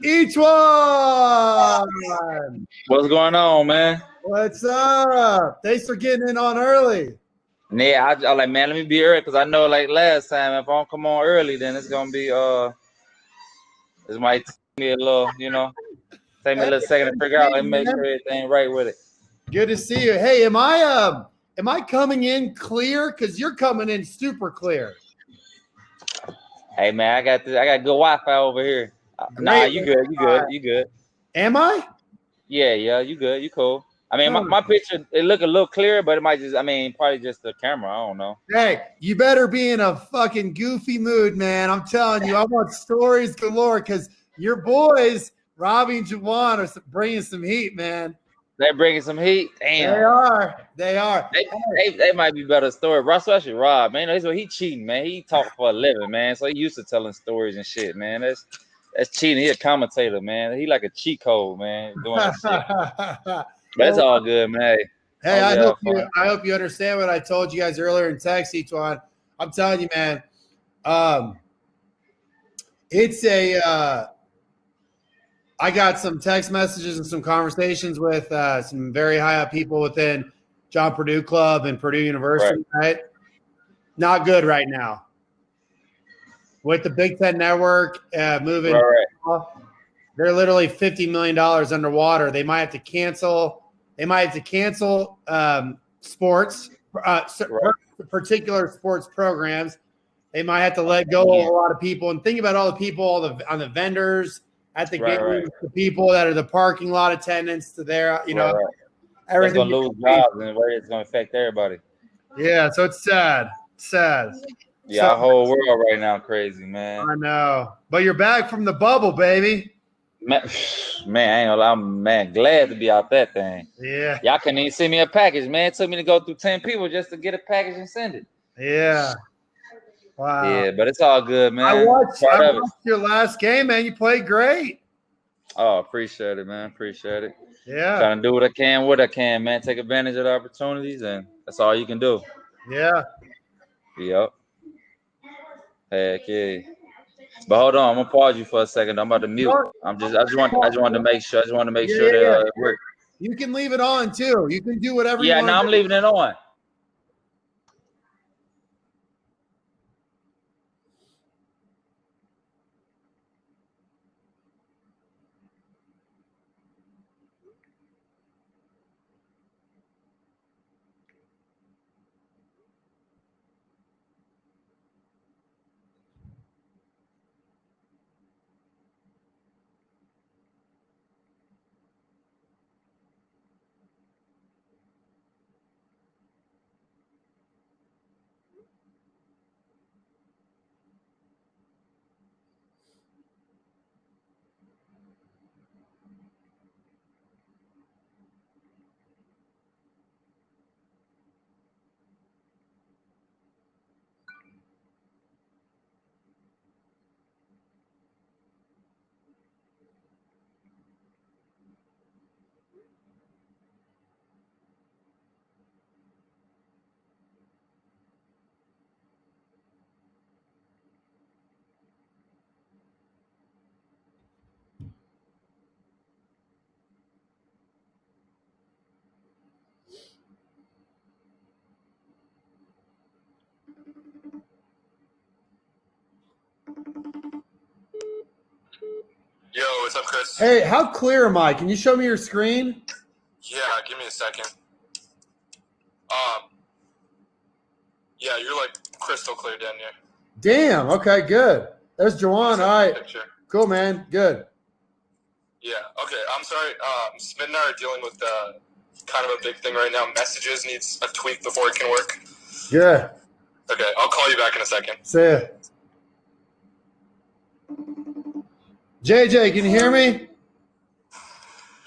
Each one. What's going on, man? What's up? Thanks for getting in on early. Yeah, I like, man, let me be early because I know like last time if I don't come on early, then it's gonna be this might take me a little, take me a little second to figure out and make sure everything right with it. Good to see you. Hey, am I coming in clear? Because you're coming in super clear. Hey man, I got good Wi-Fi over here. Nah, you good. Am I? Yeah, you good, you cool. I mean, my picture, it look a little clearer, but it might just, probably just the camera. I don't know. Hey, you better be in a fucking goofy mood, man. I'm telling you, I want stories galore because your boys, Robbie and JaJuan, are bringing some heat, man. They're bringing some heat. Damn. They are. They might be better stories. Especially Rob, man. He cheating, man. He talk for a living, man. So he used to telling stories and shit, man. That's cheating. He a commentator, man. He like a cheat code, man. Doing this shit. That's all good, man. Hey, I hope you understand what I told you guys earlier in text, Etuan. I'm telling you, man. I got some text messages and some conversations with some very high up people within John Purdue Club and Purdue University, right? Not good right now. With the Big Ten Network moving, they're literally $50 million underwater. They might have to cancel. Sports, particular sports programs. They might have to let go of a lot of people. And think about all the people, on the vendors at the games, the people that are the parking lot attendants to their, everything. It's gonna lose jobs and it's gonna affect everybody. Yeah, so it's sad. Yeah, our whole world right now crazy, man. I know, but you're back from the bubble, baby. Man, I ain't gonna lie, I'm glad to be out that thing. Yeah. Y'all couldn't even send me a package, man. It took me to go through 10 people just to get a package and send it. Yeah. Wow. Yeah, but it's all good, man. I watched your last game, man. You played great. Oh, appreciate it, man. Appreciate it. Yeah. Trying to do what I can, man. Take advantage of the opportunities, and that's all you can do. Yeah. Yep. Heck yeah. But hold on, I'm gonna pause you for a second. I'm about to mute. I just wanted to make sure. That it worked. You can leave it on too. You can do whatever you want. Yeah, no, I'm leaving it on. Yo, what's up, Chris? Hey, how clear am I? Can you show me your screen? Yeah, give me a second. Yeah, you're like crystal clear down here. Damn. Okay, good. There's JaJuan. All right. Picture. Cool, man. Good. Yeah. Okay. I'm sorry. Smith and I are dealing with kind of a big thing right now. Messages needs a tweak before it can work. Good. Okay, I'll call you back in a second. See ya. JJ, can you hear me?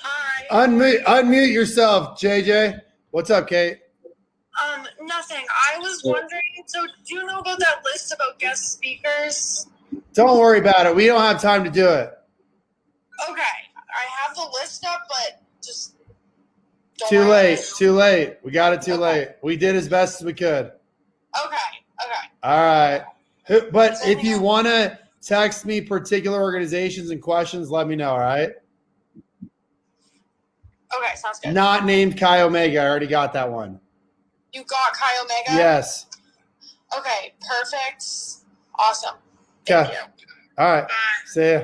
Hi. Unmute yourself, JJ. What's up, Kate? Nothing. I was wondering, so do you know about that list about guest speakers? Don't worry about it. We don't have time to do it. Okay. I have the list up, but just don't Too worry. late. We got it too late. We did as best as we could. Okay. All right. But if you want to text me particular organizations and questions, let me know, all right? Okay, sounds good. Not named Chi Omega. I already got that one. You got Chi Omega? Yes. Okay, perfect. Awesome. Okay. Thank you. All right. See ya.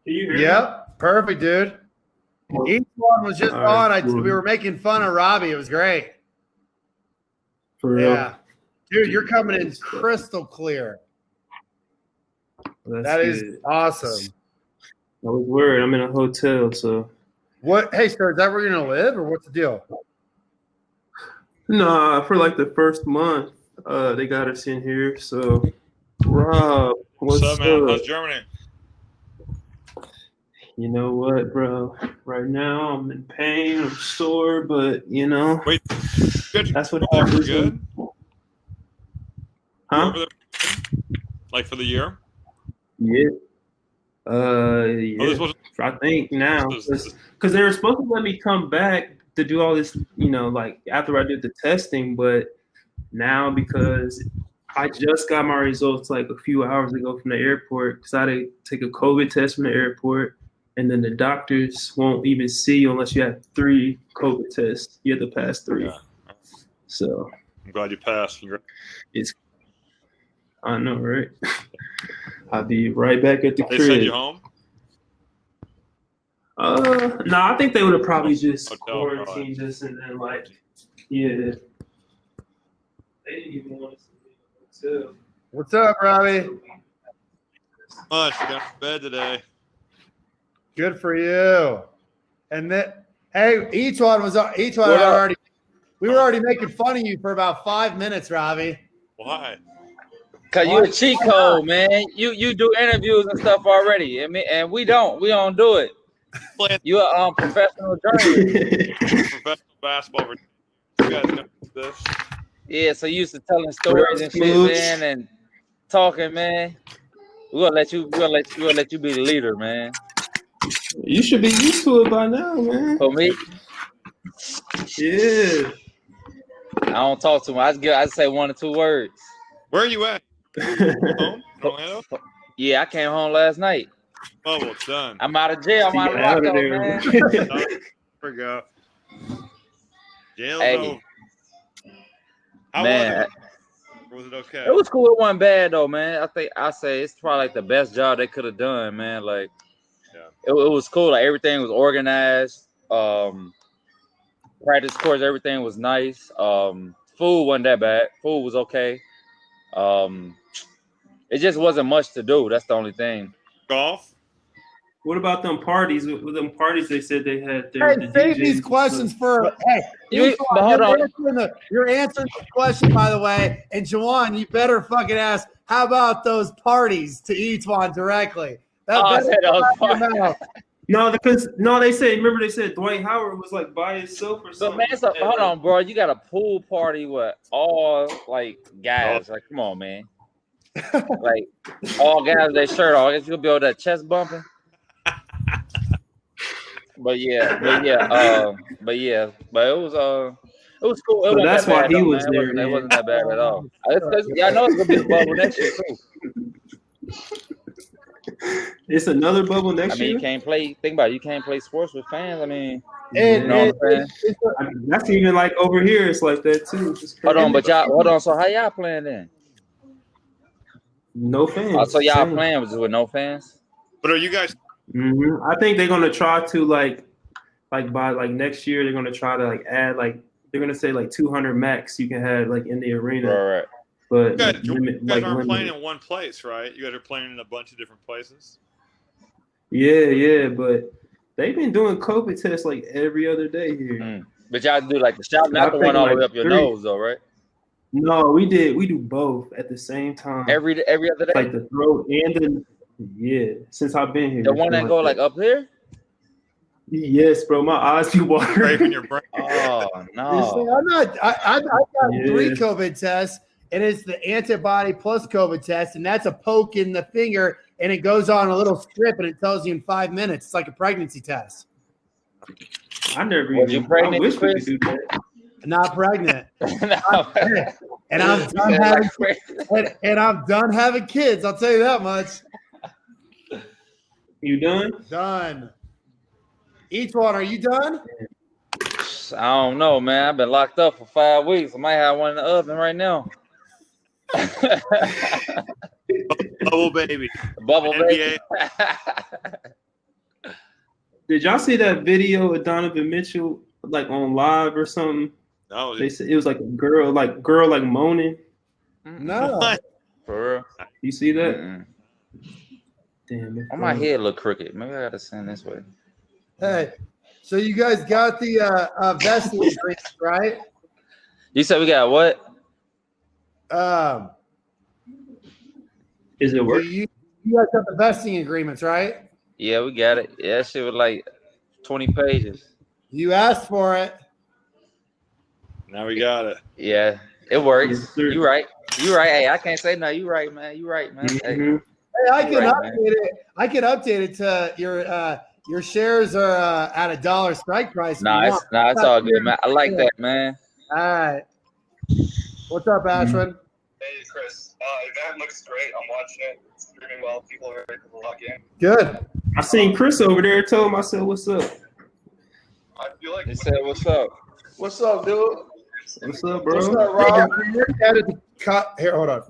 Can you hear me? Yep. Perfect, dude. Each one was just All on. right, cool. We were making fun of Robbie. It was great. For real? Yeah. Dude, you're coming in crystal clear. That is good. awesome. I was worried. I'm in a hotel, so. What? Hey, sir, is that where you're going to live or what's the deal? Nah, for like the first month, they got us in here. So, Rob, what's up, man? up? How's Germany? You know what, bro? Right now, I'm in pain. I'm sore, but you know, Wait, good. that's what Over happens. good? Huh? Over there? Like for the year? Yeah. Yeah. Oh, this wasn't. I think now, This- because they were supposed to let me come back to do all this, you know, like after I did the testing, but now because I just got my results like a few hours ago from the airport, because I had to take a COVID test from the airport, and then the doctors won't even see you unless you have 3 COVID tests. You have to pass 3. Yeah. So I'm glad you passed. it's, I know, right? I'll be right back at the They crib. send you home? No, I think they would have probably just Hotel, quarantined us and then like, yeah. They didn't even want us to be in the hotel. What's up, Robbie? Much. Got to bed today. Good for you. And then, hey, each one already. We were already making fun of you for about 5 minutes, Robbie. Why? Cause you a cheat code, man. You do interviews and stuff already. I mean, and we don't do it. You a professional journalist. Professional basketball. You guys know this? Yeah, so you used to telling stories and shit, man, and talking, man. We'll let you be the leader, man. You should be used to it by now, man. For me, Yeah. I don't talk too much. I just say 1 or 2 words. Where are you at? Home? Orlando? Yeah, I came home last night. Oh, well, it's done. I'm out of jail. I'm out of Out of lockup, there. man. There we go. Jail's over. How Man, was it? Or was it okay? it was cool. It wasn't bad though, man. I say it's probably like the best job they could have done, man. Like, it was cool. Like everything was organized. Practice course, everything was nice. Food wasn't that bad. Food was okay. It just wasn't much to do. That's the only thing. Golf? What about them parties? With them parties, they said they had Hey, the save DJs these questions for. Hey, but hold on. You're answering the question, by the way. And JaJuan, you better fucking ask. How about those parties to each one directly? I said those parties. No, because they said. Remember, they said Dwight Howard was like by himself or But something. man, so, hold on, bro. You got a pool party with all like guys. Like, come on, man. Like all guys with their shirt off. I guess you'll be able to chest bumping. But it was cool. It So that's why he was man. there. It wasn't that bad at all. I know it's gonna be the bubble next year too. It's another bubble next I mean, year. you can't play. Think about it. You can't play sports with fans. I mean, That's even like over here. It's like that too. Hold on, so how y'all playing then? No fans. So y'all Same. playing with no fans? But are you guys? I think they're gonna try to like by like next year they're gonna try to like add like they're gonna say like 200 max you can have like in the arena. Right. But You guys aren't playing in one place, right? You guys are playing in a bunch of different places. Yeah, but they've been doing COVID tests like every other day here. But y'all do like the shot, not the one all the way up your nose, though, right? No, we do both at the same time. Every other day, like the throat and since I've been here. The one that go like up here. Yes, bro. My eyes be watering. Your brain. Oh no! I'm not. I got 3 COVID tests, and it's the antibody plus COVID test, and that's a poke in the finger, and it goes on a little strip, and it tells you in 5 minutes. It's like a pregnancy test. I never. Was you pregnant, I wish Chris? we could do that. Not pregnant. And I'm done having. And I'm done having kids. I'll tell you that much. You done? Done. Each one. Are you done? I don't know, man. I've been locked up for 5 weeks. I might have one in the oven right now. Bubble baby. Bubble baby. Did y'all see that video of Donovan Mitchell like on live or something? No, they said it was like a girl moaning. No. For real? You see that? Damn. Oh, my head look crooked. Maybe I gotta send this way. Hey, so you guys got the vesting agreement, right? You said we got what? Is it working? You guys got the vesting agreements, right? Yeah, we got it. Yeah, that shit was like 20 pages. You asked for it. Now we got it. Yeah, it works. Yes, sir. You right. You right. Hey, I can't say no. You right, man. You right, man. Mm-hmm. Hey, I can update it. I can update it to your shares are at $1 strike price. Nah, it's all good, man. I like that, man. All right. What's up, Ashwin? Hey, Chris. Event looks great. I'm watching it. It's streaming well. People are ready to lock in. Good. I seen Chris over there. Told him, I said, "What's up?" I feel like He said, "What's up? What's up, dude? What's up, bro? What's up, Rob? Here, hold on.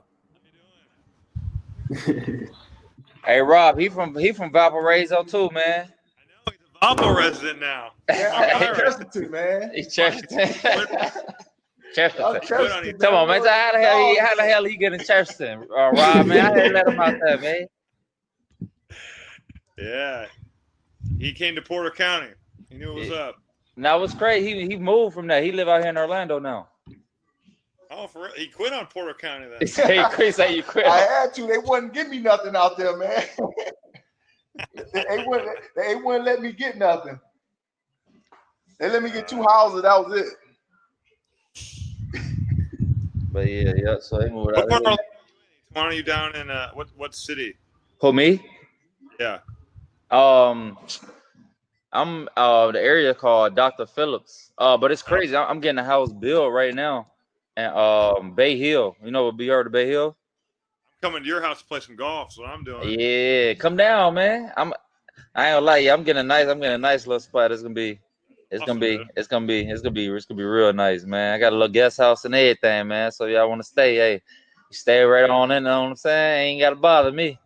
Hey, Rob, he from Valparaiso too, man. I know he's a Valpo resident now. Yeah, I'm Chesterton, man. He's Chesterton. I'm Chesterton, Come on, man. So how the hell he get in Chesterton, Rob? Man, I didn't let him out there, man. Yeah, he came to Porter County. He knew it was up. Now what's crazy? He moved from there. He live out here in Orlando now. Oh, for real? He quit on Porter County then. Hey, Chris, say you quit. I had to. They wouldn't give me nothing out there, man. they wouldn't let me get nothing. They let me get 2 houses. That was it. But yeah. So he moved out there. Why are you down in what city? Who, me? Yeah. I'm the area called Dr. Phillips. But it's crazy. I'm getting a house built right now. And Bay Hill. You know what? You heard of Bay Hill? I'm coming to your house to play some golf. That's what I'm doing. Yeah, come down, man. I ain't gonna lie, I'm getting a nice little spot. It's gonna be real nice, man. I got a little guest house and everything, man. So y'all want to stay? Hey, you stay right on in. You know what I'm saying? Ain't gotta bother me.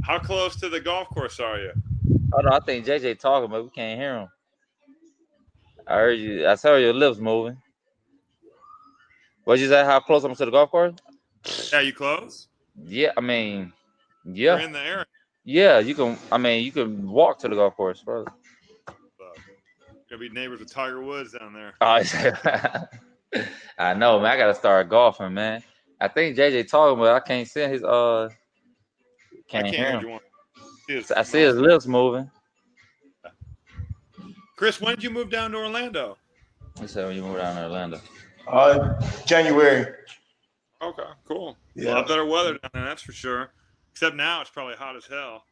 How close to the golf course are you? Oh no, I think JJ talking, but we can't hear him. I heard you. I saw your lips moving. What'd you say? How close I'm to the golf course? Yeah, you close? Yeah, I mean, yeah. You're in the area. Yeah, you can. I mean, you can walk to the golf course, bro. Gonna be neighbors with Tiger Woods down there. Oh, I know, man. I gotta start golfing, man. I think JJ talking, but I can't see his Can't hear him. I see his lips moving. Chris, when did you move down to Orlando? He said when you moved down to Orlando. January. Okay, cool. Yeah. A lot better weather down there, that's for sure. Except now it's probably hot as hell.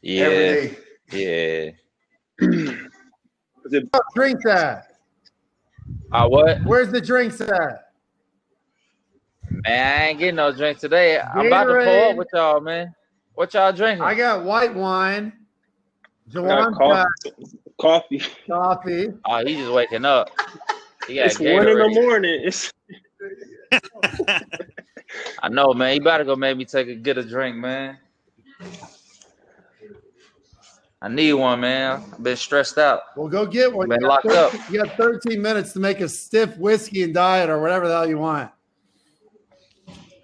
Yeah. Every day. Yeah. Drinks at? What? Where's the drinks at? Man, I ain't getting no drink today. I'm about to pull up with y'all, man. What y'all drinking? I got white wine. JaJuan Coffee. Coffee. Oh, he's just waking up. It's 1 in the morning. It's I know, man. You better go make me get a drink, man. I need one, man. I've been stressed out. Well, go get one. Been locked up. You got 13 minutes to make a stiff whiskey and diet or whatever the hell you want.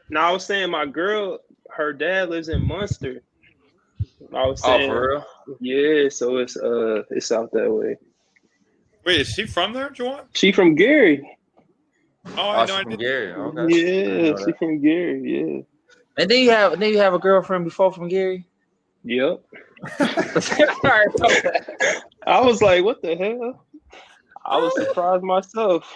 No, I was saying my girl, her dad lives in Munster. I was saying, for real? Yeah, so it's out that way. Wait, is she from there, JaJuan? She from Gary. Oh, she's from Gary. Okay. Yeah, she from Gary. Yeah. And then you have a girlfriend before from Gary. Yep. I was like, what the hell? I was surprised myself.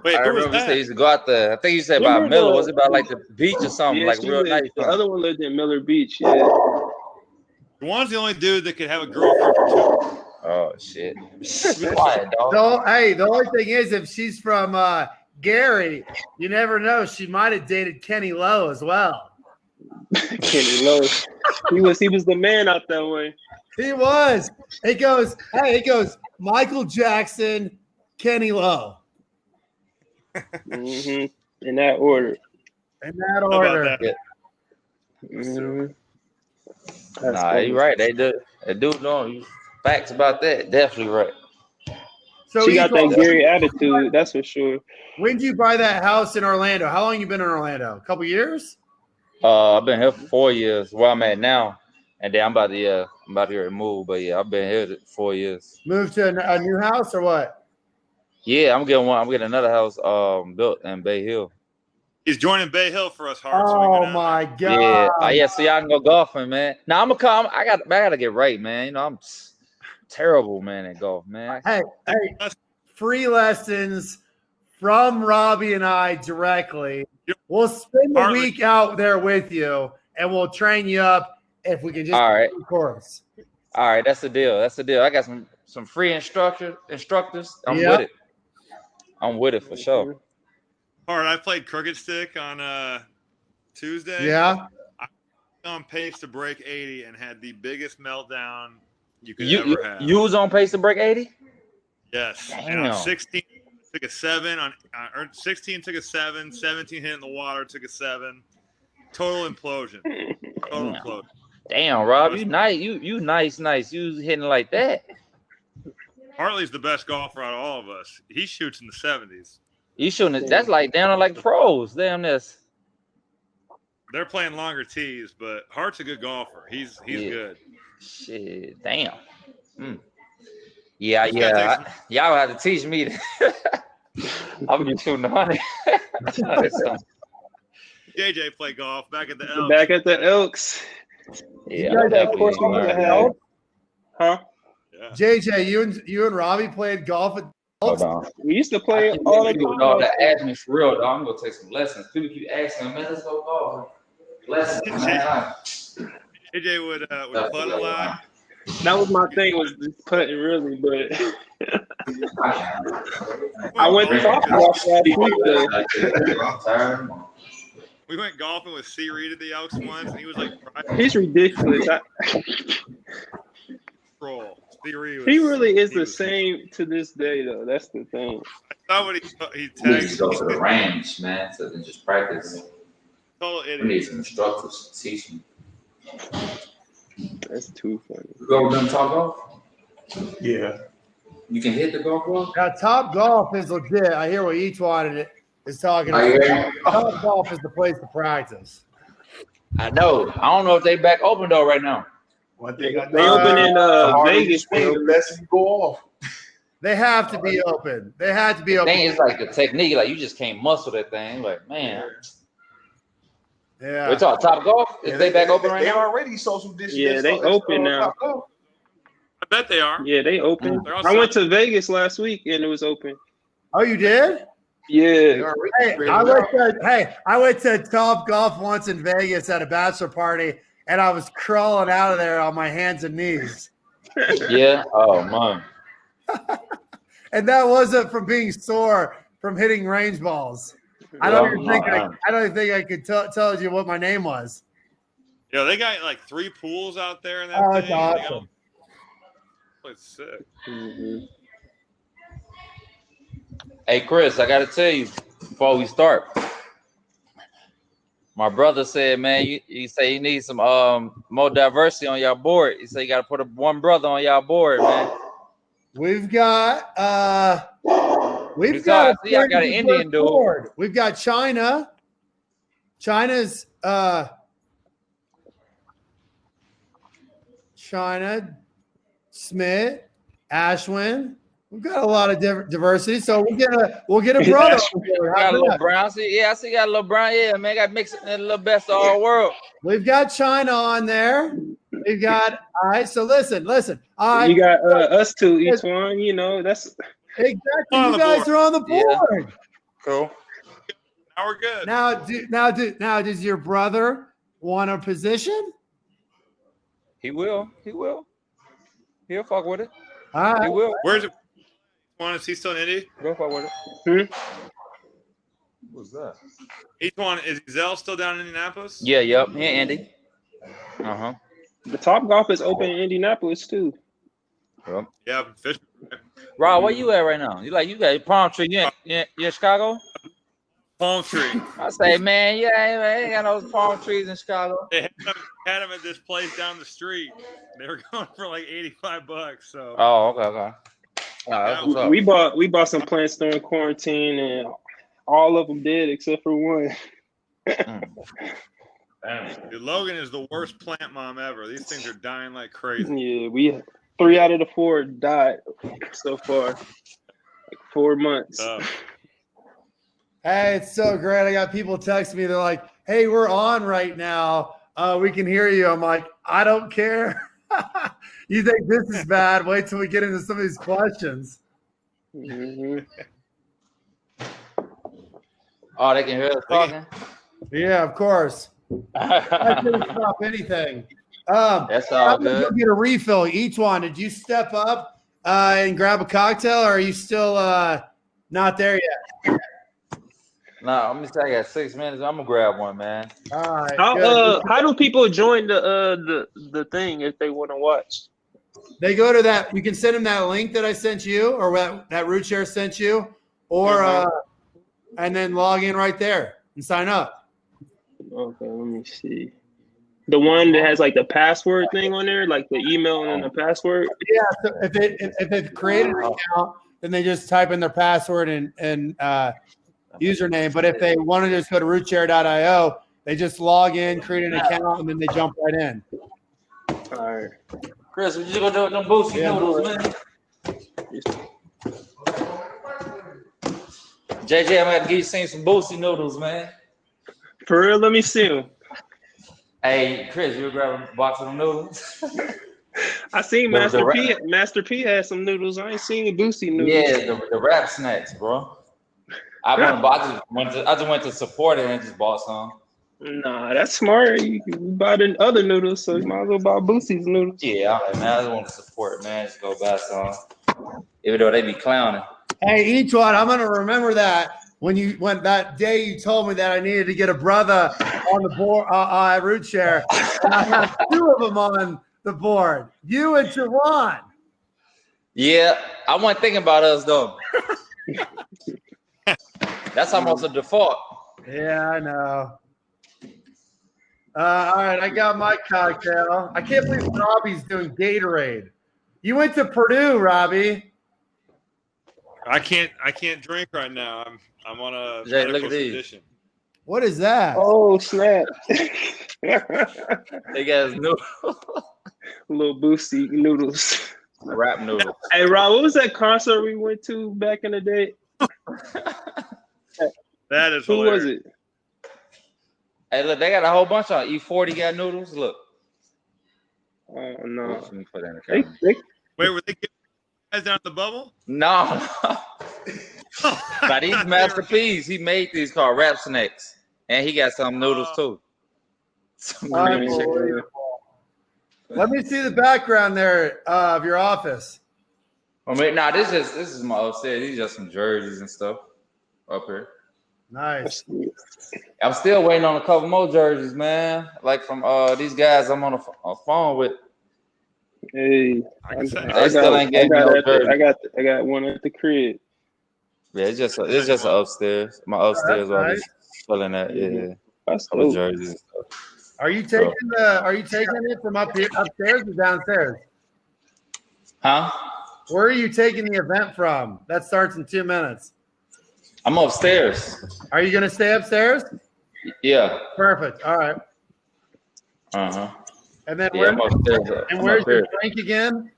Wait, I who was remember that? they used to go out there. I think you said about Miller. Was it about like the beach or something? Yeah, like real nice. The other one lived in Miller Beach. Yeah. JaJuan's the only dude that could have a girlfriend for 2. Oh shit! Quiet, dog. The only thing is, if she's from Gary, you never know. She might have dated Kenny Lowe as well. Kenny Lowe. He was the man out that way. He was. It goes Michael Jackson, Kenny Lowe. In that order. How about that? Yeah. Nah, funny. you're right. They do know facts about that. Definitely right. So she got that Gary attitude, that's for sure. When did you buy that house in Orlando? How long you been in Orlando? A couple years? I've been here for 4 years. Where I'm at now, and then I'm about to move. But yeah, I've been here 4 years. Moved to a new house or what? Yeah, I'm getting another house built in Bay Hill. He's joining Bay Hill for us, Hart. Oh my god! Yeah. So y'all can go golfing, man. Now I'm gonna come. I gotta get right, man. You know I'm terrible, man, at golf, man. Hey, free lessons from Robbie and I directly. We'll spend the week out there with you, and we'll train you up if we can just do the course. All right, that's the deal. I got some free instructors. I'm with it for sure. All right, I played crooked stick on Tuesday. Yeah. I was on pace to break 80 and had the biggest meltdown you could ever have. You was on pace to break 80? Yes. Damn. And on 16 took a 7. On 16 took a 7. 17 hit in the water, took a 7. Total implosion. Implosion. Damn, Rob, you nice. You nice. You hitting like that. Hartley's the best golfer out of all of us. He shoots in the 70s. You shouldn't. That's like down to like pros. Damn this. They're playing longer tees, but Hart's a good golfer. He's good. Shit, damn. Yeah. Y'all have to teach me. I'll be shooting 100. JJ played golf back at the Elks. Back at the Elks. Yeah, of course we would have. Huh? Yeah. JJ, you and Robbie played golf at Hold on. We used to play all the time. Dog, that ask me for real, dog. I'm gonna take some lessons. People keep asking, man, let's go golf. Lessons, man. JJ would putt a lot. That was my thing, was just putting really, but I went to softball last week. We went golfing with C. Reed at the Elks once, and he was like, he's ridiculous. He really is the same to this day, though. That's the thing. I thought he tagged. To go to the range, man, so then just practice. We need some instructors to teach me. That's too funny. You go with them Top Golf? Yeah. You can hit the golf ball? Now, Top Golf is legit. I hear what each one is talking about. Top Golf is the place to practice. I know. I don't know if they back open though right now. One thing they open in Vegas. Less you go off. They have to be open. They had to be open. The thing is like the technique, like you just can't muscle that thing. Like, man. Yeah. We talk Top Golf. Is they back open right now? They already social distance. Yeah, they open now. I bet they are. Yeah, they open. I went to Vegas last week and it was open. Oh, you did? Yeah. I went to Top Golf once in Vegas at a bachelor party, and I was crawling out of there on my hands and knees. Yeah. Oh man. And that wasn't from being sore from hitting range balls. I don't even think I could tell you what my name was. Yeah, they got like 3 pools out there in that thing. That's awesome. It's sick. Mm-hmm. Hey Chris, I gotta tell you before we start. My brother said, man, you say you need some more diversity on your board. He said you got to put one brother on your board, man. We've got a I got an Indian dude. board. We've got China. China's China, Smith, Ashwin. We've got a lot of diversity, so we'll get a brother. Got a little brown. I see got a little brown. Yeah, man, got mixed in a little best of all world. We've got China on there. We've got all right. So listen. All right, you got us two each one. You know that's exactly. You guys are on the board. Yeah. Cool. Now we're good. Now, does your brother want a position? He will. He'll fuck with it. All right. He will. Where's it? Is he still in Indy? Go fuck with it. What's that? Each one is Zell still down in Indianapolis? Yeah. Yep. Yeah, Andy. the Top Golf is open in Indianapolis too. Yep. Yeah, fish. Rob, where you at right now? You got palm tree? You in Chicago? Palm tree. I say, man, I ain't got no palm trees in Chicago. They had them at this place down the street. They were going for like $85. So. Oh, okay. That's what's up. We bought some plants during quarantine, and all of them did except for one. Dude, Logan is the worst plant mom ever. These things are dying like crazy. Yeah, 3 out of the 4 died so far. Like 4 months. Hey, it's so great. I got people texting me. They're like, hey, we're on right now. We can hear you. I'm like, I don't care. You think this is bad? Wait till we get into some of these questions. Mm-hmm. Oh, they can hear us talking? Yeah, of course. I couldn't stop anything. That's all good. You'll get a refill. Each one. Did you step up and grab a cocktail, or are you still not there yet? No, let me say I got 6 minutes. I'm gonna grab one, man. All right. How do people join the thing if they want to watch? They go to that. You can send them that link that I sent you, or that Rootshare sent you, or and then log in right there and sign up. Okay, let me see. The one that has like the password thing on there, like the email and then the password. Yeah. So if they've created an account, then they just type in their password and username. But if they want to just go to rootshare.io, they just log in, create an account, and then they jump right in. All right. Chris, what you gonna do with them boosty noodles, man? JJ, I'm gonna give you some boosty noodles, man. For real, let me see them. Hey, Chris, you grab a box of them noodles? I seen Master P had some noodles. I ain't seen Boosty noodles. Yeah, the rap snacks, bro. I just went to support it and just bought some. Nah, that's smart. You buy the other noodles, so you might as well buy Boosty's noodles. Yeah, man, I just want to support, man. Just go buy some. Even though they be clowning. Hey, each one, I'm gonna remember that when that day you told me that I needed to get a brother on the board at Rootshare, and I have 2 of them on the board. You and JaJuan. Yeah, I wasn't thinking about us though. That's almost a default. Yeah, I know. All right, I got my cocktail. I can't believe Robbie's doing Gatorade. You went to Purdue, Robbie. I can't drink right now. I'm on a Jay, look medical at these. condition. What is that? Oh, snap. They got noodles. Little Boosty noodles. Rap noodles. Hey, Rob, what was that concert we went to back in the day? That is Who hilarious. was it? Hey, look, they got a whole bunch on E40 got noodles. Look. Oh, no. Let me put that in the camera. Wait, were they giving you guys down at the bubble? No. Now these Master P's, he made these called rap snacks. And he got some noodles too. Some green chicken. Unbelievable. Let me see the background there of your office. I mean, nah, this is my upstairs. These are just some jerseys and stuff up here. Nice. I'm still waiting on a couple more jerseys, man. Like from these guys I'm on a phone with. Hey, I still ain't gave me no jersey. I got one at the crib. Yeah, it's just upstairs. My upstairs That's while nice. he's filling that. Yeah. That's Couple dope. jerseys and stuff. Are you taking it from upstairs or downstairs? Huh? Where are you taking the event from? That starts in 2 minutes. I'm upstairs. Are you gonna stay upstairs? Yeah. Perfect. All right. Uh-huh. And then Yeah, I'm upstairs. where's your drink again?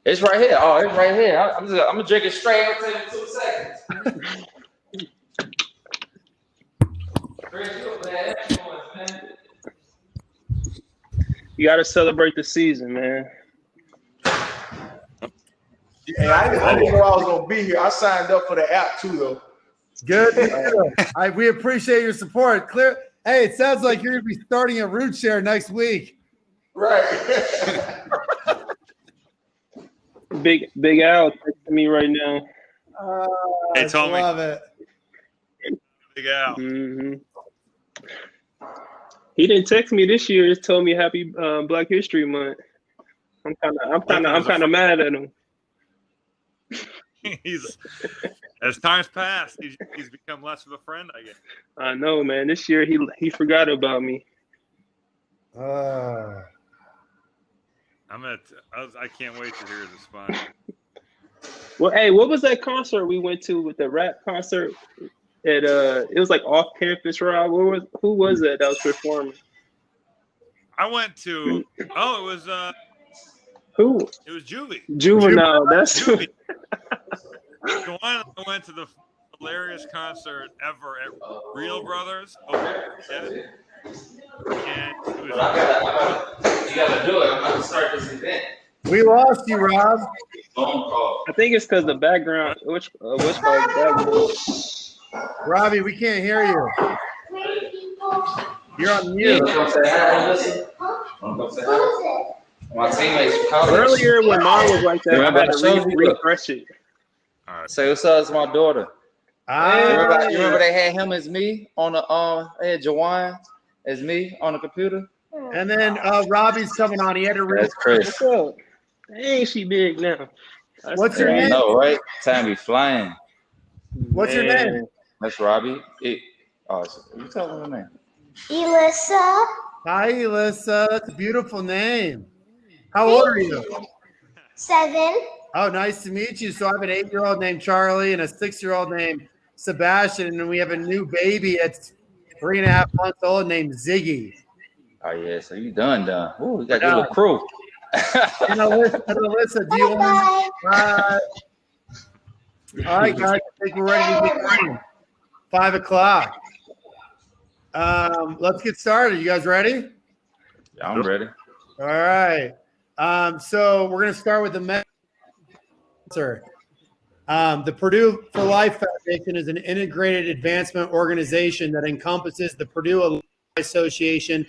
It's right here. Oh, it's right here. I'm gonna drink it straight. I'll take it 2 seconds. You got to celebrate the season, man. Hey, I didn't know I was gonna be here. I signed up for the app too, though. Good. We appreciate your support. Clear. Hey, it sounds like you're gonna be starting a Rootshare next week. Right. Big Al texting me right now. Hey, Tommy. Love it. Big Al. Mm-hmm. He didn't text me this year. He told me Happy Black History Month. I'm kind of mad at him. He's as time's passed, he's become less of a friend, I guess. I know, man. This year he forgot about me. I can't wait to hear his response. Well, hey, what was that concert we went to with the rap concert? It was like off campus, Rob. Who was that was performing? I went to it was who? It was Juvie. Juvenile. That's Juvie. JaJuan and I went to the hilarious concert ever at Real Brothers. And it was, You gotta do it. I'm gonna start this event. We lost you, Rob. Phone I think it's because the background. Which background? Robbie, we can't hear you. You're on mute. Come say hi. Listen. Come say hi. My teammates from college. Earlier when mine was like that, Remember I had to refresh it. all right. Say what's up, it's my daughter. Ah, You remember they had him as me on the they had JaJuan as me on the computer? and then Robbie's coming on. He had to read. That's Chris. What's up? Ain't she big now? What's your I name? know, right? Time be flying. What's your name? That's Robbie. You tell me her name. Elissa. Hi, Alyssa. That's a beautiful name. How old are you? 7. Oh, nice to meet you. So I have an 8-year-old named Charlie and a 6-year-old named Sebastian, and we have a new baby that's 3.5 months old named Ziggy. Oh yeah, so you done. Ooh, we got a little crew. And Alyssa, do you want to? All right, guys. I think we're ready to get going. 5 o'clock. Let's get started. You guys ready? Yeah, I'm ready. All right. So we're going to start with the sponsor. The Purdue for Life Foundation is an integrated advancement organization that encompasses the Purdue Alumni Association,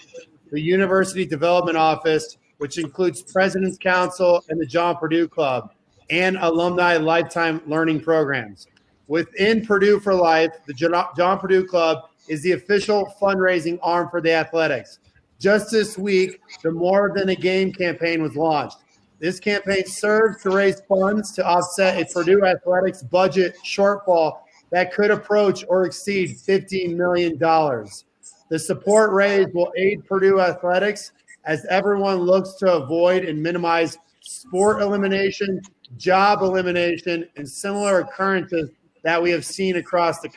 the University Development Office, which includes President's Council and the John Purdue Club, and alumni lifetime learning programs. Within Purdue for Life, the John Purdue Club is the official fundraising arm for the athletics. Just this week, the More Than a Game campaign was launched. This campaign serves to raise funds to offset a Purdue athletics budget shortfall that could approach or exceed $15 million. The support raised will aid Purdue athletics as everyone looks to avoid and minimize sport elimination, job elimination, and similar occurrences that we have seen across the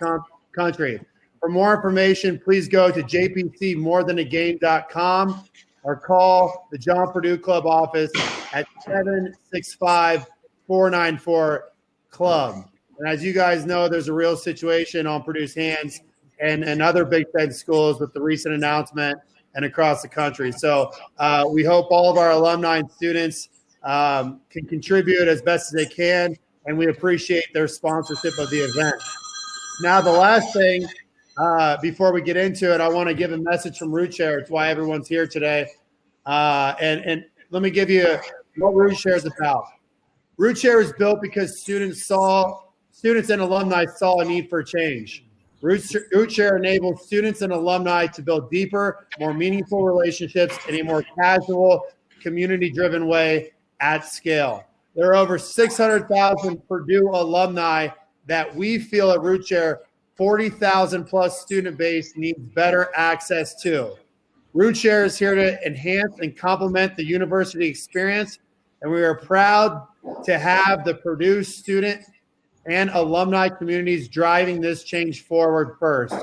country. For more information, please go to jpcmorethanagame.com or call the John Purdue Club office at 765-494-CLUB. And as you guys know, there's a real situation on Purdue's hands and other Big Ten schools with the recent announcement and across the country. So we hope all of our alumni and students can contribute as best as they can, and we appreciate their sponsorship of the event. Now, the last thing, before we get into it, I want to give a message from Rootshare. It's why everyone's here today. And let me give you what Rootshare is about. Rootshare is built because students and alumni saw a need for change. Rootshare enables students and alumni to build deeper, more meaningful relationships in a more casual, community-driven way at scale. There are over 600,000 Purdue alumni that we feel at Rootshare 40,000 plus student base needs better access to. Rootshare is here to enhance and complement the university experience, and we are proud to have the Purdue student and alumni communities driving this change forward first.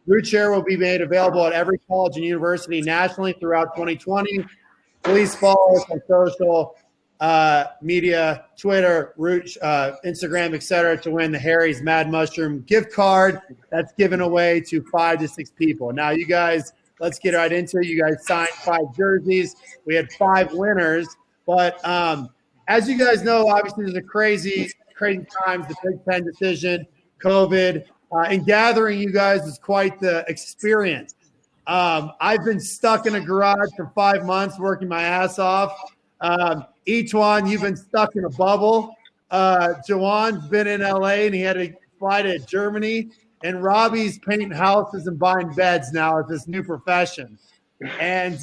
Rootshare will be made available at every college and university nationally throughout 2020. Please follow us on social media, Twitter, Instagram, etc., to win the Harry's Mad Mushroom gift card that's given away to 5 to 6 people. Now, you guys, let's get right into it. You guys signed 5 jerseys. We had 5 winners, but as you guys know, obviously there's a crazy times, the Big Ten decision, COVID, and gathering you guys is quite the experience. I've been stuck in a garage for 5 months working my ass off. Each one, you've been stuck in a bubble. JaJuan's been in LA and he had to fly to Germany. And Robbie's painting houses and buying beds now as his new profession. And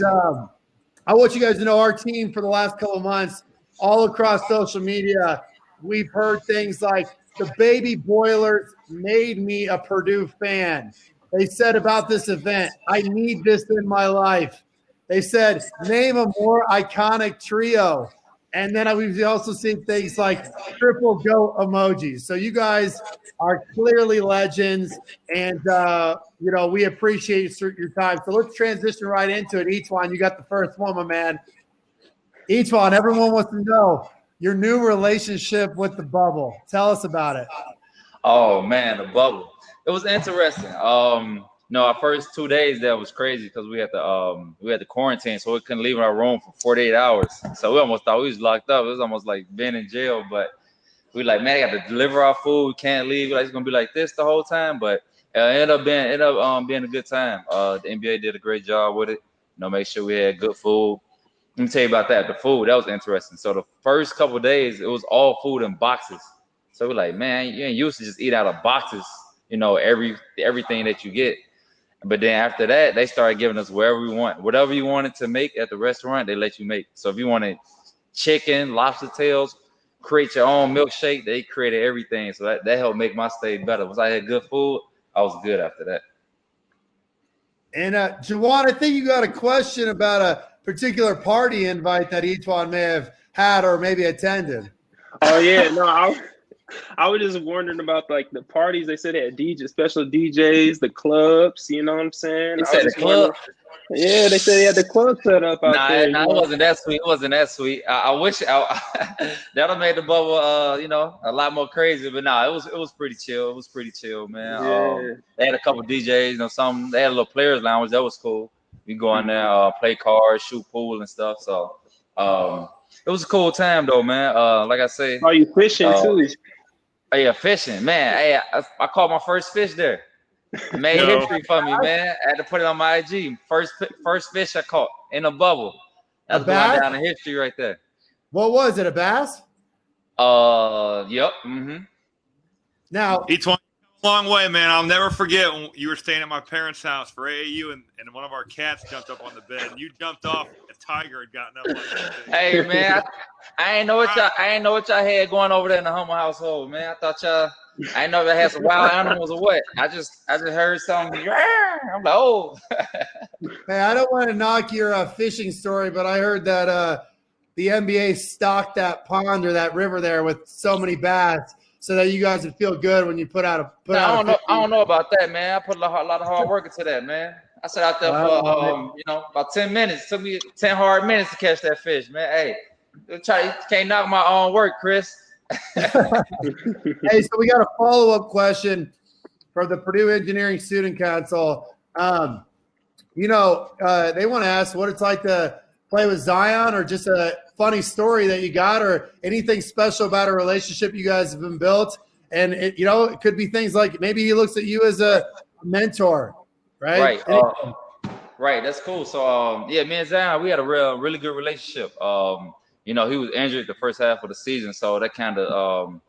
I want you guys to know our team for the last couple of months, all across social media, we've heard things like the baby boilers made me a Purdue fan. They said about this event, I need this in my life. They said, name a more iconic trio. And then we've also seen things like triple goat emojis. So you guys are clearly legends, and we appreciate your time. So let's transition right into it. Each one, you got the first one, my man. Each one, everyone wants to know your new relationship with the bubble. Tell us about it. Oh man, the bubble. It was interesting. Our first 2 days there was crazy because we had to quarantine, so we couldn't leave our room for 48 hours. So we almost thought we was locked up. It was almost like being in jail. But we like, man, I got to deliver our food. We can't leave. Like, it's gonna be like this the whole time. But it ended up being a good time. The NBA did a great job with it. Make sure we had good food. Let me tell you about that. The food, that was interesting. So the first couple of days, it was all food in boxes. So we're like, man, you ain't used to just eat out of boxes. Everything that you get. But then after that, they started giving us wherever we want. Whatever you wanted to make at the restaurant, they let you make. So if you wanted chicken, lobster tails, create your own milkshake, they created everything. So that helped make my stay better. Once I had good food, I was good after that. And JaJuan, I think you got a question about a particular party invite that each one may have had or maybe attended. Oh, yeah. No, I was just wondering about like the parties. They said they had special DJs, the clubs. You know what I'm saying? They said the club. Yeah, they said they had the club set up out there. Nah, it wasn't that sweet. It wasn't that sweet. I wish that'll made the bubble, a lot more crazy. But it was pretty chill. It was pretty chill, man. Yeah. They had a couple DJs, they had a little players lounge. That was cool. You go in there, play cards, shoot pool and stuff. So it was a cool time though, man. Like I say. Are you fishing too? Oh yeah, fishing, man. Hey, I caught my first fish there. Made history for me, man. I had to put it on my IG. First fish I caught in a bubble. That's going down in history right there. What was it? A bass? Yep. Mm-hmm. Now, each one a long way, man. I'll never forget when you were staying at my parents' house for AAU, and one of our cats jumped up on the bed, and you jumped off. A tiger had gotten up on the bed. Hey, man, I ain't know what y'all had going over there in the Hummel household, man. I thought y'all. I didn't know if they had some wild animals or what. I just heard something. I'm like, oh. Hey, I don't want to knock your fishing story, but I heard that the NBA stocked that pond or that river there with so many bass, so that you guys would feel good when you put out. I don't know about that, man. I put a lot of hard work into that, man. I sat out there for about 10 minutes. It took me 10 hard minutes to catch that fish, man. Hey, you can't knock my own work, Chris. Hey, so we got a follow-up question from the Purdue Engineering Student Council. They want to ask what it's like to play with Zion, or just a funny story that you got, or anything special about a relationship you guys have been built. And it could be things like maybe he looks at you as a mentor, right? Right. Right. That's cool. So me and Zion, we had a really good relationship. He was injured the first half of the season, so that kind of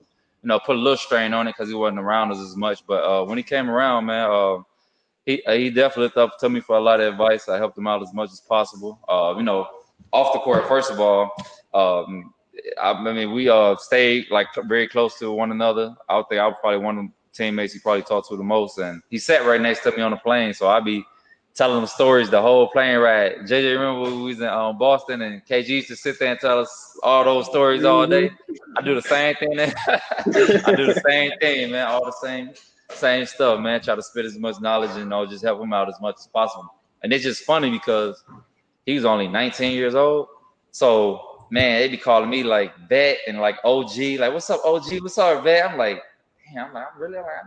put a little strain on it because he wasn't around us as much. But when he came around, man, he definitely looked up to me for a lot of advice. I helped him out as much as possible. Off the court, first of all, we stayed like very close to one another. I think I was probably one of teammates he probably talked to the most, and he sat right next to me on the plane, so I be telling him stories the whole plane ride. JJ, remember when we was in Boston and KG used to sit there and tell us all those stories all day? I do the same thing. I do the same thing, man. All the same stuff, man. Try to spit as much knowledge and just help him out as much as possible. And it's just funny because he was only 19 years old. So, man, they be calling me like vet and like OG. Like, what's up, OG? What's up, vet? I'm like, damn, I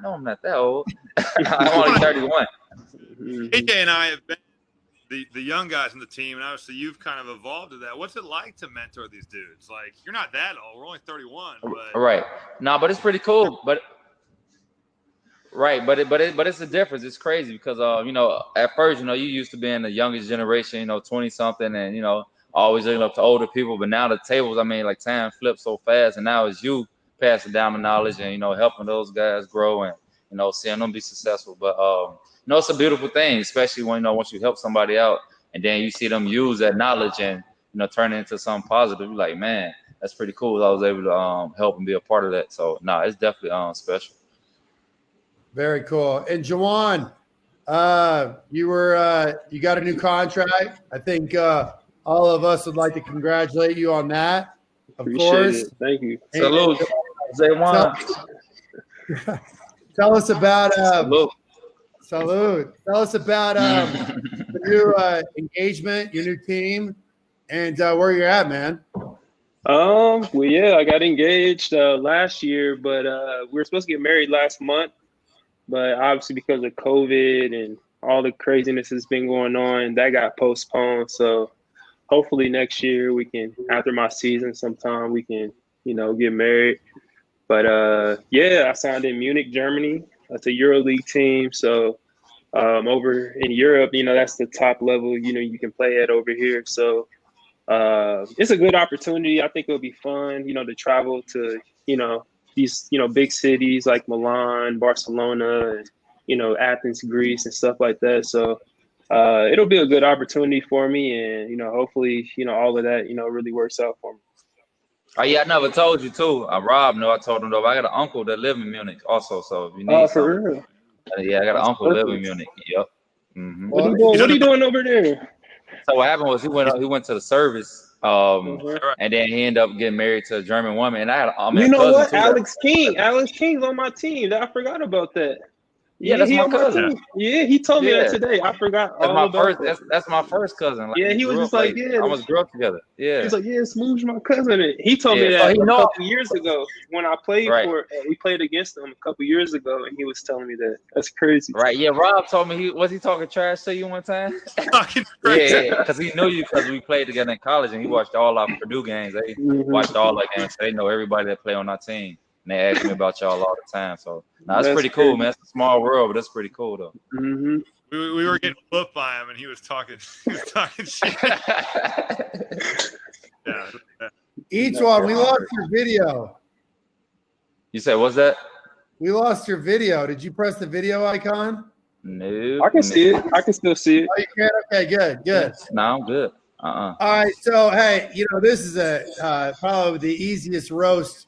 know I'm not that old. I'm only 31. AJ and I have been the young guys in the team, and obviously you've kind of evolved to that. What's it like to mentor these dudes? Like, you're not that old. We're only 31. But right. No, but it's pretty cool. But right, but it's a difference. It's crazy because at first, you used to being the youngest generation, 20 something, and always looking up to older people. But now the tables, like time flips so fast, and now it's you passing down the knowledge and helping those guys grow and seeing them be successful. But it's a beautiful thing, especially when once you help somebody out and then you see them use that knowledge and turn it into something positive. You're like, man, that's pretty cool. I was able to help and be a part of that. So it's definitely special. Very cool. And JaJuan, you got a new contract. I think all of us would like to congratulate you on that. Of course. It. Thank you. Salute, JaJuan. Tell us about Salute. Tell us about the new engagement, your new team, and where you're at, man. Well, yeah, I got engaged last year, but we were supposed to get married last month. But obviously because of COVID and all the craziness that's been going on, that got postponed. So hopefully next year we can, after my season sometime, we can, get married. But I signed in Munich, Germany. That's a EuroLeague team. So over in Europe, that's the top level, you can play at over here. So it's a good opportunity. I think it'll be fun, to travel to, these, big cities like Milan, Barcelona, and, Athens, Greece, and stuff like that. So it'll be a good opportunity for me. And, hopefully, all of that, really works out for me. Oh, yeah, I never told you, too. Rob, I told him, though. I got an uncle that live in Munich also. So if you need for real? Yeah, I got an uncle that live in Munich. Yep. Mm-hmm. What are you doing over there? So what happened was he went to the service. And then he ended up getting married to a German woman. And I met what? Alex King's on my team. I forgot about that. Yeah, that's my cousin. Yeah, he told me that today. I forgot. That's my first cousin. Like, he was just like, I almost grew up together. Yeah. He's like, Smooth's my cousin. And he told me that a couple years ago when I played we played against him a couple years ago, and he was telling me that. That's crazy. Right. Yeah, Rob told me was he talking trash to you one time? Talking trash. Yeah, because he knew you because we played together in college and he watched all our Purdue games. They watched all our games. So they know everybody that play on our team. And they ask me about y'all all the time. So that's pretty cool, man. It's a small world, but that's pretty cool though. Mm-hmm. We were getting whooped by him, and he was talking shit. Yeah. Each one, we lost your video. You said, what's that? We lost your video. Did you press the video icon? No. I can see it. I can still see it. Oh, you can? Okay, good. No, I'm good. All right, so hey, this is probably the easiest roast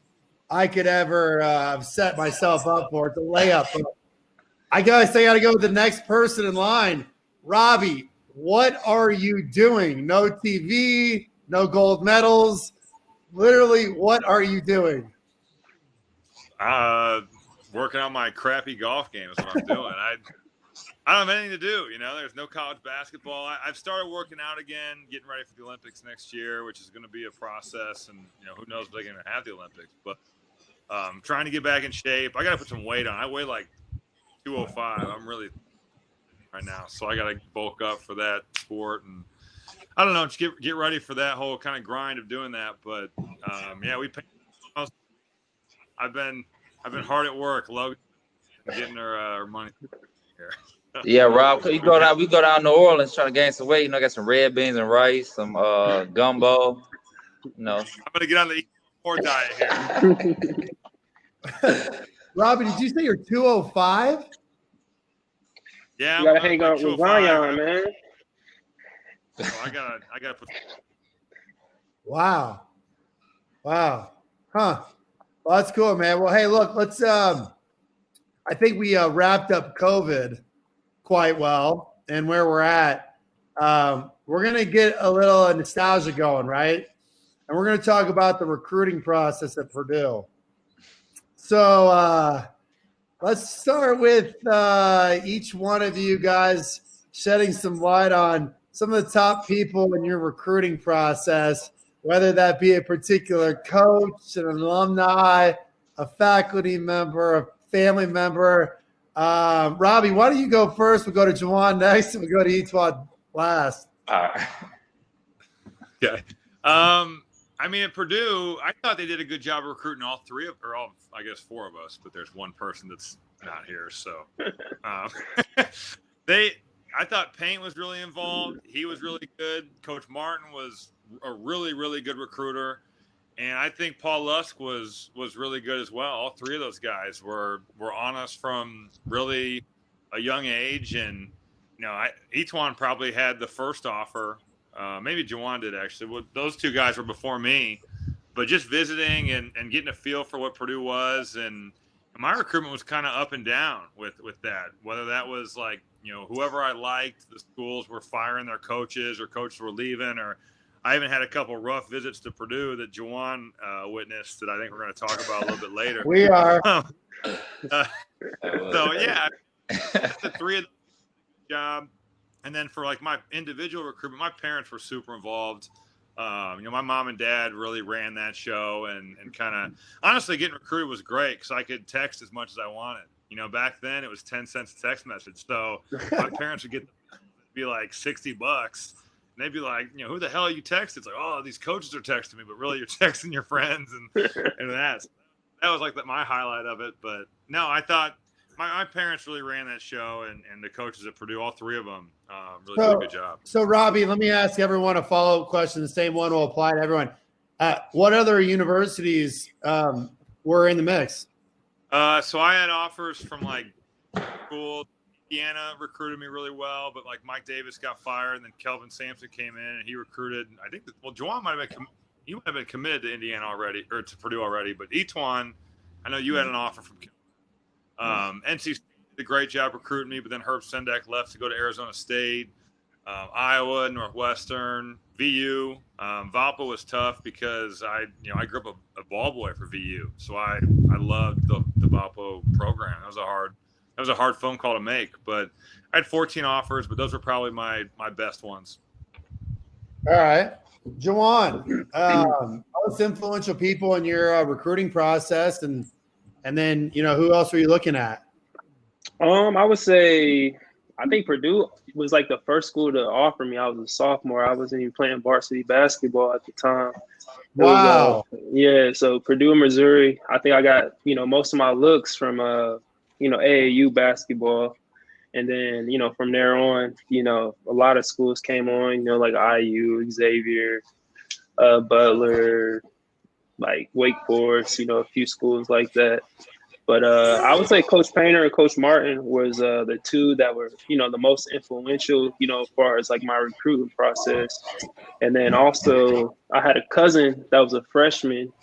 I could ever have set myself up for. It's a layup. I gotta go with the next person in line. Robbie, what are you doing? No TV, no gold medals. Literally, what are you doing? Working on my crappy golf game is what I'm doing. I don't have anything to do. There's no college basketball. I've started working out again, getting ready for the Olympics next year, which is going to be a process. And, who knows if they're going to have the Olympics. But trying to get back in shape. I got to put some weight on. I weigh like 205. I'm really right now. So I got to bulk up for that sport. And I don't know, just get ready for that whole kind of grind of doing that. But, we pay. I've been hard at work, Logan, getting our money here. Yeah, Rob, we go down to New Orleans trying to gain some weight. Got some red beans and rice, some gumbo. I'm gonna get on the eat-more diet here. Robbie, did you say you're 205? Yeah, you gotta hang out with Zion, man. So I gotta put. Wow. Huh. Well, that's cool, man. Well, hey, look, let's. I think we wrapped up COVID quite well, and where we're at, we're going to get a little nostalgia going, right? And we're going to talk about the recruiting process at Purdue. So let's start with each one of you guys shedding some light on some of the top people in your recruiting process, whether that be a particular coach, an alumni, a faculty member, a family member. Robbie, why don't you go first? We'll go to JaJuan next, and we'll go to Etwan last. All right. Okay. I mean, at Purdue, I thought they did a good job of recruiting all I guess four of us, but there's one person that's not here. So I thought Payne was really involved. He was really good. Coach Martin was a really, really good recruiter. And I think Paul Lusk was really good as well. All three of those guys were on us from really a young age. And, Etwan probably had the first offer. Maybe JaJuan did, actually. Well, those two guys were before me. But just visiting and getting a feel for what Purdue was. And my recruitment was kind of up and down with that. Whether that was like, whoever I liked, the schools were firing their coaches or coaches were leaving. Or I even had a couple rough visits to Purdue that JaJuan witnessed that I think we're going to talk about a little bit later. We are. So, yeah, the three of them job. And then for like my individual recruitment, my parents were super involved. My mom and dad really ran that show and kind of honestly getting recruited was great because I could text as much as I wanted. Back then it was 10 cents a text message. So my parents would be like $60. And they'd be like, who the hell are you texting? It's like, oh, these coaches are texting me, but really you're texting your friends and that. So that was like my highlight of it. But no, I thought my parents really ran that show and the coaches at Purdue, all three of them, really did a good job. So, Robbie, let me ask everyone a follow-up question. The same one will apply to everyone. What other universities were in the mix? So I had offers from like school. Indiana recruited me really well, but like Mike Davis got fired, and then Kelvin Sampson came in and he recruited. I think JaJuan might have been committed to Indiana already or to Purdue already, but Etwan, I know you had an offer from NC State did a great job recruiting me, but then Herb Sendak left to go to Arizona State, Iowa, Northwestern, VU. Valpo was tough because I grew up a ball boy for VU, so I loved the Valpo program. That was a hard phone call to make, but I had 14 offers, but those were probably my best ones. All right. JaJuan, most influential people in your recruiting process, and then, who else were you looking at? I would say I think Purdue was like the first school to offer me. I was a sophomore. I wasn't even playing varsity basketball at the time. Wow. So Purdue, Missouri, I think I got, most of my looks from AAU basketball. And then, from there on, a lot of schools came on, like IU, Xavier, Butler, like Wake Forest, a few schools like that. But I would say Coach Painter and Coach Martin was the two that were, the most influential, as far as like my recruiting process. And then also I had a cousin that was a freshman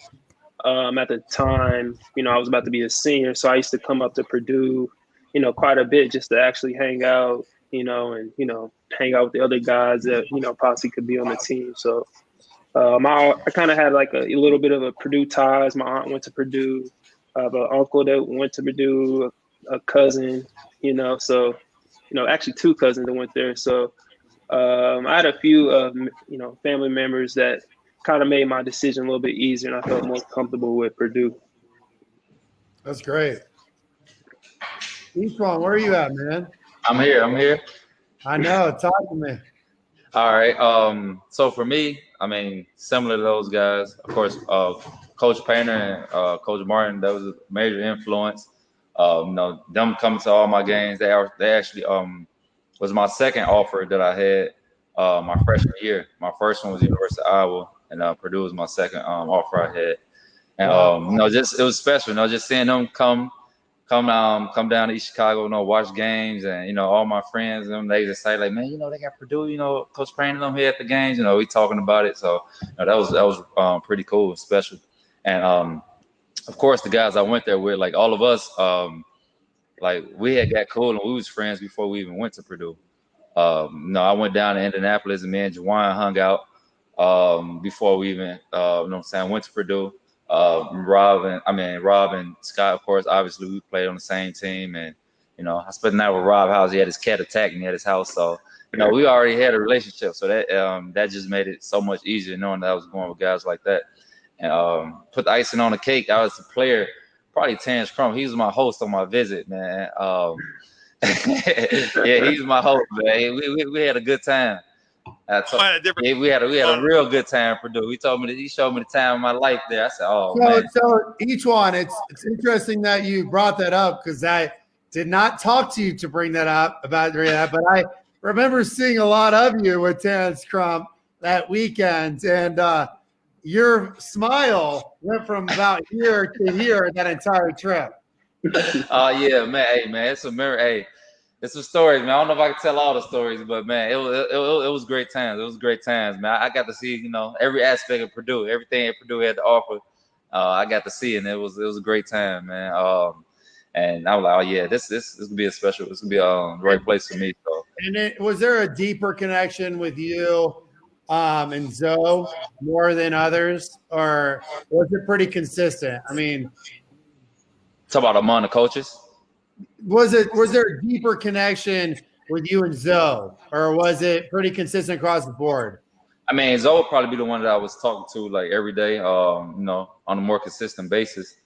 at the time. I was about to be a senior. So I used to come up to Purdue, quite a bit just to actually hang out, and hang out with the other guys that, possibly could be on the team. So I kind of had like a little bit of a Purdue ties. My aunt went to Purdue. I have an uncle that went to Purdue, a cousin, so, actually two cousins that went there. So I had a few, family members that kind of made my decision a little bit easier, and I felt more comfortable with Purdue. That's great. Etwan, where are you at, man? I'm here. I know. Talk to me. All right. So for me, I mean, similar to those guys, of course, Coach Painter and Coach Martin, that was a major influence. Them coming to all my games, they actually was my second offer that I had my freshman year. My first one was University of Iowa, and Purdue was my second offer I had. And it was special. Just seeing them come down to East Chicago, watch games, and all my friends, they just say like, man, they got Purdue, Coach Painter them here at the games, we talking about it. So that was pretty cool and special. And of course the guys I went there with, like all of us, like we had got cool and we was friends before we even went to Purdue. No, I went down to Indianapolis and me and JaJuan hung out before we even, you know what I'm saying, went to Purdue. Rob and Scott, of course, obviously we played on the same team. And, you know, I spent the night with Rob House. He had his cat attack me at his house. So, you know, we already had a relationship. So that just made it so much easier knowing that I was going with guys like that. And put the icing on the cake. I was the player, probably Terrence Crum. He was my host on my visit, man. Yeah, he's my host, man. We had a good time. We had a real good time, Purdue. He showed me the time of my life there. I said, "Oh man." So each one, it's interesting that you brought that up because I did not talk to you to bring that up about that, but I remember seeing a lot of you with Terrence Crump that weekend, and your smile went from about here to here that entire trip. Oh yeah, man. Hey man, it's a mirror. Hey. It's some stories, man. I don't know if I can tell all the stories, but man, it was great times. It was great times, man. I got to see, you know, every aspect of Purdue, everything that Purdue had to offer. I got to see, and it was a great time, man. And I was like, oh yeah, this could be a special. This could be a great place for me. So. And was there a deeper connection with you and Zoe more than others, or was it pretty consistent? I mean, talk about among the coaches. Was there a deeper connection with you and Zoe, or was it pretty consistent across the board? I mean, Zoe would probably be the one that I was talking to like every day, you know, on a more consistent basis.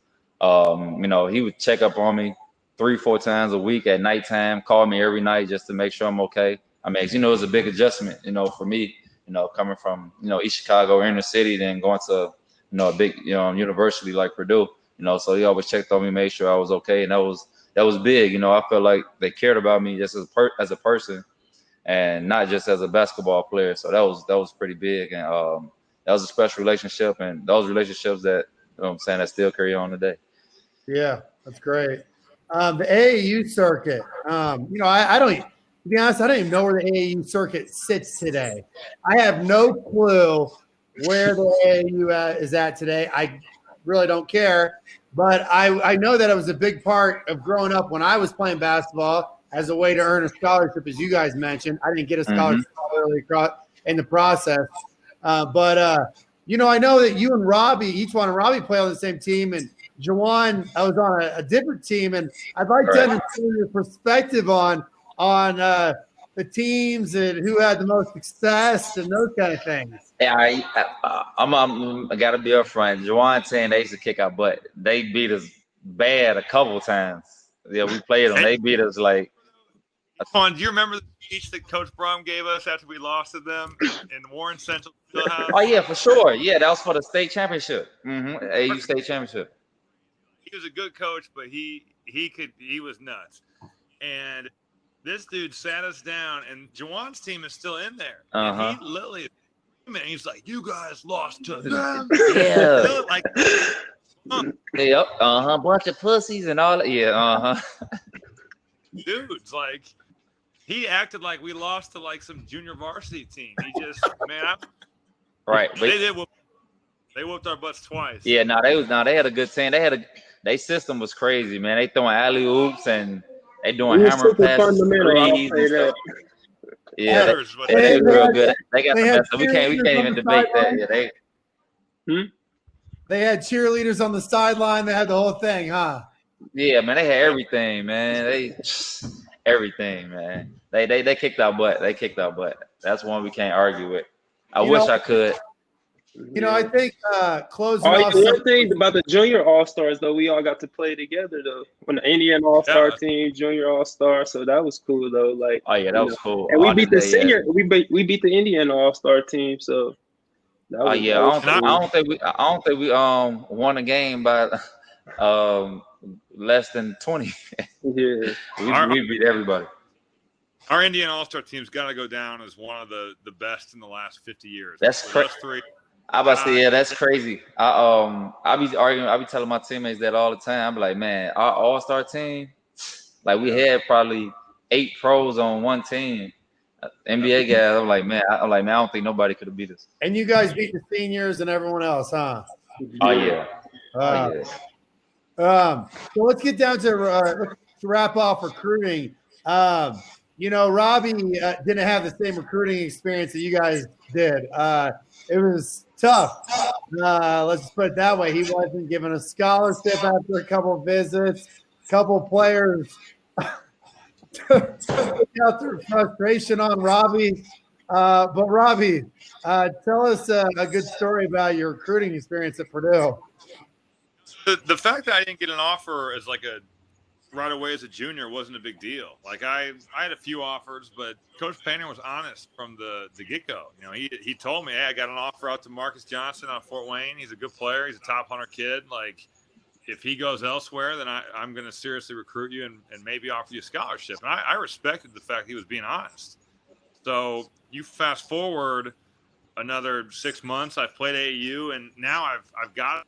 You know, he would check up on me 3-4 times a week at nighttime, call me every night just to make sure I'm okay. I mean, you know, it's a big adjustment, you know, for me, you know, coming from, you know, East Chicago, inner city, then going to, you know, a big, you know, university like Purdue, you know, so he always checked on me, made sure I was okay. And that was big. You know, I felt like they cared about me just as a person and not just as a basketball player. So that was pretty big. And that was a special relationship, and those relationships that, you know what I'm saying, that still carry on today. Yeah, that's great. The AAU circuit, you know, I don't, to be honest, I don't even know where the AAU circuit sits today. I have no clue where the AAU is at today. I really don't care. But I know that it was a big part of growing up when I was playing basketball as a way to earn a scholarship, as you guys mentioned. I didn't get a scholarship early in the process. But you know, I know that you and Robbie, Robbie play on the same team, and JaJuan, I was on a different team, and I'd like to understand your perspective on the teams and who had the most success and those kind of things. Yeah, I gotta be upfront. JaJuan saying they used to kick our butt. They beat us bad a couple times. Yeah, we played them. They beat us like. Do you remember the speech that Coach Brum gave us after we lost to them in Warren Central Fieldhouse? Oh yeah, for sure. Yeah, that was for the state championship. AU state championship. He was a good coach, but he was nuts. And this dude sat us down, and JaJuan's team is still in there. And he literally. And he's like, "You guys lost to them." Yeah. Like, yep. Bunch of pussies and all that. Yeah. Dudes, like, he acted like we lost to like some junior varsity team. He just, man, right. They whooped our butts twice. Yeah. They had a good team. Their system was crazy, man. They throwing alley oops and they doing hammer passes, threes and stuff. Yeah, they real good. They got the best. We can't even debate that. Yeah, they had cheerleaders on the sideline. They had the whole thing, huh? Yeah, man. They had everything, man. Everything, man. They kicked our butt. They kicked our butt. That's one we can't argue with. I wish I could. You know, I think closing off. One thing about the junior all-stars, though, we all got to play together, though. When the Indian all-star team, junior all-star, so that was cool, though. Like, oh yeah, that was cool. And we beat the senior. We beat the Indian all-star team, so. Oh yeah, I don't think we won a game by less than 20. Yeah, we beat everybody. Our Indian all-star team's got to go down as one of the best in the last 50 years. That's crazy. I about to say, yeah, that's crazy. I be arguing. I be telling my teammates that all the time. I'm like, man, our all-star team, like we had probably 8 pros on one team. NBA guys, I'm like, man, I don't think nobody could have beat us. And you guys beat the seniors and everyone else, huh? Oh yeah. So let's get down to wrap off recruiting, Robbie didn't have the same recruiting experience that you guys did. It was tough. Let's just put it that way. He wasn't given a scholarship after a couple of visits. A couple of players took out their frustration on Robbie. But Robbie, tell us a good story about your recruiting experience at Purdue. The fact that I didn't get an offer as right away as a junior wasn't a big deal. Like I had a few offers, but Coach Painter was honest from the get-go. He told me, hey, I got an offer out to Marcus Johnson on Fort Wayne. He's a good player. He's a top 100 kid. Like, if he goes elsewhere, then I'm going to seriously recruit you and maybe offer you a scholarship. And I respected the fact he was being honest. So you fast forward another 6 months, I've played AAU, and now I've got it.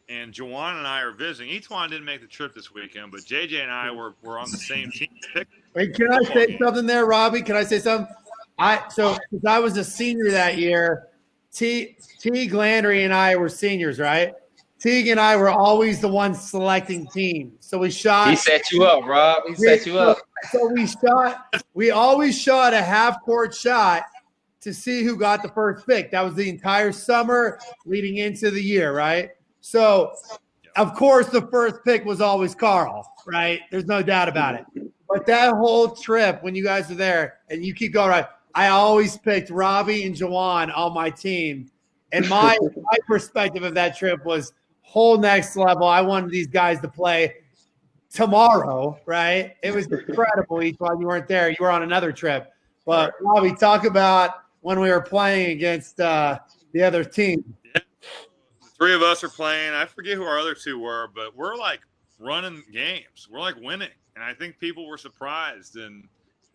And JaJuan and I are visiting. Each-Juan didn't make the trip this weekend, but JJ and I were on the same team. Wait, can I say something there, Robbie? Can I say something? Since I was a senior that year, Teague Landry and I were seniors, right? Teague and I were always the ones selecting teams. So we shot. He set you up, Rob. He set you up. So we always shot a half-court shot to see who got the first pick. That was the entire summer leading into the year, right? So, of course, the first pick was always Carl, right? There's no doubt about it. But that whole trip, when you guys were there, and you keep going, right, I always picked Robbie and JaJuan on my team. And my perspective of that trip was whole next level. I wanted these guys to play tomorrow, right? It was incredible each one. You weren't there. You were on another trip. But, Robbie, talk about when we were playing against the other team. Three of us are playing. I forget who our other two were, but we're like running games. We're like winning. And I think people were surprised. And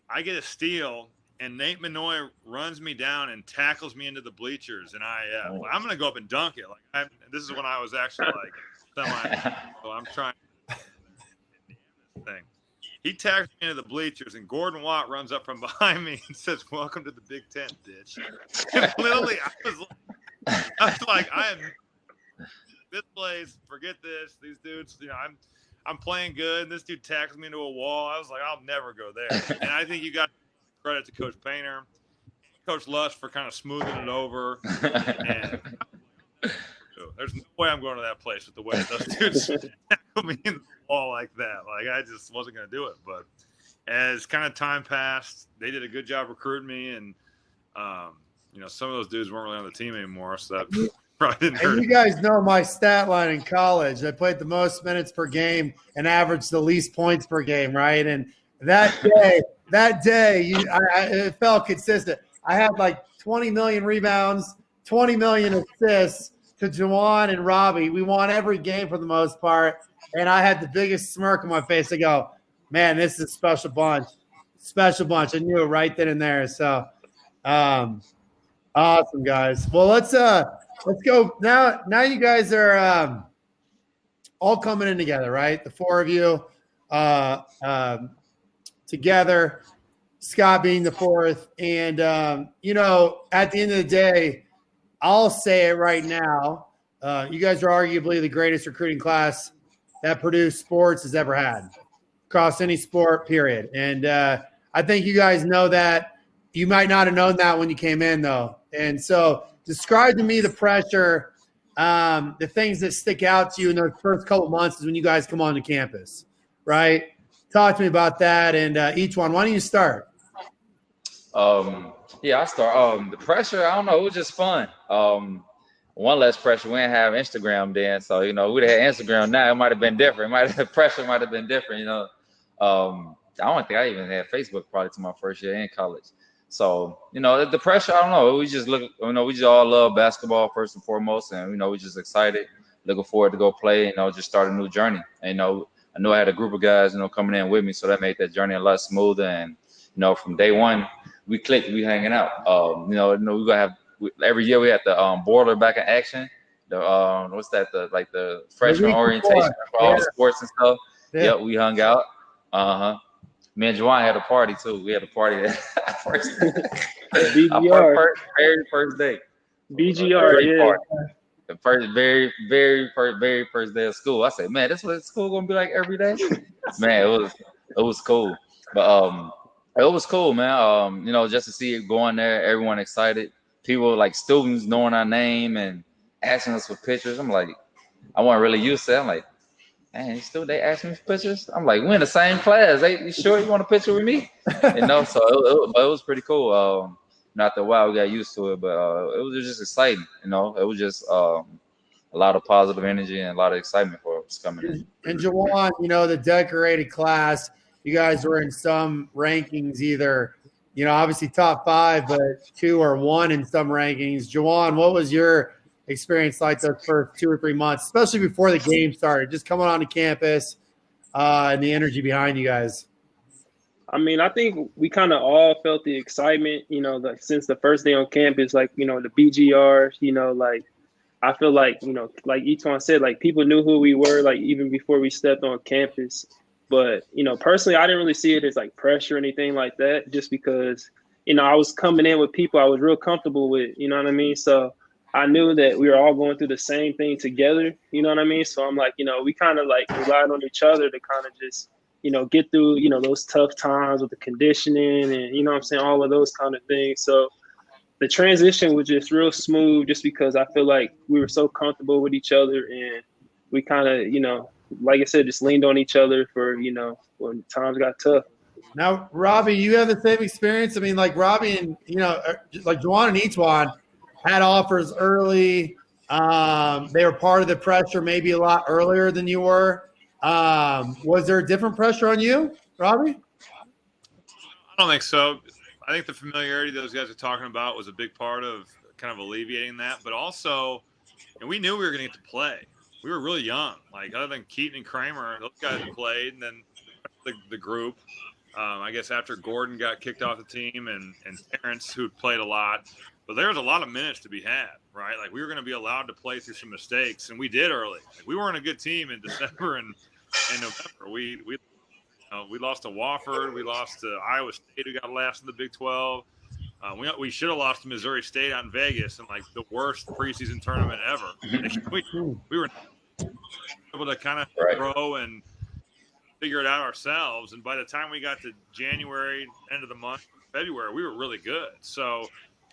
I get a steal, and Nate Minoy runs me down and tackles me into the bleachers. And I'm going to go up and dunk it. This is when I was actually so I'm trying thing. He tackles me into the bleachers, and Gordon Watt runs up from behind me and says, "Welcome to the Big Ten, bitch." And literally, I was like, I am this place, forget this. These dudes, I'm playing good, and this dude tackles me into a wall. I was like, I'll never go there. And I think you got credit to Coach Painter, Coach Lush for kind of smoothing it over. And there's no way I'm going to that place with the way those dudes tackle me in the wall like that. Like, I just wasn't going to do it. But as kind of time passed, they did a good job recruiting me, and some of those dudes weren't really on the team anymore, so that probably didn't hurt. And you guys know my stat line in college. I played the most minutes per game and averaged the least points per game, right? And that day, it felt consistent. I had like 20 million rebounds, 20 million assists to JaJuan and Robbie. We won every game for the most part, and I had the biggest smirk on my face. I go, man, this is a special bunch. Special bunch. I knew it right then and there. So, awesome, guys. Well, let's go now. Now you guys are all coming in together, right? The four of you together. Scott being the fourth, and at the end of the day, I'll say it right now. You guys are arguably the greatest recruiting class that Purdue sports has ever had, across any sport, period. And I think you guys know that. You might not have known that when you came in, though. And so describe to me the pressure, the things that stick out to you in those first couple months is when you guys come onto campus, right? Talk to me about that. And each one, why don't you start? Yeah, I start. The pressure, I don't know. It was just fun. One less pressure. We didn't have Instagram then, so we'd have had Instagram now. It might have been different. Pressure might have been different. I don't think I even had Facebook probably to my first year in college. So the pressure, I don't know. We just look. We just all love basketball first and foremost, and we just excited, looking forward to go play. Just start a new journey. And, I knew I had a group of guys, coming in with me, so that made that journey a lot smoother. And from day one, we clicked. We hanging out. We gonna have every year we had the boiler back in action. The what's that? The freshman orientation for all the sports and stuff. Yeah. Yep, we hung out. Me and JaJuan had a party too. We had a party that first BGR. Very first day. BGR, yeah. Party. The very first day of school. I said, man, that's what school gonna be like every day. Man, it was cool. But it was cool, man. You know, just to see it going there, everyone excited. People like students knowing our name and asking us for pictures. I'm like, I wasn't really used to it. I'm like, man, still they asking me for pictures? I'm like, we're in the same class. Hey, you sure you want a picture with me? You know, so but it was pretty cool. After a while we got used to it, but it was just exciting. You know, it was just a lot of positive energy and a lot of excitement for us coming in. And JaJuan, you know, the decorated class, you guys were in some rankings either, you know, obviously top 5, but 2 or 1 in some rankings. JaJuan, what was your experience like those first 2 or 3 months, especially before the game started, just coming onto campus and the energy behind you guys? I mean, I think we kind of all felt the excitement, you know, like since the first day on campus, like, you know, the BGRs, you know, like I feel like, you know, like Etwan said, like people knew who we were, like even before we stepped on campus. But, you know, personally, I didn't really see it as like pressure or anything like that, just because, you know, I was coming in with people I was real comfortable with, you know what I mean? So I knew that we were all going through the same thing together, you know what I mean? So I'm like, you know, we kind of like relied on each other to kind of just, you know, get through, you know, those tough times with the conditioning and, you know what I'm saying, all of those kind of things. So the transition was just real smooth just because I feel like we were so comfortable with each other and we kind of, you know, like I said, just leaned on each other for, you know, when times got tough. Now, Robbie, you have the same experience. I mean, like Robbie and, you know, like JaJuan and Etwan had offers early. They were part of the pressure maybe a lot earlier than you were. Was there a different pressure on you, Robbie? I don't think so. I think the familiarity those guys are talking about was a big part of kind of alleviating that. But also, and we knew we were going to get to play. We were really young. Like, other than Keaton and Kramer, those guys played. And then the group, I guess after Gordon got kicked off the team and Terrence, who played a lot. But there was a lot of minutes to be had, right? Like, we were going to be allowed to play through some mistakes. And we did early. Like, we weren't a good team in December and November. We lost to Wofford. We lost to Iowa State, who got last in the Big 12. We should have lost to Missouri State out in Vegas in like the worst preseason tournament ever. we were able to kind of grow and figure it out ourselves. And by the time we got to January, end of the month, February, we were really good. So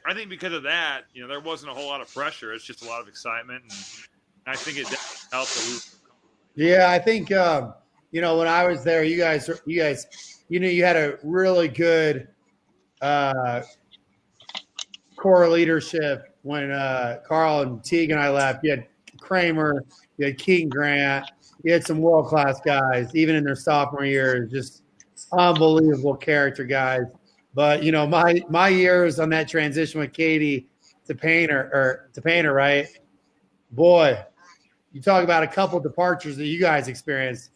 I think because of that, you know, there wasn't a whole lot of pressure. It's just a lot of excitement. And I think it definitely helped that Yeah, I think you know, when I was there, you guys, you know, you had a really good core leadership when Carl and Teague and I left. You had Kramer, you had Keaton Grant, you had some world-class guys, even in their sophomore year, just unbelievable character guys. But, you know, my years on that transition with Katie to Painter, right? Boy, you talk about a couple departures that you guys experienced.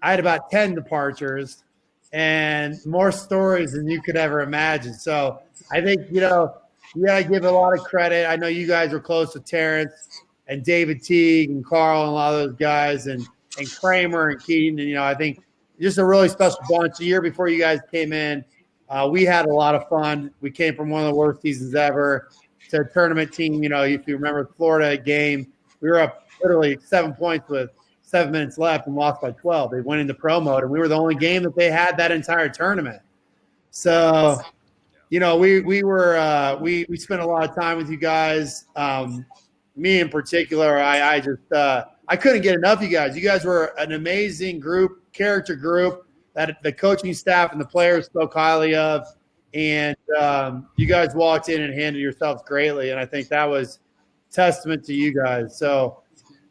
I had about 10 departures and more stories than you could ever imagine. So I think, you know, you got to give a lot of credit. I know you guys were close with Terrence and David Teague and Carl and a lot of those guys and Kramer and Keaton. And, you know, I think just a really special bunch. A year before you guys came in, we had a lot of fun. We came from one of the worst seasons ever to a tournament team. You know, if you remember the Florida game, we were up literally 7 points with 7 minutes left and lost by 12. They went into pro mode, and we were the only game that they had that entire tournament. So, you know, we spent a lot of time with you guys. Me in particular, I just I couldn't get enough of you guys. You guys were an amazing group, character group that the coaching staff and the players spoke highly of. And you guys walked in and handled yourselves greatly, and I think that was testament to you guys. So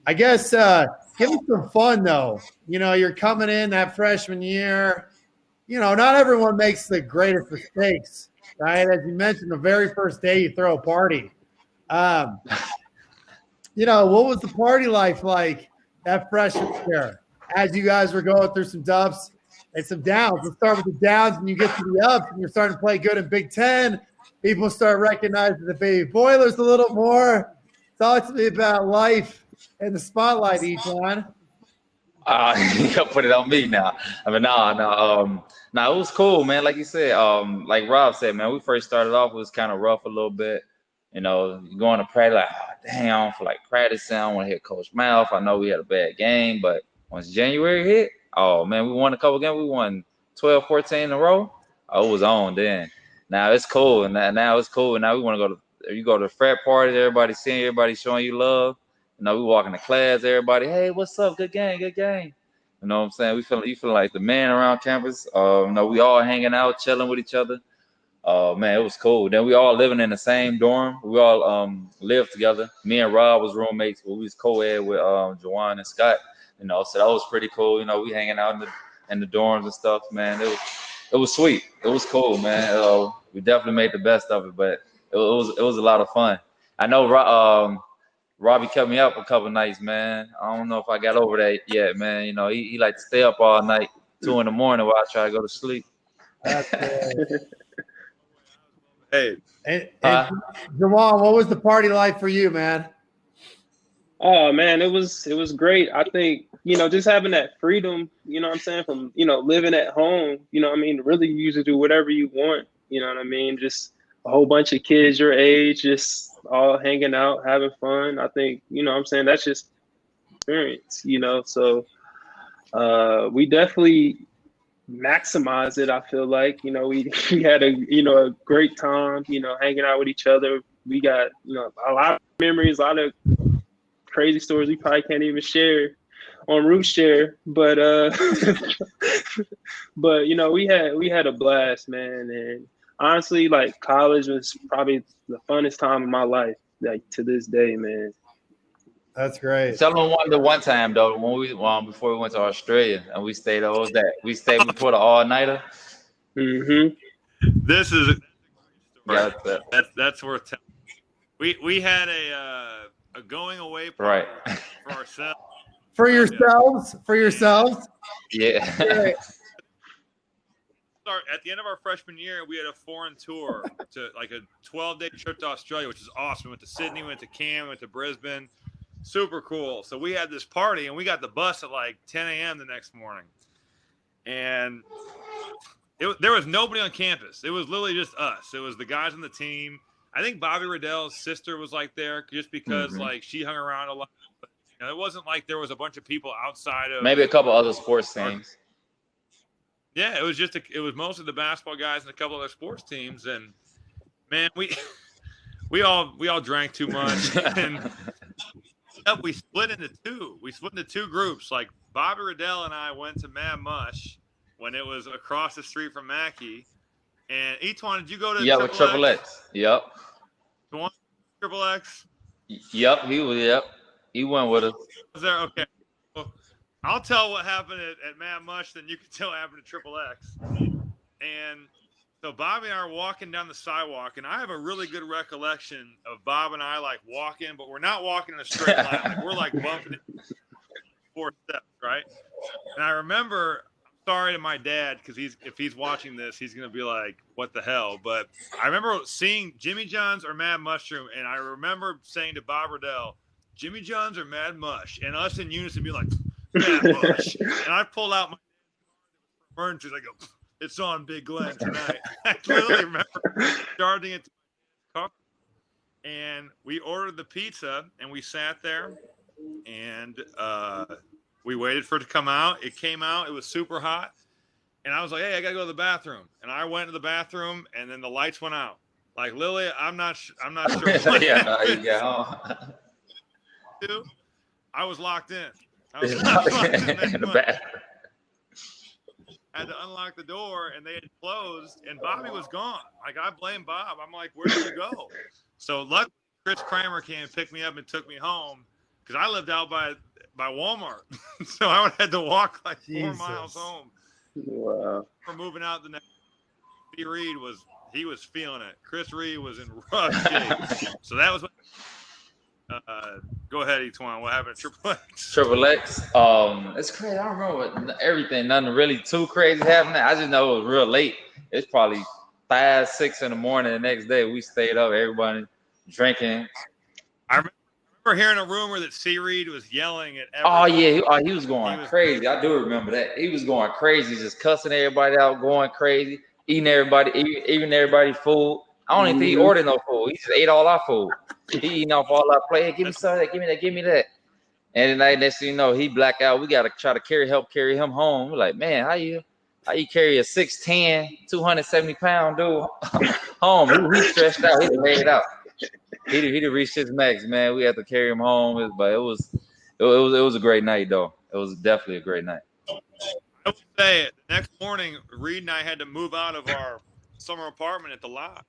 I guess give us some fun, though. You know, you're coming in that freshman year. You know, not everyone makes the greatest mistakes, right? As you mentioned, the very first day you throw a party. You know, what was the party life like that freshman year as you guys were going through some ups and some downs? Let's start with the downs, and you get to the ups, and you're starting to play good in Big Ten. People start recognizing the baby Boilers a little more. Talk to me about life in the spotlight, Etwan. You gotta put it on me now. I mean, no, it was cool, man. Like you said, like Rob said, man, we first started off, it was kind of rough a little bit. You know, going to practice, like, oh, damn, for like practicing, I don't want to hear Coach Mouth. I know we had a bad game, but once January hit, Oh man, we won a couple games. We won 12, 14 in a row. Oh, it was on then. Now it's cool, and now it's cool. Now we want to go to. You go to frat parties. Everybody seeing, everybody showing you love. You know, we walk into class. Everybody, hey, what's up? Good game, good game. You know what I'm saying? You feel like the man around campus. You know, we all hanging out, chilling with each other. Man, it was cool. Then we all living in the same dorm. We all lived together. Me and Rob was roommates. We was co-ed with JaJuan and Scott. You know, so that was pretty cool. You know, we hanging out in the dorms and stuff, man. It was sweet. It was cool, man. We definitely made the best of it, but it was a lot of fun. I know Robbie kept me up a couple nights, man. I don't know if I got over that yet, man. You know, he like to stay up all night, 2 a.m. while I try to go to sleep. That's great. Hey, and JaJuan, what was the party like for you, man? Oh man, it was great. I think, you know, just having that freedom, you know what I'm saying, from, you know, living at home, you know what I mean, really you to do whatever you want, you know what I mean, just a whole bunch of kids your age, just all hanging out, having fun. I think, you know what I'm saying, that's just experience, you know. So we definitely maximize it. I feel like, you know, we had a great time, you know, hanging out with each other. We got, you know, a lot of memories, a lot of crazy stories we probably can't even share on Rootshare, but but you know, we had a blast, man. And honestly, like, college was probably the funnest time of my life, like, to this day, man. That's great. Tell them the one time though, when we before we went to Australia and we stayed. What was that? We stayed before the all-nighter. Mm-hmm. This is a Yeah, that's worth telling. We had a going away party for ourselves. For yourselves? For yourselves? Yeah. At the end of our freshman year, we had a foreign tour to like a 12-day trip to Australia, which is awesome. We went to Sydney, we went to Cairns, we went to Brisbane. Super cool. So we had this party, and we got the bus at like 10 a.m. the next morning. And there was nobody on campus. It was literally just us. It was the guys on the team. I think Bobby Riddell's sister was like there just because like she hung around a lot. But, you know, it wasn't like there was a bunch of people outside of maybe a couple other sports teams. Yeah, it was mostly the basketball guys and a couple other sports teams. And man, we all drank too much. And we split into two. We split into two groups. Like Bobby Riddell and I went to Mad Mush when it was across the street from Mackey. And Etwan, did you go to with Triple X? Yep. Triple X? Yep, he went with us. Was there? Okay. Well, I'll tell what happened at Mad Mush, then you can tell what happened at Triple X. And so Bob and I are walking down the sidewalk, and I have a really good recollection of Bob and I like walking, but we're not walking in a straight line. Like, we're like bumping it 4 steps, right? And I remember, sorry to my dad, because if he's watching this, he's gonna be like, "What the hell?" But I remember seeing Jimmy John's or Mad Mushroom, and I remember saying to Bob Riddell, "Jimmy John's or Mad Mush," and us in unison be like, "Mad Mush." And I pulled out my emergencies. I go, "It's on Big Glen tonight." I literally remember starting it to my car, and we ordered the pizza, and we sat there, and we waited for it to come out. It came out. It was super hot, and I was like, "Hey, I gotta go to the bathroom." And I went to the bathroom, and then the lights went out. Like, Lily, I'm not sure. I was locked in. I was locked in the bathroom. Had to unlock the door, and they had closed, and Bobby was gone. Like, I blame Bob. I'm like, "Where did you go?" So luckily, Chris Kramer came and picked me up and took me home because I lived out by Walmart. So I would have had to walk like 4 miles home. Wow. For moving out the next day. Reed was feeling it. Chris Reed was in rough shape. So that was what go ahead, Etwan. What happened at Triple X? Triple X. It's crazy. I don't remember everything. Nothing really too crazy happening. I just know it was real late. It's probably 5, 6 in the morning the next day. We stayed up, everybody drinking. I remember hearing a rumor that C. Reed was yelling at everybody. He was going crazy. I do remember that. He was going crazy, just cussing everybody out, going crazy, eating everybody food. I don't even think he ordered no food. He just ate all our food. He eating off all our plate. Hey, give me some of that. Give me that. And then next thing you know, he black out. We gotta try to help carry him home. We're like, man, how you carry a 6'10", 270-pound dude home? He stretched out. He laid out. He reached his max, man. We had to carry him home, but it was a great night though. It was definitely a great night. I would say the next morning, Reed and I had to move out of our summer apartment at the lot,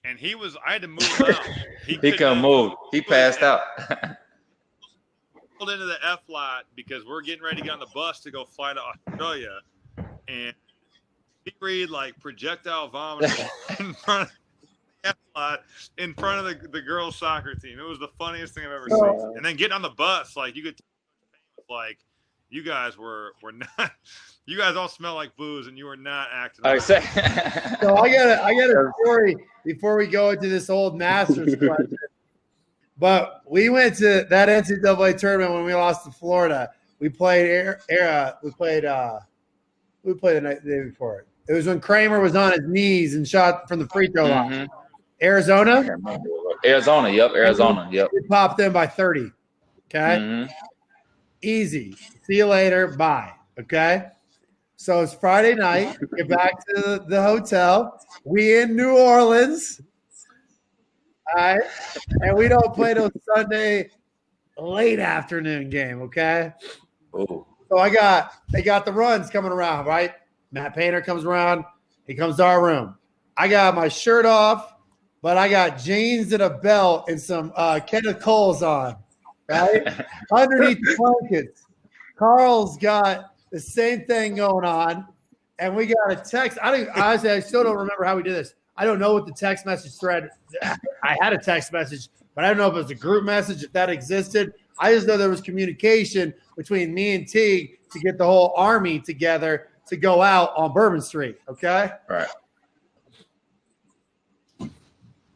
and I had to move him out. He couldn't move. He passed out. Pulled into the F lot because we're getting ready to get on the bus to go fly to Australia, and he Reed like projectile vomiting in front of the F lot in front of the girls' soccer team. It was the funniest thing I've ever seen. And then getting on the bus, like you could like you guys were not. You guys all smell like booze, and you were not acting. So I got a story before we go into this old Masters question. But we went to that NCAA tournament when we lost to Florida. We played we played the day before it. It was when Kramer was on his knees and shot from the free throw line. Arizona. Yep. Arizona. Yep. We popped them by 30. Okay. Easy. See you later. Bye. Okay. So it's Friday night. Get back to the hotel. We in New Orleans. All right. And we don't play till Sunday late afternoon game. Okay. Oh. So they got the runs coming around, right? Matt Painter comes around. He comes to our room. I got my shirt off, but I got jeans and a belt and some Kenneth Coles on, right? Underneath the blankets. Carl's got the same thing going on, and we got a text. Honestly, I still don't remember how we did this. I don't know what the text message thread. I had a text message, but I don't know if it was a group message, if that existed. I just know there was communication between me and Teague to get the whole army together to go out on Bourbon Street. Okay. Right.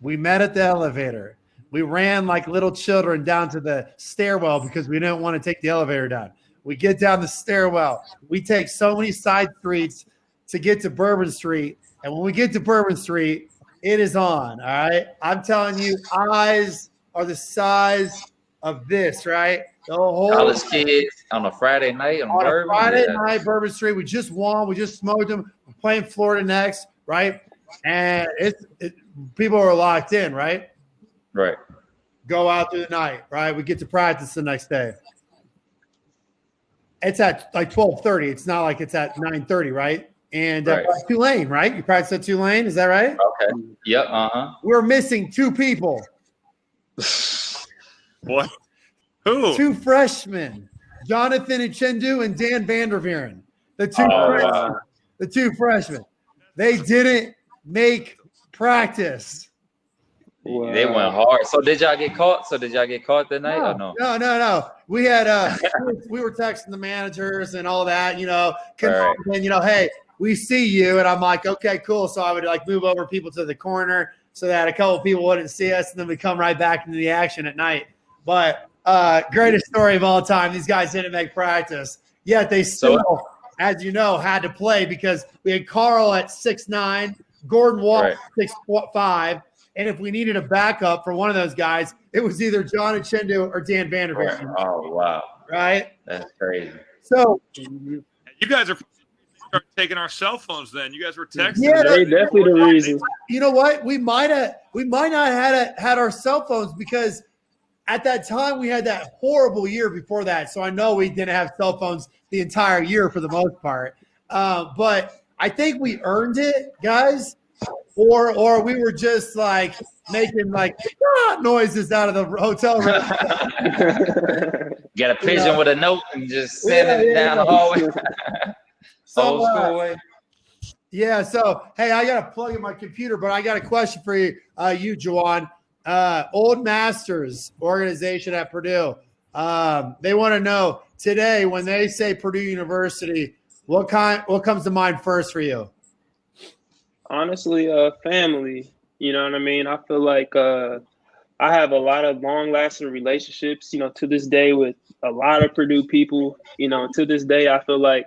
We met at the elevator. We ran like little children down to the stairwell because we didn't want to take the elevator down. We get down the stairwell. We take so many side streets to get to Bourbon Street. And when we get to Bourbon Street, it is on. All right. I'm telling you, eyes are the size of this, right? The whole college kids on a Friday night on Bourbon. Friday night, Bourbon Street. We just won. We just smoked them. We're playing Florida next, right? And people are locked in, right? Right. Go out through the night, right? We get to practice the next day. It's at like 12:30. It's not like it's at 9:30, right? And Tulane, right? You practice at Tulane, is that right? Okay. Yep. We're missing two people. What? Who? Two freshmen, Jonathan Uchendu and Dan Vanderveeren. The two freshmen. They didn't make practice. Wow. They went hard. So did y'all get caught? That night or no? No. We had we were texting the managers and all that, and hey, we see you. And I'm like, okay, cool. So I would like move over people to the corner so that a couple people wouldn't see us, and then we come right back into the action at night. But greatest story of all time. These guys didn't make practice. Yet they still, as you know, had to play because we had Carl at 6'9", Gordon Wall 6'5", and if we needed a backup for one of those guys, it was either John Uchendu or Dan Vanderveer. Oh, wow. Right? That's crazy. So you guys are taking our cell phones then. You guys were texting. Yeah, they definitely the reason. You know what? We might not have had our cell phones because at that time we had that horrible year before that. So I know we didn't have cell phones the entire year for the most part. But I think we earned it, guys. Or we were just like making like noises out of the hotel room. Get a pigeon with a note and just send it down the hallway. Old school way. Yeah. So hey, I got to plug in my computer, but I got a question for you, JaJuan. Old Masters organization at Purdue. They want to know today when they say Purdue University, what comes to mind first for you? Honestly, family. You know what I mean? I feel like I have a lot of long-lasting relationships, to this day with a lot of Purdue people. To this day, I feel like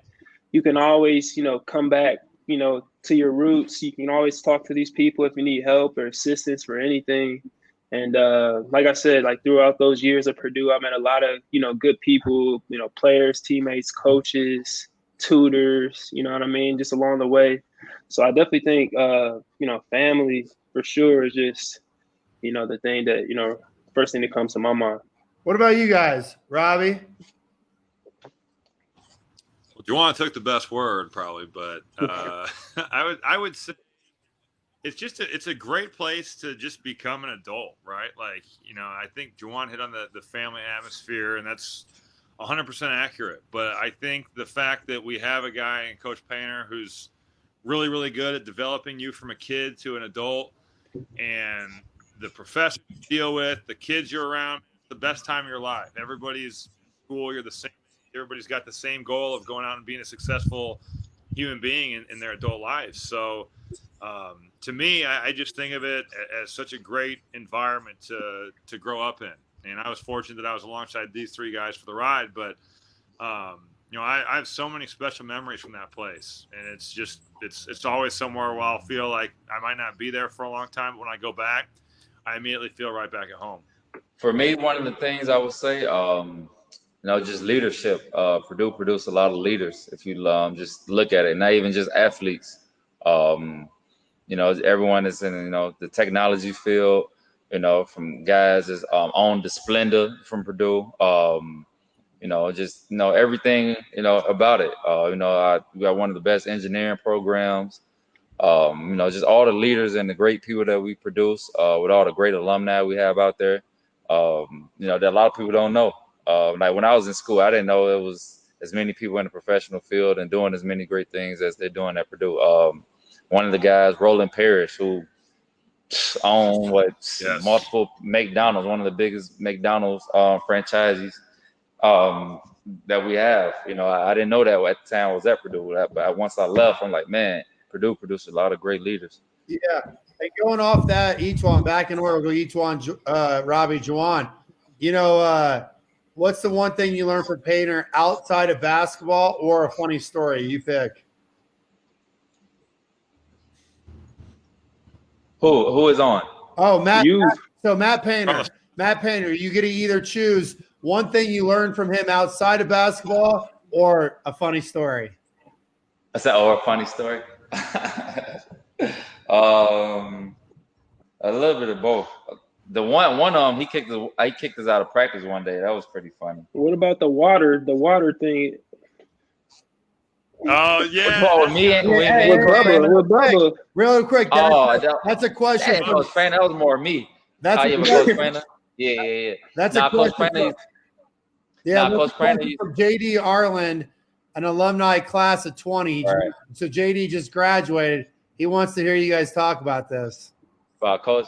you can always, come back, to your roots. You can always talk to these people if you need help or assistance for anything. And like I said, like throughout those years at Purdue, I met a lot of, good people, players, teammates, coaches, tutors, you know what I mean, just along the way. So I definitely think, family for sure is just, the thing that, first thing that comes to my mind. What about you guys, Robbie? Well, JaJuan took the best word probably, but I would say it's a great place to just become an adult, right? Like, I think JaJuan hit on the family atmosphere, and that's 100% accurate. But I think the fact that we have a guy in Coach Painter who's really, really good at developing you from a kid to an adult, and the professors you deal with, the kids you're around, the best time of your life. Everybody's cool. You're the same. Everybody's got the same goal of going out and being a successful human being in their adult lives. So to me, I just think of it as such a great environment to grow up in. And I was fortunate that I was alongside these three guys for the ride. But, I have so many special memories from that place. And it's just it's always somewhere where I'll feel like I might not be there for a long time. But when I go back, I immediately feel right back at home. For me, one of the things I would say, just leadership. Purdue produced a lot of leaders. If you just look at it, not even just athletes. Everyone is in the technology field. From guys that's on the Splendor from Purdue. Everything about it. We got one of the best engineering programs. Just all the leaders and the great people that we produce. With all the great alumni we have out there. That a lot of people don't know. Like when I was in school, I didn't know there was as many people in the professional field and doing as many great things as they're doing at Purdue. One of the guys, Roland Parrish, who owned multiple McDonald's, one of the biggest McDonald's franchisees that we have. I didn't know that at the time I was at Purdue, but once I left, I'm like, man, Purdue produced a lot of great leaders. Yeah. Hey, going off that, each one back in order, we'll go each one, Robbie, JaJuan. What's the one thing you learned from Painter outside of basketball or a funny story? You pick. Who is on? Oh, Matt. You. So Matt Painter, you get to either choose one thing you learned from him outside of basketball or a funny story. I said, a funny story. A little bit of both. The one he kicked us out of practice one day. That was pretty funny. What about the water thing? Oh yeah, with me and with Bubba. Real quick, that's a question. Coach Painter, that was more me. That's a Coach Painter. Yeah. That's a Coach question. Painter. Coach Painter from JD Arland, an alumni class of 20. Right. So JD just graduated. He wants to hear you guys talk about this. Coach.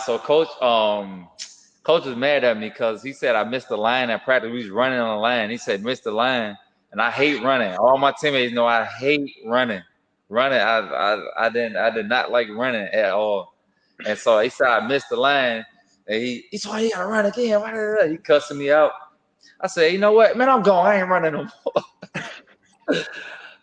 So Coach was mad at me because he said I missed the line at practice. We was running on the line. He said, missed the line. And I hate running. All my teammates know I hate running. I did not like running at all. And so he said I missed the line. And he said, you gotta run again. He cussing me out. I said, you know what, man, I'm going. I ain't running no more.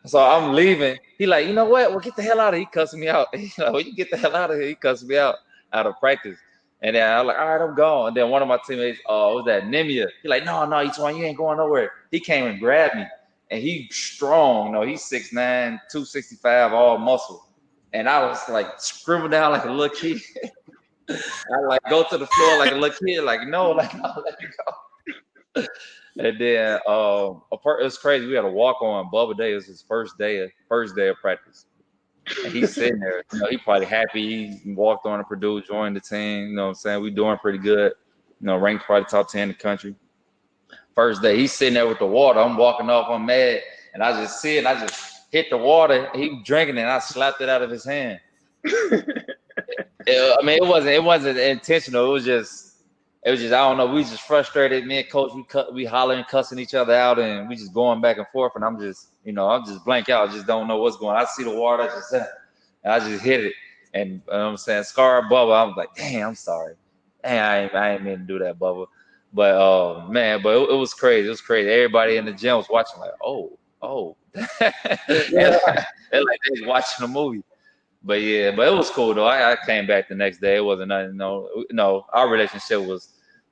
So I'm leaving. He like, you know what? Well, get the hell out of here. He cussing me out. He like, well, you get the hell out of here. He cussing me out of practice. And then I was like, all right, I'm gone. And then one of my teammates, was that Nemia. He like, no, you ain't going nowhere. He came and grabbed me. And he's strong. No, he's 6'9", 265, all muscle. And I was like scribbling down like a little kid. I like go to the floor like a little kid, like no, let me go. And then it was crazy. We had a walk on Bubba Day. It was his first day of practice. And he's sitting there. He probably happy. He walked on to Purdue, joined the team. You know what I'm saying? We doing pretty good. Ranked probably top 10 in the country. First day, he's sitting there with the water. I'm walking off. I'm mad, and I just see it. I just hit the water. He drinking it, and I slapped it out of his hand. It wasn't intentional. It was just I don't know. We just frustrated. Me and Coach, we hollering, cussing each other out, and we just going back and forth. And I'm just blank out. I just don't know what's going on. I see the water, I just hit it, and you know what I'm saying, scar Bubba. I was like, damn, I'm sorry. Damn, I ain't meant to do that, Bubba. But it was crazy. It was crazy. Everybody in the gym was watching like, oh. They're like they was watching a movie. But it was cool though. I came back the next day. It wasn't nothing. No, our relationship was,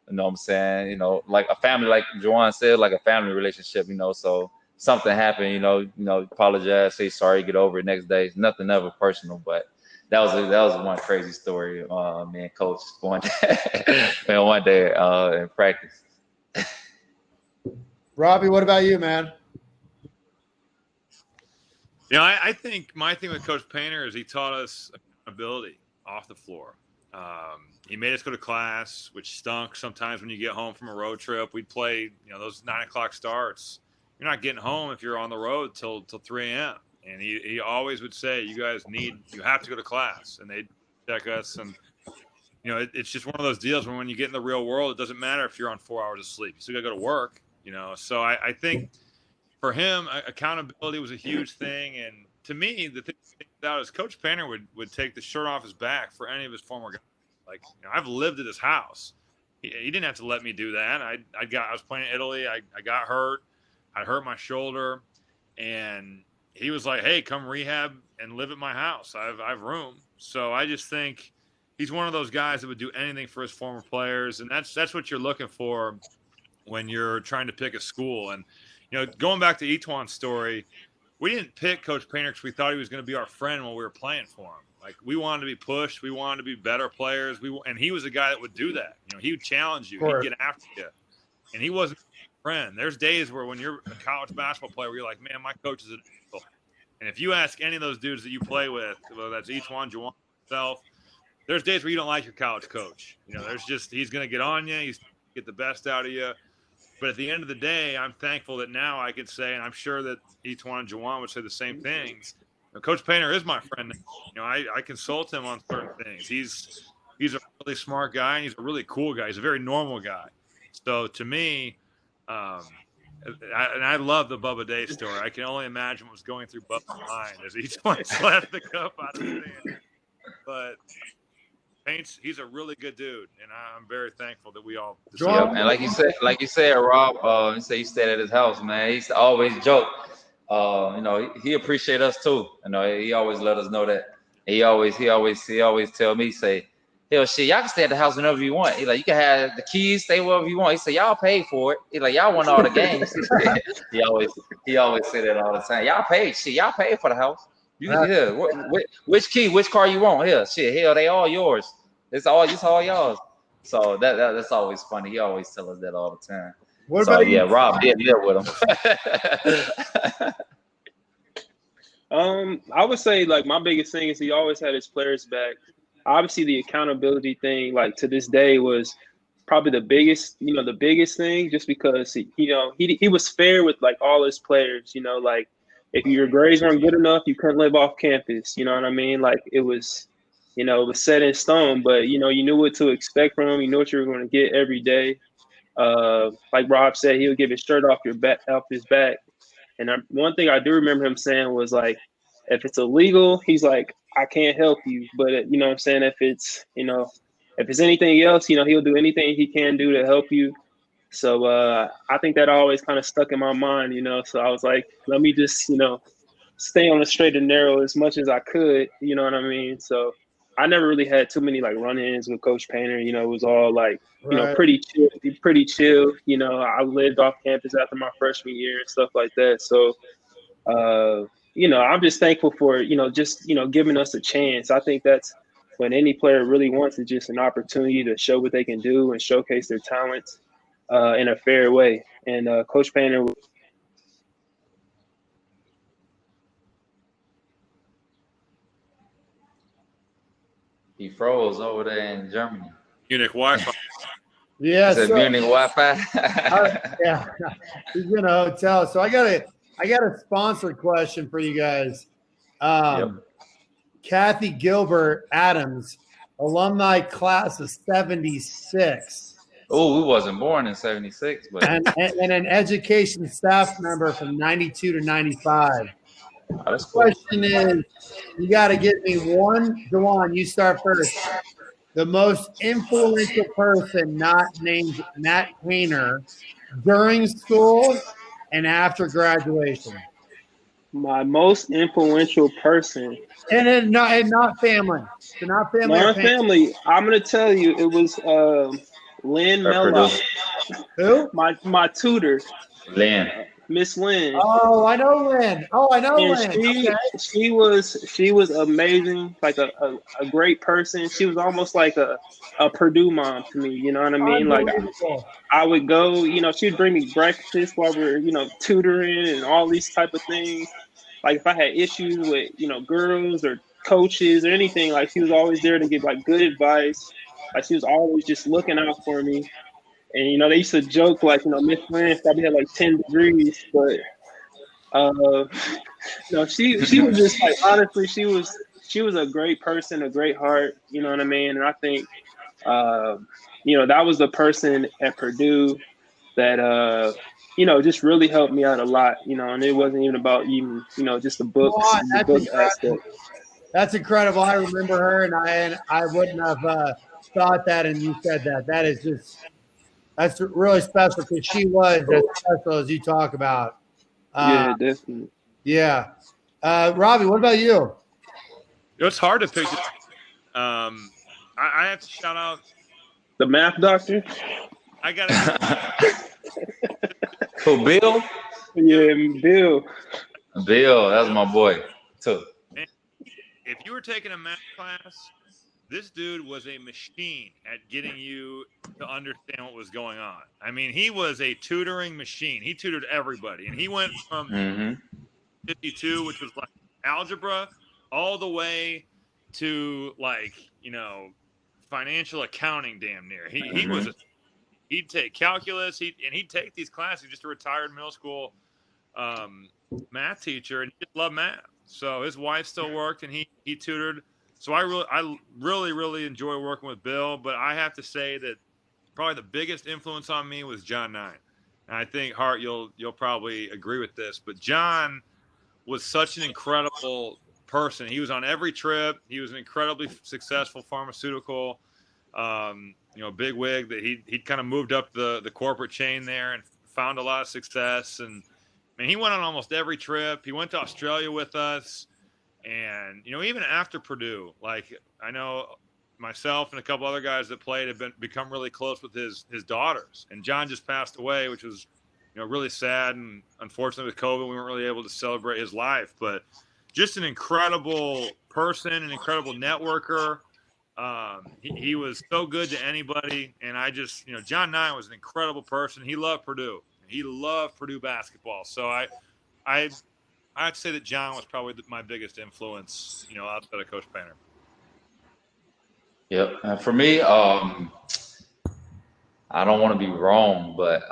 you know what I'm saying, like a family, like JaJuan said, like a family relationship, so something happened, apologize, say sorry, get over it next day. Nothing ever personal, but that was one crazy story. Me and coach one day in practice. Robbie, what about you, man? I think my thing with Coach Painter is he taught us accountability off the floor. He made us go to class, which stunk sometimes when you get home from a road trip. We'd play, those 9 o'clock starts. You're not getting home if you're on the road till 3 a.m. And he always would say, you have to go to class. And they'd check us. And, it's just one of those deals when you get in the real world, it doesn't matter if you're on 4 hours of sleep. You still got to go to work, So I think for him, accountability was a huge thing. And to me, the thing that is Coach Painter would take the shirt off his back for any of his former guys. Like, I've lived at his house. He didn't have to let me do that. I was playing in Italy. I got hurt. I hurt my shoulder. And he was like, hey, come rehab and live at my house. I've room. So I just think he's one of those guys that would do anything for his former players. And that's what you're looking for when you're trying to pick a school. And, going back to Etuan's story, we didn't pick Coach Painter because we thought he was going to be our friend when we were playing for him. Like, we wanted to be pushed. We wanted to be better players. And he was a guy that would do that. He would challenge you. He'd get after you. And he wasn't a friend. There's days where when you're a college basketball player, where you're like, man, my coach is an asshole. And if you ask any of those dudes that you play with, whether that's JaJuan, myself, there's days where you don't like your college coach. He's going to get on you. He's going to get the best out of you. But at the end of the day, I'm thankful that now I can say, and I'm sure that JaJuan and JaJuan would say the same things. Coach Painter is my friend. I consult him on certain things. He's a really smart guy, and he's a really cool guy. He's a very normal guy. So to me, I love the Bubba Day story. I can only imagine what was going through Bubba's mind as each one slapped the cup out of his hand. But he's a really good dude, and I'm very thankful that we all. Yep. And like you said, Rob, you say you stayed at his house, man. He used to always joke. He appreciate us too. He always let us know that. He always tell me, say, hell shit, y'all can stay at the house whenever you want. He like, you can have the keys, stay wherever you want. He said, y'all paid for it. He like, y'all won all the games. he always say that all the time. Y'all paid for the house. Which key, which car you want? Here, shit, hell, they all yours. It's all yours. So that's always funny. He always tell us that all the time. What about you? Rob did live with him. I would say, like, my biggest thing is he always had his players back. Obviously, the accountability thing, like, to this day, was probably the biggest thing, just because he was fair with, like, all his players. Like, if your grades weren't good enough, you couldn't live off campus. You know what I mean? Like, it was set in stone. But you knew what to expect from him. You knew what you were going to get every day. Like Rob said, he would give his shirt off his back. And one thing I do remember him saying was, like, if it's illegal, he's like, I can't help you. But you know what I'm saying? If it's anything else, he'll do anything he can do to help you. So I think that always kind of stuck in my mind, So I was like, let me just, stay on the straight and narrow as much as I could. You know what I mean? So I never really had too many, like, run-ins with Coach Painter. It was all, like, pretty chill. I lived off campus after my freshman year and stuff like that. So, I'm just thankful for, giving us a chance. I think that's when any player really wants, is just an opportunity to show what they can do and showcase their talents in a fair way. And Coach Painter. He froze over there in Germany. Munich Wi-Fi. Yeah, Munich Wi-Fi. Yeah, he's in a hotel. So I got a sponsor question for you guys. Kathy Gilbert Adams, alumni class of 76. Oh, we wasn't born in 76, but and an education staff member from 92 to 95. That's cool. The question is, you got to give me one. JaJuan, you start first. The most influential person not named Matt Painter during school and after graduation. My most influential person. And not family. So not family or parents. Non-family. I'm gonna tell you, it was Lynn At Purdue. Mellock, Who? my tutor, Lynn. Miss Lynn. Oh, I know Lynn. Oh, I know And Lynn. Okay. she was amazing, like a great person. She was almost like a Purdue mom to me, you know what I mean? Like Unbelievable. I would go, she'd bring me breakfast while we're, tutoring and all these type of things. Like if I had issues with, girls or coaches or anything, like she was always there to give like good advice. Like she was always just looking out for me. And they used to joke like, Miss Lynn probably had like 10 degrees, but no, she was just like, honestly, she was a great person, a great heart, you know what I mean? And I think that was the person at Purdue that just really helped me out a lot, and it wasn't even about even, just the books, Oh, the that's book incredible. aspect. That's incredible. I remember her, and I wouldn't have thought that, and you said that. That's really special because she was as special as you talk about. Yeah, definitely. Yeah. Robbie, what about you? It's hard to pick. I have to shout out the math doctor. I got to. Who, Bill? Yeah, Bill. Bill, that's my boy too. If you were taking a math class, this dude was a machine at getting you to understand what was going on. I mean, he was a tutoring machine. He tutored everybody, and he went from 52, which was like algebra, all the way to like financial accounting. Damn near. He was he'd take calculus. He'd take these classes. He's just a retired middle school math teacher, and he just loved math. So his wife still worked, and he tutored. So I really enjoy working with Bill. But I have to say that probably the biggest influence on me was John Nine. And I think Hart, you'll probably agree with this. But John was such an incredible person. He was on every trip. He was an incredibly successful pharmaceutical, big wig that he'd kind of moved up the corporate chain there and found a lot of success. And he went on almost every trip. He went to Australia with us. And, even after Purdue, like I know myself and a couple other guys that played have become really close with his daughters. And John just passed away, which was, really sad. And unfortunately with COVID, we weren't really able to celebrate his life. But just an incredible person, an incredible networker. He was so good to anybody. And I just, John Nine was an incredible person. He loved Purdue. He loved Purdue basketball. So I'd say that John was probably my biggest influence, outside of Coach Painter. Yep. And for me, I don't want to be wrong, but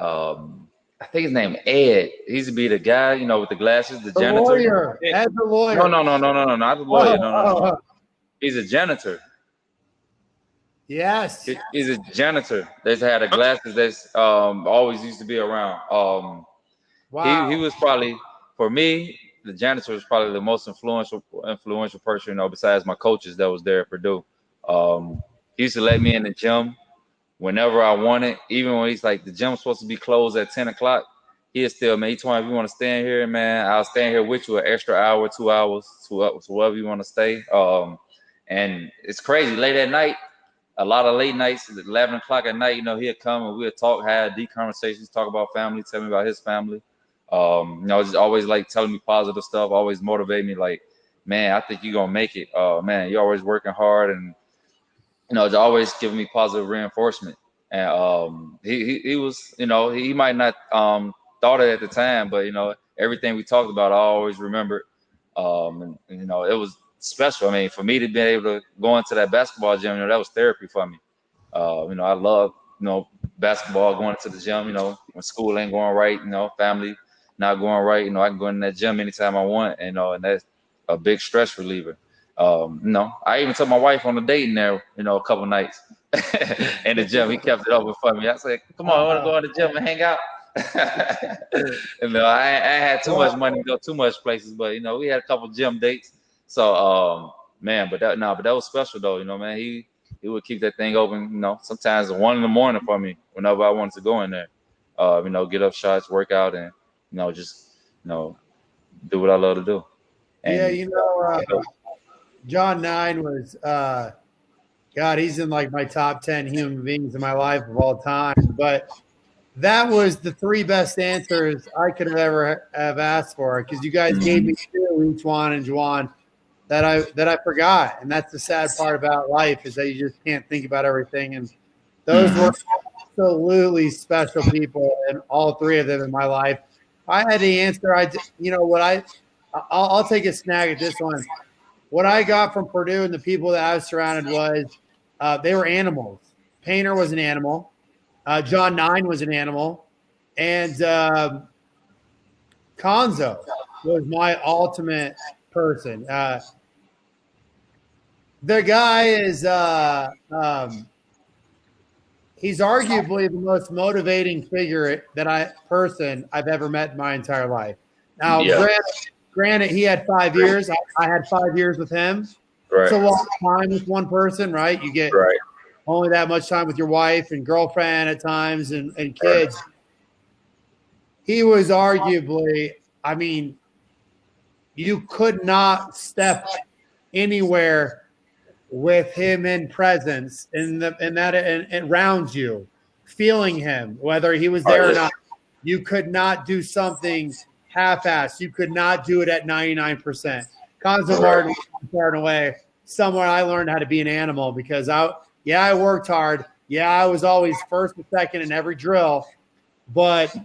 I think his name Ed. He used to be the guy, with the glasses, the janitor. Lawyer. Ed's the lawyer. No, not the lawyer. No. He's a janitor. Yes. He's a janitor. They had the glasses that's always used to be around. Wow. He was probably, for me, the janitor was probably the most influential person, besides my coaches that was there at Purdue. He used to let me in the gym whenever I wanted, even when he's like, the gym's supposed to be closed at 10 o'clock. He'll still, man, each one, if you want to stand here, man, I'll stand here with you an extra hour, 2 hours, to wherever you want to stay. And it's crazy. Late at night, a lot of late nights, 11 o'clock at night, he'll come and we'll talk, have deep conversations, talk about family, tell me about his family. Just always like telling me positive stuff, always motivate me like, man, I think you're going to make it. Man, you're always working hard, and, just always giving me positive reinforcement. And he was, he might not thought it at the time, but, everything we talked about, I always remembered. And it was special. For me to be able to go into that basketball gym, that was therapy for me. I love, basketball, going to the gym, when school ain't going right, family not going right, I can go in that gym anytime I want, and that's a big stress reliever. I even took my wife on a date in there, a couple nights in the gym. He kept it open for me. I said, come on, I want to go in the gym and hang out. I had too much money to go too much places, but we had a couple gym dates. So but that was special though, man. He would keep that thing open, sometimes at 1 a.m. for me whenever I wanted to go in there. Get up shots, work out, and just do what I love to do. And, yeah, John 9 was God, he's in like my top 10 human beings in my life of all time. But that was the three best answers I could have ever have asked for, because you guys gave me two, each one and JaJuan, that I forgot. And that's the sad part about life, is that you just can't think about everything. And those were absolutely special people, and all three of them in my life. I had the answer. I'll take a snag at this one. What I got from Purdue and the people that I was surrounded was they were animals. Painter was an animal. John 9 was an animal. And Konzo was my ultimate person. The guy is he's arguably the most motivating figure I've ever met in my entire life. Now, granted, he had 5 years. I had 5 years with him. Right. It's a long time with one person, right? You get only that much time with your wife and girlfriend at times and kids. He was arguably, you could not step anywhere with him in presence and around you, feeling him, whether he was there or not. You could not do something half-assed. You could not do it at 99%. Konzo Martin was far and away somewhere I learned how to be an animal, because I worked hard. Yeah, I was always first and second in every drill, but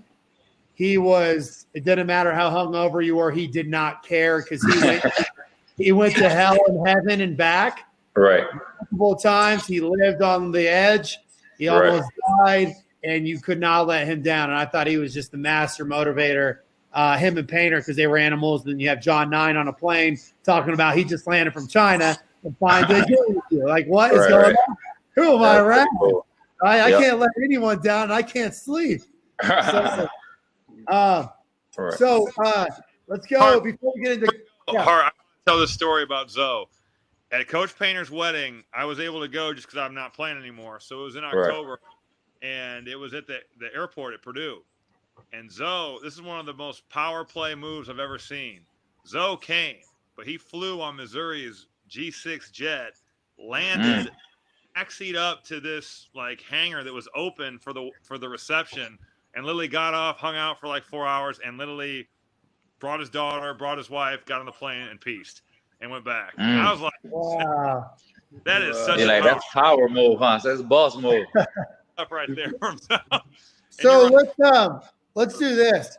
it didn't matter how hungover you were, he did not care, because he went to hell and heaven and back. Right. Multiple times. He lived on the edge. He almost died, and you could not let him down. And I thought he was just the master motivator. Him and Painter, because they were animals. Then you have John 9 on a plane talking about he just landed from China and find to deal with you. Like, what is going on? Who am I around? Cool. I can't let anyone down, and I can't sleep. So, let's go before we get into. I want to tell this story about Zoe. At Coach Painter's wedding, I was able to go just because I'm not playing anymore. So it was in October, and it was at the airport at Purdue. And Zoe, this is one of the most power play moves I've ever seen. Zoe came, but he flew on Missouri's G6 jet, landed, taxied up to this like hangar that was open for the reception, and literally got off, hung out for like 4 hours, and literally brought his daughter, brought his wife, got on the plane, and peaced. And went back. And I was like, wow. That is such a that's power move, huh? That's boss move. Up right there. So let's do this.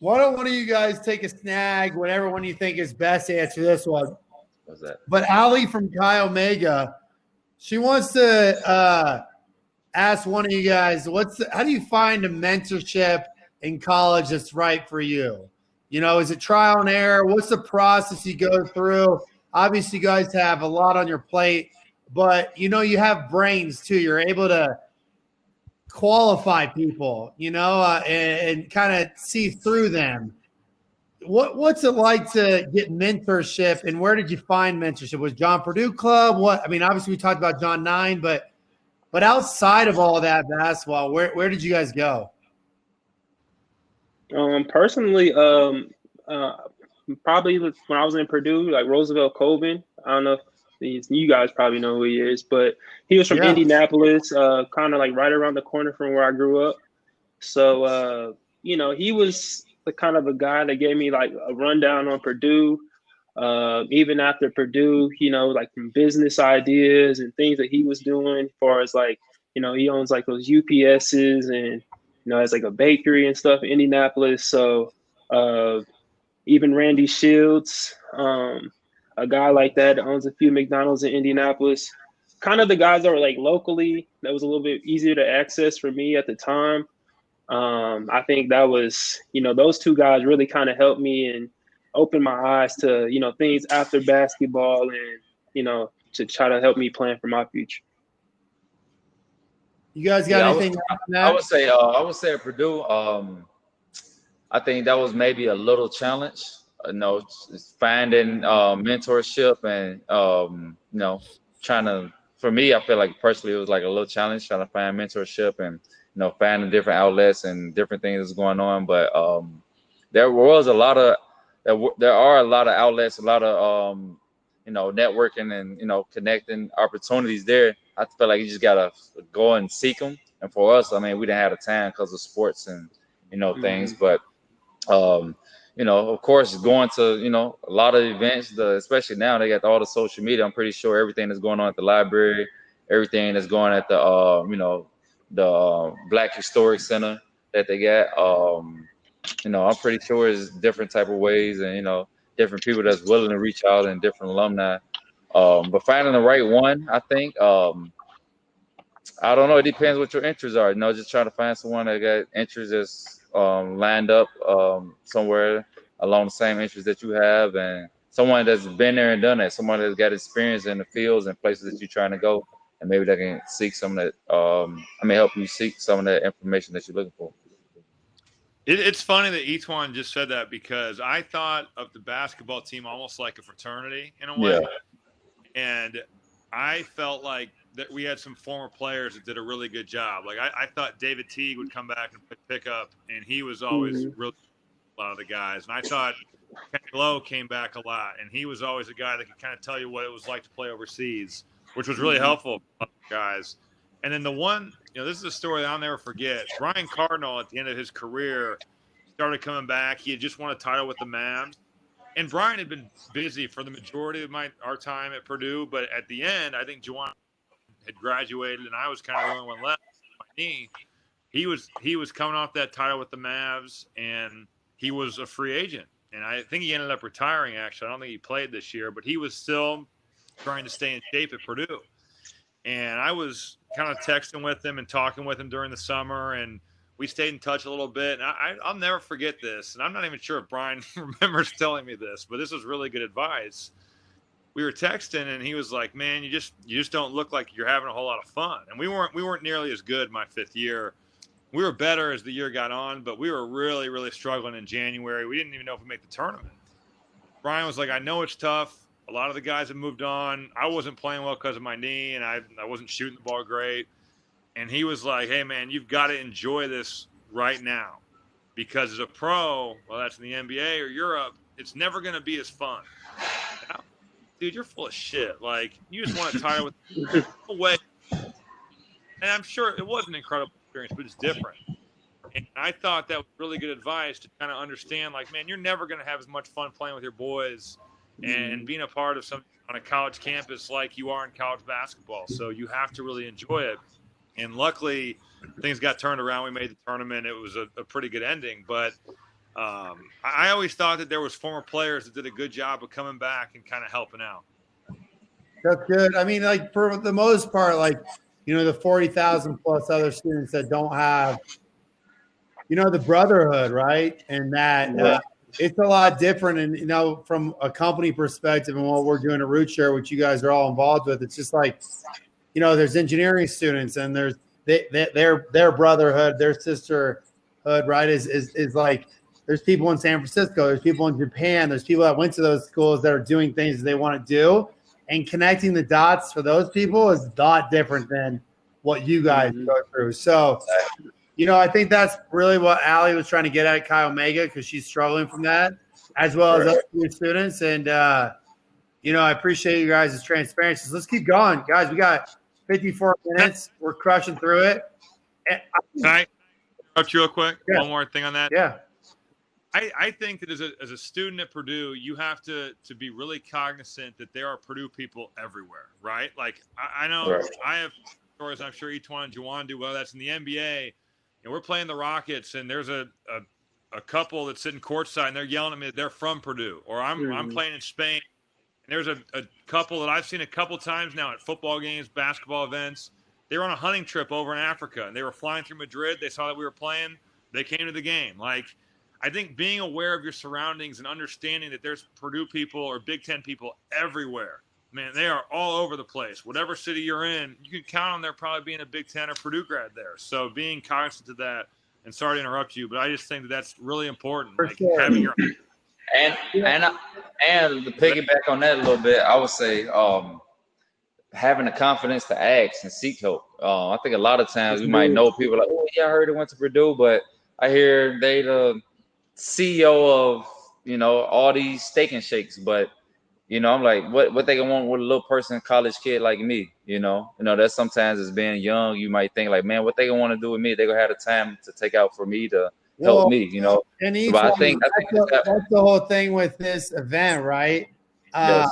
Why don't one of you guys take a snag, whatever one you think is best to answer this one? What's that? But Allie from Chi Omega, she wants to ask one of you guys, how do you find a mentorship in college that's right for you? Is it trial and error? What's the process you go through? Obviously, you guys have a lot on your plate, but, you have brains too. You're able to qualify people, and kind of see through them. What's it like to get mentorship, and where did you find mentorship? Was John Purdue Club? Obviously we talked about John 9, but outside of all that basketball, where did you guys go? Personally, probably when I was in Purdue, like Roosevelt Colvin. I don't know if you guys probably know who he is, but he was from Indianapolis, kind of like right around the corner from where I grew up. So, he was the kind of a guy that gave me like a rundown on Purdue. Even after Purdue, like from business ideas and things that he was doing, as far as like, he owns like those UPSs and has like a bakery and stuff in Indianapolis. So even Randy Shields, a guy like that owns a few McDonald's in Indianapolis. Kind of the guys that were like locally, that was a little bit easier to access for me at the time. I think that was, those two guys really kind of helped me and opened my eyes to, things after basketball and, to try to help me plan for my future. You guys got anything? I would say at Purdue, I think that was maybe a little challenge. Finding mentorship and trying to. For me, I feel like personally it was like a little challenge trying to find mentorship and finding different outlets and different things that's going on. But there was a lot of there are a lot of outlets, a lot of networking and connecting opportunities there. I feel like you just gotta go and seek them. And for us, I mean, we didn't have the time because of sports and things, but of course, going to a lot of events. Especially now they got all the social media. I'm pretty sure everything that's going on at the library, everything that's going at the the Black Historic Center that they got. I'm pretty sure it's different type of ways and different people that's willing to reach out and different alumni. But finding the right one, I think. I don't know. It depends what your interests are. Just trying to find someone that got interests that's lined up somewhere along the same interests that you have, and someone that's been there and done that. Someone that's got experience in the fields and places that you're trying to go, and maybe they can seek some of that. Help you seek some of that information that you're looking for. It's funny that each one just said that, because I thought of the basketball team almost like a fraternity in a way, and I felt like that we had some former players that did a really good job. Like I thought David Teague would come back and pick up, and he was always really a lot of the guys. And I thought Kenny Lowe came back a lot, and he was always a guy that could kind of tell you what it was like to play overseas, which was really helpful for guys. And then the one, this is a story that I'll never forget. Brian Cardinal, at the end of his career, started coming back. He had just won a title with the Mavs. And Brian had been busy for the majority of our time at Purdue, but at the end, I think JaJuan had graduated, and I was kind of the only one left with my knee. He was coming off that title with the Mavs, and he was a free agent. And I think he ended up retiring, actually. I don't think he played this year, but he was still trying to stay in shape at Purdue. And I was kind of texting with him and talking with him during the summer, and we stayed in touch a little bit. And I'll never forget this. And I'm not even sure if Brian remembers telling me this, but this was really good advice. We were texting, and he was like, "Man, you just don't look like you're having a whole lot of fun." And we weren't nearly as good my fifth year. We were better as the year got on, but we were really, really struggling in January. We didn't even know if we'd make the tournament. Brian was like, "I know it's tough. A lot of the guys have moved on. I wasn't playing well because of my knee, and I wasn't shooting the ball great." And he was like, "Hey, man, you've got to enjoy this right now, because as a pro, whether that's in the NBA or Europe, it's never going to be as fun." Now, dude, you're full of shit. Like, you just want to tire with no way. And I'm sure it was an incredible experience, but it's different. And I thought that was really good advice to kind of understand, like, man, you're never going to have as much fun playing with your boys and being a part of something on a college campus like you are in college basketball. So you have to really enjoy it. And luckily, things got turned around. We made the tournament. It was a pretty good ending. But I always thought that there was former players that did a good job of coming back and kind of helping out. That's good. I mean, like, for the most part, like, the 40,000 plus other students that don't have, the brotherhood, right? And that it's a lot different. And, from a company perspective and what we're doing at Rootshare, which you guys are all involved with, it's just like, there's engineering students, and there's their brotherhood, their sisterhood, right? Is like, there's people in San Francisco, there's people in Japan, there's people that went to those schools that are doing things they want to do, and connecting the dots for those people is a lot different than what you guys go through. So, I think that's really what Allie was trying to get at Chi Omega, because she's struggling from that, as well as other students. And I appreciate you guys' transparency. So let's keep going, guys. We got 54 minutes. We're crushing through it. Can I interrupt you real quick? Yeah. One more thing on that. Yeah. I think that as a student at Purdue, you have to be really cognizant that there are Purdue people everywhere, right? Like, I know I have stories, I'm sure each one and JaJuan do, whether that's in the NBA, and we're playing the Rockets, and there's a couple that's sitting courtside, and they're yelling at me that they're from Purdue, or I'm playing in Spain. There's a couple that I've seen a couple times now at football games, basketball events. They were on a hunting trip over in Africa, and they were flying through Madrid. They saw that we were playing. They came to the game. Like, I think being aware of your surroundings and understanding that there's Purdue people or Big Ten people everywhere. Man, they are all over the place. Whatever city you're in, you can count on there probably being a Big Ten or Purdue grad there. So being cognizant of that, and sorry to interrupt you, but I just think that that's really important. For like sure. having your And to piggyback on that a little bit, I would say having the confidence to ask and seek help. I think a lot of times we might know people like, "Oh yeah, I heard they went to Purdue," but I hear they the CEO of, all these steak and shakes, but I'm like, what they gonna want with a little person, college kid like me, that sometimes as being young, you might think like, man, what they gonna want to do with me? They gonna have the time to take out for me to help me, And each But I one, think that's the whole thing with this event, right? yes.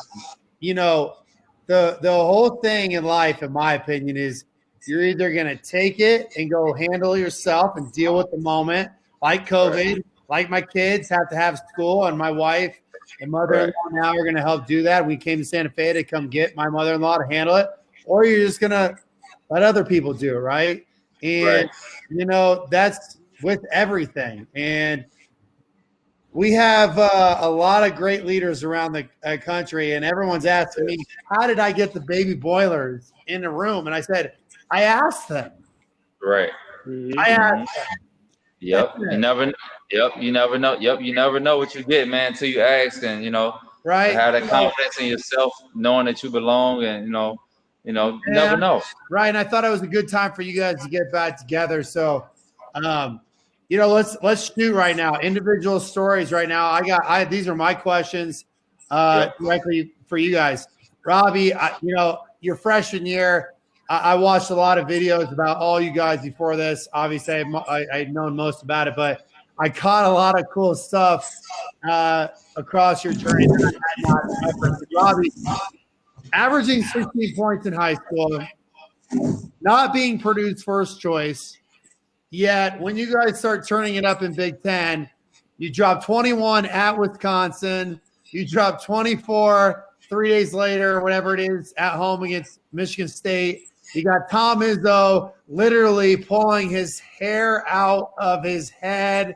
The whole thing in life, in my opinion, is you're either going to take it and go handle yourself and deal with the moment, like COVID, like my kids have to have school, and my wife and mother-in-law now are going to help do that. We came to Santa Fe to come get my mother-in-law to handle it, or you're just going to let other people do it, right? And, that's with everything. And we have a lot of great leaders around the country, and everyone's asking me, how did I get the baby boilers in the room? And I said, I asked them. Right. I asked them. Yep. You never know. Yep. You never know what you get, man, until you ask, and right. Have that confidence in yourself, knowing that you belong, and you never know. Right. And I thought it was a good time for you guys to get back together. So, let's shoot right now. Individual stories right now. These are my questions directly for you guys. Robbie, your freshman year, I watched a lot of videos about all you guys before this. Obviously, I'd known most about it, but I caught a lot of cool stuff across your journey that I had not referenced. Robbie, averaging 16 points in high school, not being Purdue's first choice, yet when you guys start turning it up in Big Ten, you drop 21 at Wisconsin, you drop 24 3 days later, whatever it is, at home against Michigan State. You got Tom Izzo literally pulling his hair out of his head.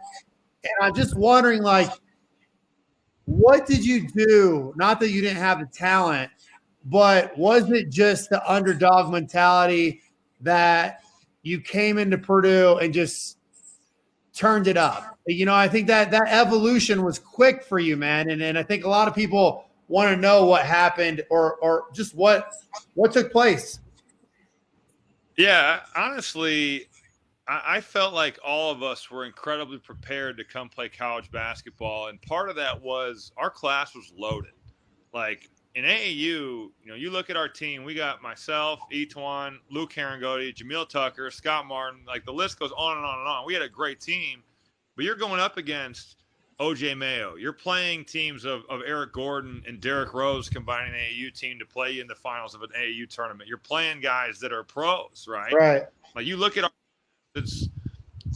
And I'm just wondering, what did you do? Not that you didn't have the talent, but was it just the underdog mentality that you came into Purdue and just turned it up? I think that evolution was quick for you, man. And I think a lot of people want to know what happened or just what took place. Yeah, honestly, I felt like all of us were incredibly prepared to come play college basketball. And part of that was our class was loaded. Like in AAU, you look at our team, we got myself, Etwan, Luke Herringody, Jamil Tucker, Scott Martin, like the list goes on and on and on. We had a great team, but you're going up against OJ Mayo. You're playing teams of Eric Gordon and Derrick Rose combining an AAU team to play you in the finals of an AAU tournament. You're playing guys that are pros, right? Right. Like you look at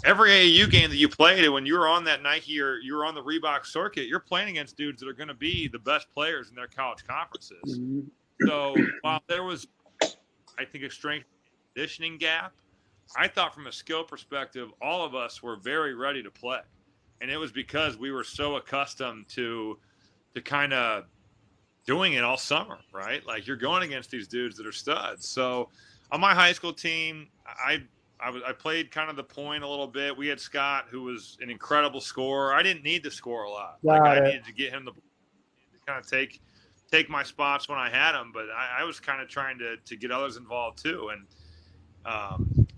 every AAU game that you played, and when you were on that Nike or you were on the Reebok circuit, you're playing against dudes that are going to be the best players in their college conferences. Mm-hmm. So while there was, I think, a strength and conditioning gap, I thought from a skill perspective, all of us were very ready to play. And it was because we were so accustomed to kind of doing it all summer, right? Like you're going against these dudes that are studs. So on my high school team, I played kind of the point a little bit. We had Scott, who was an incredible scorer. I didn't need to score a lot. I needed to get him to kind of take my spots when I had him, but I was kind of trying to get others involved too. And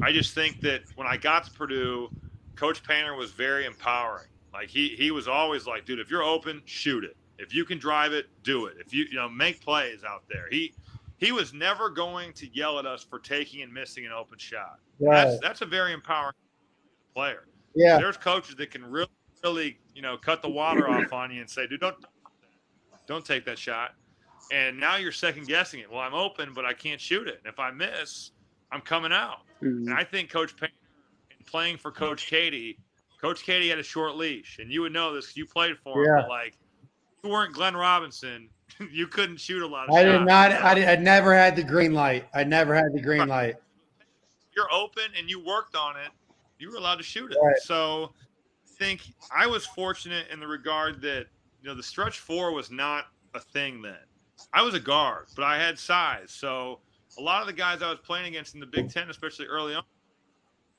I just think that when I got to Purdue, Coach Painter was very empowering. Like he was always like, dude, if you're open, shoot it. If you can drive it, do it. If you make plays out there. He was never going to yell at us for taking and missing an open shot. Right. That's a very empowering player. Yeah. There's coaches that can really cut the water off on you and say, dude, don't take that shot. And now you're second guessing it. Well, I'm open, but I can't shoot it. And if I miss, I'm coming out. Mm-hmm. And I think Coach Painter, playing for Coach Katie had a short leash, and you would know this because you played for him. But you weren't Glenn Robinson, you couldn't shoot a lot of shots. I did not. I never had the green light. Light. You're open, and you worked on it. You were allowed to shoot it. Right. So I think I was fortunate in the regard that the stretch four was not a thing then. I was a guard, but I had size. So a lot of the guys I was playing against in the Big Ten, especially early on,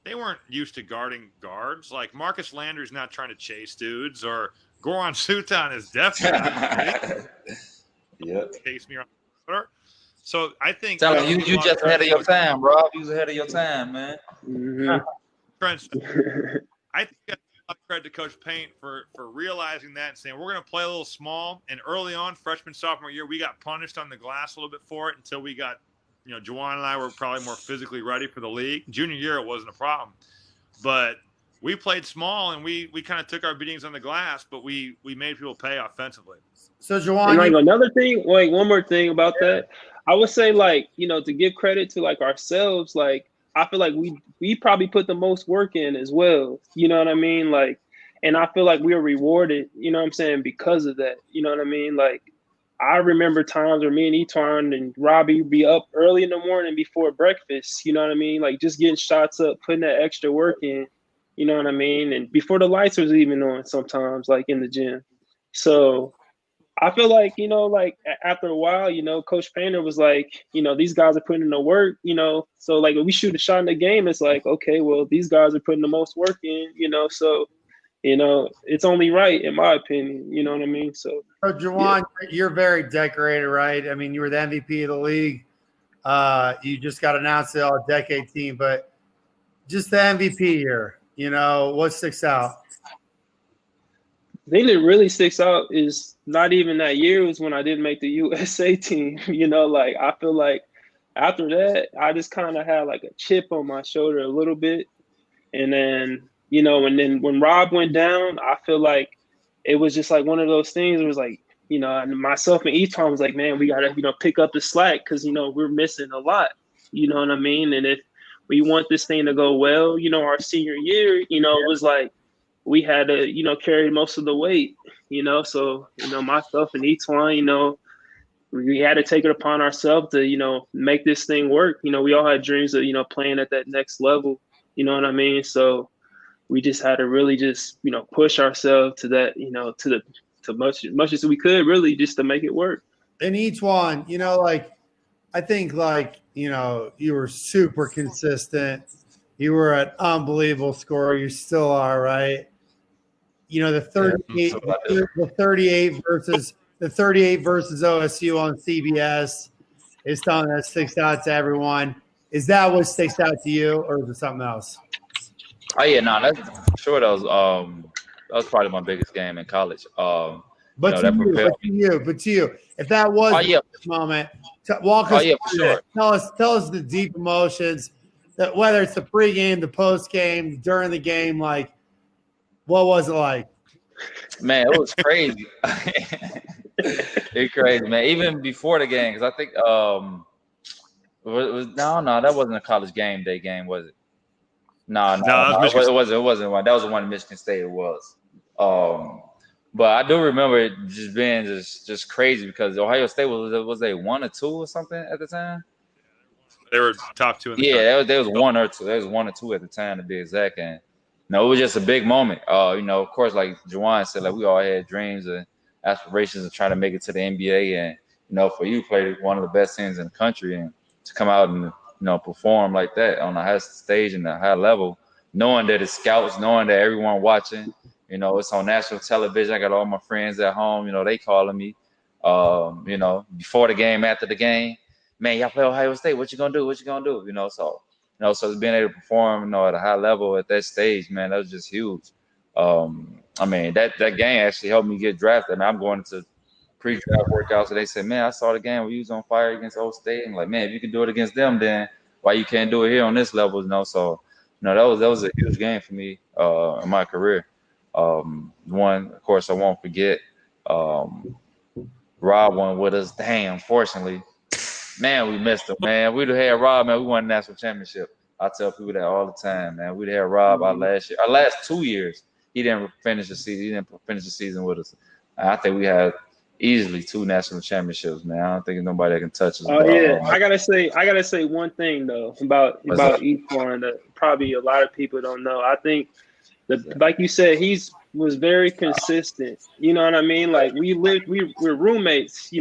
they weren't used to guarding guards. Like Marcus Landry's not trying to chase dudes, or Goran Sutan is definitely chase me around the quarter. So I think you just ahead of your time, Rob. You was ahead of your time, man. Mm-hmm. I think I give a lot of credit to Coach Paint for realizing that and saying we're going to play a little small. And early on, freshman, sophomore year, we got punished on the glass a little bit for it until we got, JaJuan and I were probably more physically ready for the league. Junior year, it wasn't a problem. But we played small, and we kind of took our beatings on the glass, but we made people pay offensively. So, JaJuan, and like another thing, like one more thing about that, I would say, like, to give credit to like ourselves, like I feel like we probably put the most work in as well. You know what I mean? Like, and I feel like we were rewarded, you know what I'm saying, because of that. You know what I mean? Like, I remember times where me and Etwan and Robbie would be up early in the morning before breakfast, you know what I mean? Like just getting shots up, putting that extra work in, you know what I mean? And before the lights was even on sometimes, like in the gym. So I feel like, like after a while, Coach Painter was like, these guys are putting in the work, so like when we shoot a shot in the game, it's like, okay, well, these guys are putting the most work in, so, it's only right, in my opinion, you know what I mean? So JaJuan, you're very decorated, right? I mean, you were the MVP of the league. You just got announced the All-Decade team, but just the MVP year, what sticks out? The thing that really sticks out is not even that year was when I didn't make the USA team. Like I feel like after that, I just kind of had like a chip on my shoulder a little bit. And then, and then when Rob went down, I feel like it was just like one of those things. It was like, and myself and Etwan was like, man, we got to, pick up the slack because, we're missing a lot. You know what I mean? And if we want this thing to go well, our senior year, it was like, we had to, carry most of the weight, so, myself and Etwan, we had to take it upon ourselves to, make this thing work. We all had dreams of, playing at that next level, you know what I mean? So we just had to really just, push ourselves to that, to much as we could really just to make it work. And Etwan, like, I think like, you were super consistent. You were an unbelievable scorer. You still are, right? The 38 versus OSU on CBS is something that sticks out to everyone. Is that what sticks out to you, or is it something else? Oh yeah, no, that's for sure. That was probably my biggest game in college. But to you, if that was the moment, walk us through that. Tell us the deep emotions, that whether it's the pregame, the postgame, during the game, like. What was it like? Man, it was crazy. It's crazy, man. Even before the game, because I think no, that wasn't a college game day game, was it? No, it wasn't one. That was the one in Michigan State. It was. But I do remember it just being just crazy because Ohio State was they 1 or 2 or something at the time. They were top 2 in the country. There was 1 or 2. There was 1 or 2 at the time to be exact. And no, it was just a big moment. Of course, like JaJuan said, like we all had dreams and aspirations of trying to make it to the NBA. And, for you, play one of the best teams in the country and to come out and, perform like that on the highest stage and the high level, knowing that it's scouts, knowing that everyone watching, it's on national television. I got all my friends at home, they calling me, before the game, after the game, man, y'all play Ohio State. What you going to do? What you going to do? So being able to perform, at a high level at that stage, man, that was just huge. That game actually helped me get drafted. I mean, I'm going to pre-draft workouts, and they said, man, I saw the game where you was on fire against Old State. And like, man, if you can do it against them, then why you can't do it here on this level? So, that was a huge game for me in my career. One, of course, I won't forget. Rob won with us. Damn, unfortunately. Man, we missed him, man. We'd have had Rob, man. We won the national championship. I tell people that all the time, man. We'd have had Rob our last 2 years. He didn't finish the season. He didn't finish the season with us. I think we had easily 2 national championships, man. I don't think nobody that can touch us. Oh yeah, I gotta say one thing though about Etwan that probably a lot of people don't know. I think that, like you said, was very consistent. You know what I mean? Like we're roommates,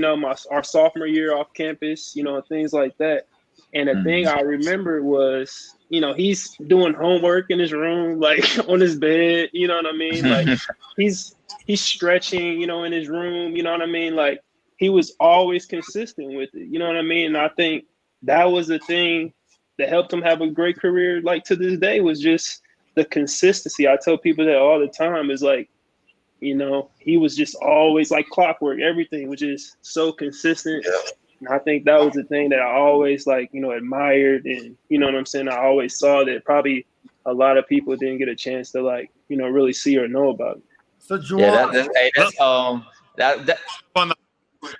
our sophomore year off campus, things like that. And the thing I remember was, he's doing homework in his room, like on his bed, you know what I mean? Like he's stretching, in his room, you know what I mean? Like he was always consistent with it, you know what I mean? And I think that was the thing that helped him have a great career, like to this day, was just the consistency. I tell people that all the time is like, you know, he was just always like clockwork. Everything was just so consistent. And I think that was the thing that I always like, you know, admired. And, you know what I'm saying? I always saw that probably a lot of people didn't get a chance to like, you know, really see or know about it. So JaJuan, Yeah, that's that fun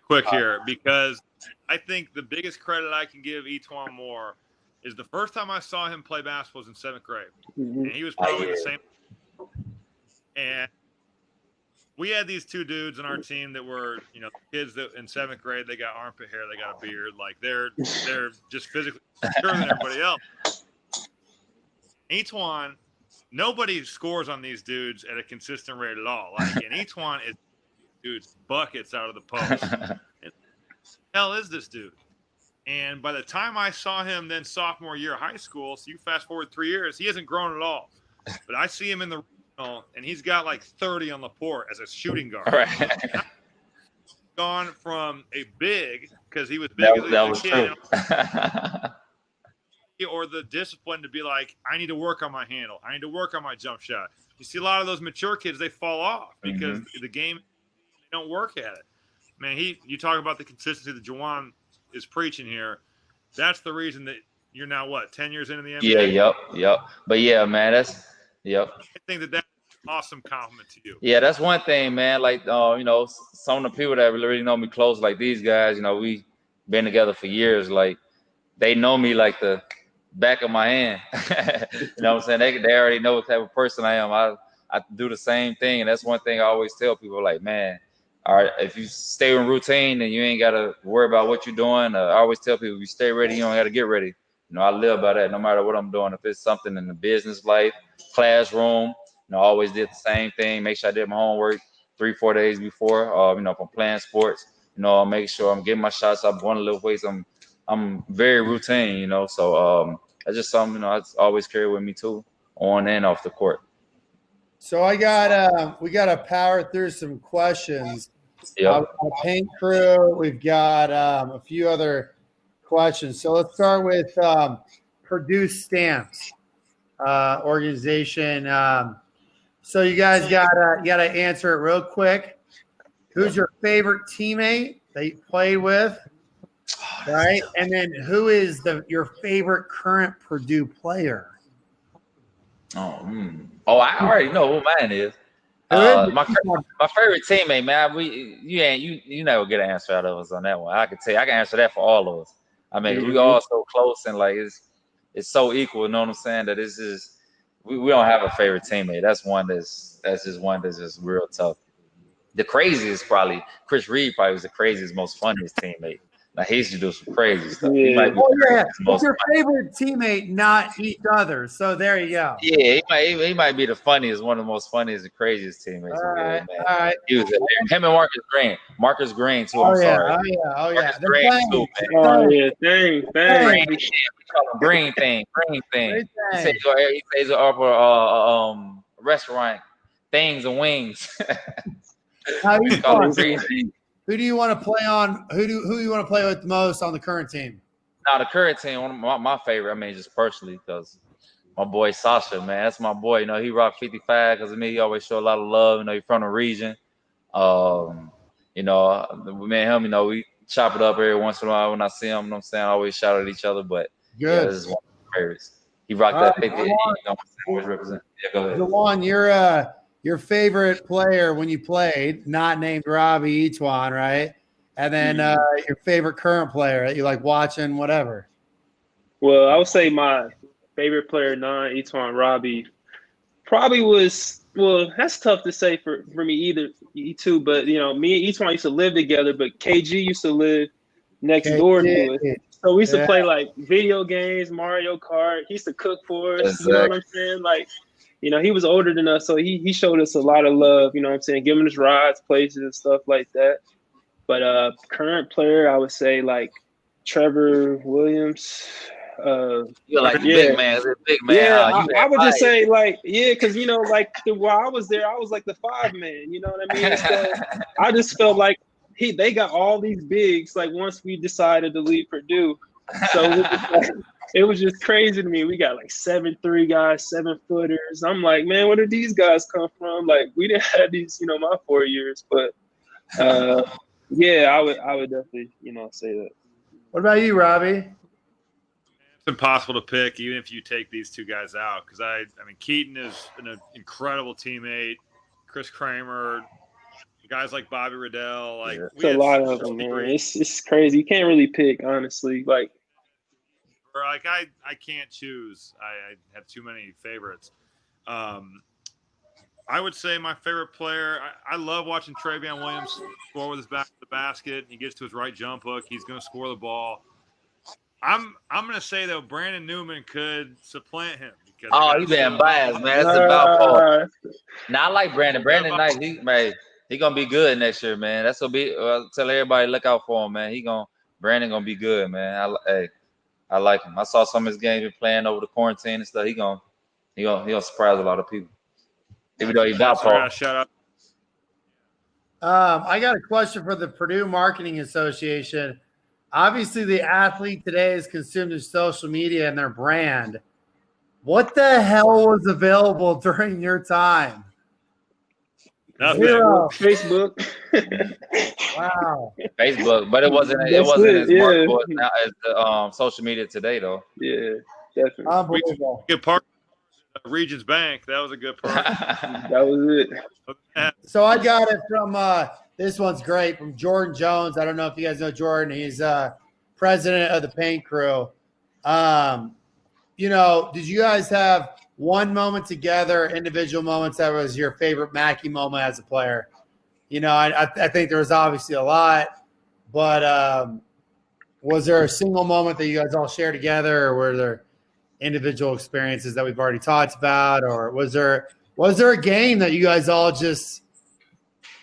quick here, because I think the biggest credit I can give Etwan Moore is the first time I saw him play basketball was in 7th grade. Mm-hmm. And he was probably the same. And we had these two dudes on our team that were, you know, kids that in 7th grade, they got armpit hair, they got a beard. Like they're just physically stronger than everybody else. Etwan, nobody scores on these dudes at a consistent rate at all. Like, and Etwan is dudes buckets out of the post. What the hell is this dude? And by the time I saw him then sophomore year of high school, so you fast forward 3 years, he hasn't grown at all. But I see him in the regional, and he's got like 30 on the court as a shooting guard. Right. Gone from a big, because he was big as a kid, or the discipline to be like, I need to work on my handle. I need to work on my jump shot. You see a lot of those mature kids, they fall off because the game, they don't work at it. Man, you talk about the consistency that JaJuan is preaching here. That's the reason that you're now, what, 10 years into the NBA? Yeah, yep. But yeah, man, I think that's an awesome compliment to you. Yeah, that's one thing, man. Like, you know, some of the people that really know me close, like these guys, you know, we been together for years. Like, they know me like the back of my hand. You know what I'm saying? They already know what type of person I am. I do the same thing, and that's one thing I always tell people, like, man, all right, if you stay in routine and you ain't got to worry about what you're doing, I always tell people, if you stay ready, you don't got to get ready. You know, I live by that no matter what I'm doing. If it's something in the business life, classroom, you know, I always did the same thing. Make sure I did my homework 3-4 days before, you know, if I'm playing sports, you know, I'll make sure I'm getting my shots up, going to lift weights. I'm very routine, you know, so that's just something, you know, I always carry with me too, on and off the court. So we got to power through some questions. Yep. Paint Crew. We've got a few other questions. So let's start with Purdue Stamps organization. So you guys gotta answer it real quick. Who's your favorite teammate that you played with? Right, and then who is your favorite current Purdue player? Oh, I already know who mine is. My favorite teammate, man. You never get an answer out of us on that one. I can tell you, I can answer that for all of us. I mean, we all so close and like it's so equal. You know what I'm saying? That it's just we don't have a favorite teammate. That's just real tough. The craziest probably Chris Reed probably was the craziest, most funniest teammate. Now he used to do some crazy stuff. He might be it's your favorite teammate, not each other. So there you go. Yeah, he might be the funniest, one of the most funniest and craziest teammates. All right, man. All right. He was him and Marcus Green. Marcus Green too. I'm sorry. Marcus Green too, man. Oh yeah, thing. We call him Green thing. He says he's upper restaurant things and wings. How you call him Green thing. Who do you want to play on? Who you want to play with the most on the current team? Now the current team, one of my favorite. I mean, just personally, because my boy Sasha, man, that's my boy. You know, he rocked 55 because of me. He always show a lot of love. You know, he's from the region. You know, me and him, you know, we chop it up every once in a while when I see him. You know what I'm saying? I always shout at each other. But yeah, this is one of my favorites. He rocked that 50. Always represent. Yeah, go ahead. JaJuan, your favorite player when you played, not named Robbie Etwan, right? And then your favorite current player that you like watching, whatever. Well, I would say my favorite player, non-Etwan Robbie, probably was, well, that's tough to say for me either, too. But, you know, me and Etwan used to live together, but KG used to live next door to us. So we used to play, like, video games, Mario Kart. He used to cook for us. Exactly. You know what I'm saying? Like, you know, he was older than us, so he showed us a lot of love, you know what I'm saying, giving us rides, places, and stuff like that. But current player, I would say, like, Trevor Williams. You're like big man. Yeah, I would just say, like, because, you know, like, while I was there, I was like the 5-man, you know what I mean? So I just felt like they got all these bigs, like, once we decided to leave Purdue. So it was just crazy to me. We got like 7'3" guys, 7-footers. I'm like, man, where did these guys come from? Like, we didn't have these, my 4 years. But yeah, I would definitely, say that. What about you, Robbie? It's impossible to pick, even if you take these two guys out, because I mean, Keaton is an incredible teammate. Chris Kramer, guys like Bobby Riddell, like it's a lot of them, man. It's crazy. You can't really pick, honestly. Like I can't choose. I have too many favorites. I would say my favorite player. I love watching Travion Williams score with his back to the basket. He gets to his right jump hook. He's going to score the ball. I'm going to say though, Brandon Newman could supplant him. Oh, he's been biased, man. That's about Paul. Now I like Brandon. Brandon nice. He gonna be good next year, man. That's gonna be. Tell everybody look out for him, man. Brandon gonna be good, man. I like him. I saw some of his games been playing over the quarantine and stuff. He gonna surprise a lot of people. Even though he's about Paul. Shout out. I got a question for the Purdue Marketing Association. Obviously, the athlete today is consumed in social media and their brand. What the hell was available during your time? Nothing. Facebook. Wow. Facebook, but it wasn't as marketable now as the social media today, though. Yeah, definitely. Unbelievable. Good part. Regions Bank. That was a good part. That was it. So I got it from this one's great from JaJuan Jones. I don't know if you guys know Jordan. He's president of the Paint Crew. Did you guys have one moment together, individual moments that was your favorite Mackey moment as a player? I think there was obviously a lot, but was there a single moment that you guys all share together, or were there individual experiences that we've already talked about, or was there a game that you guys all just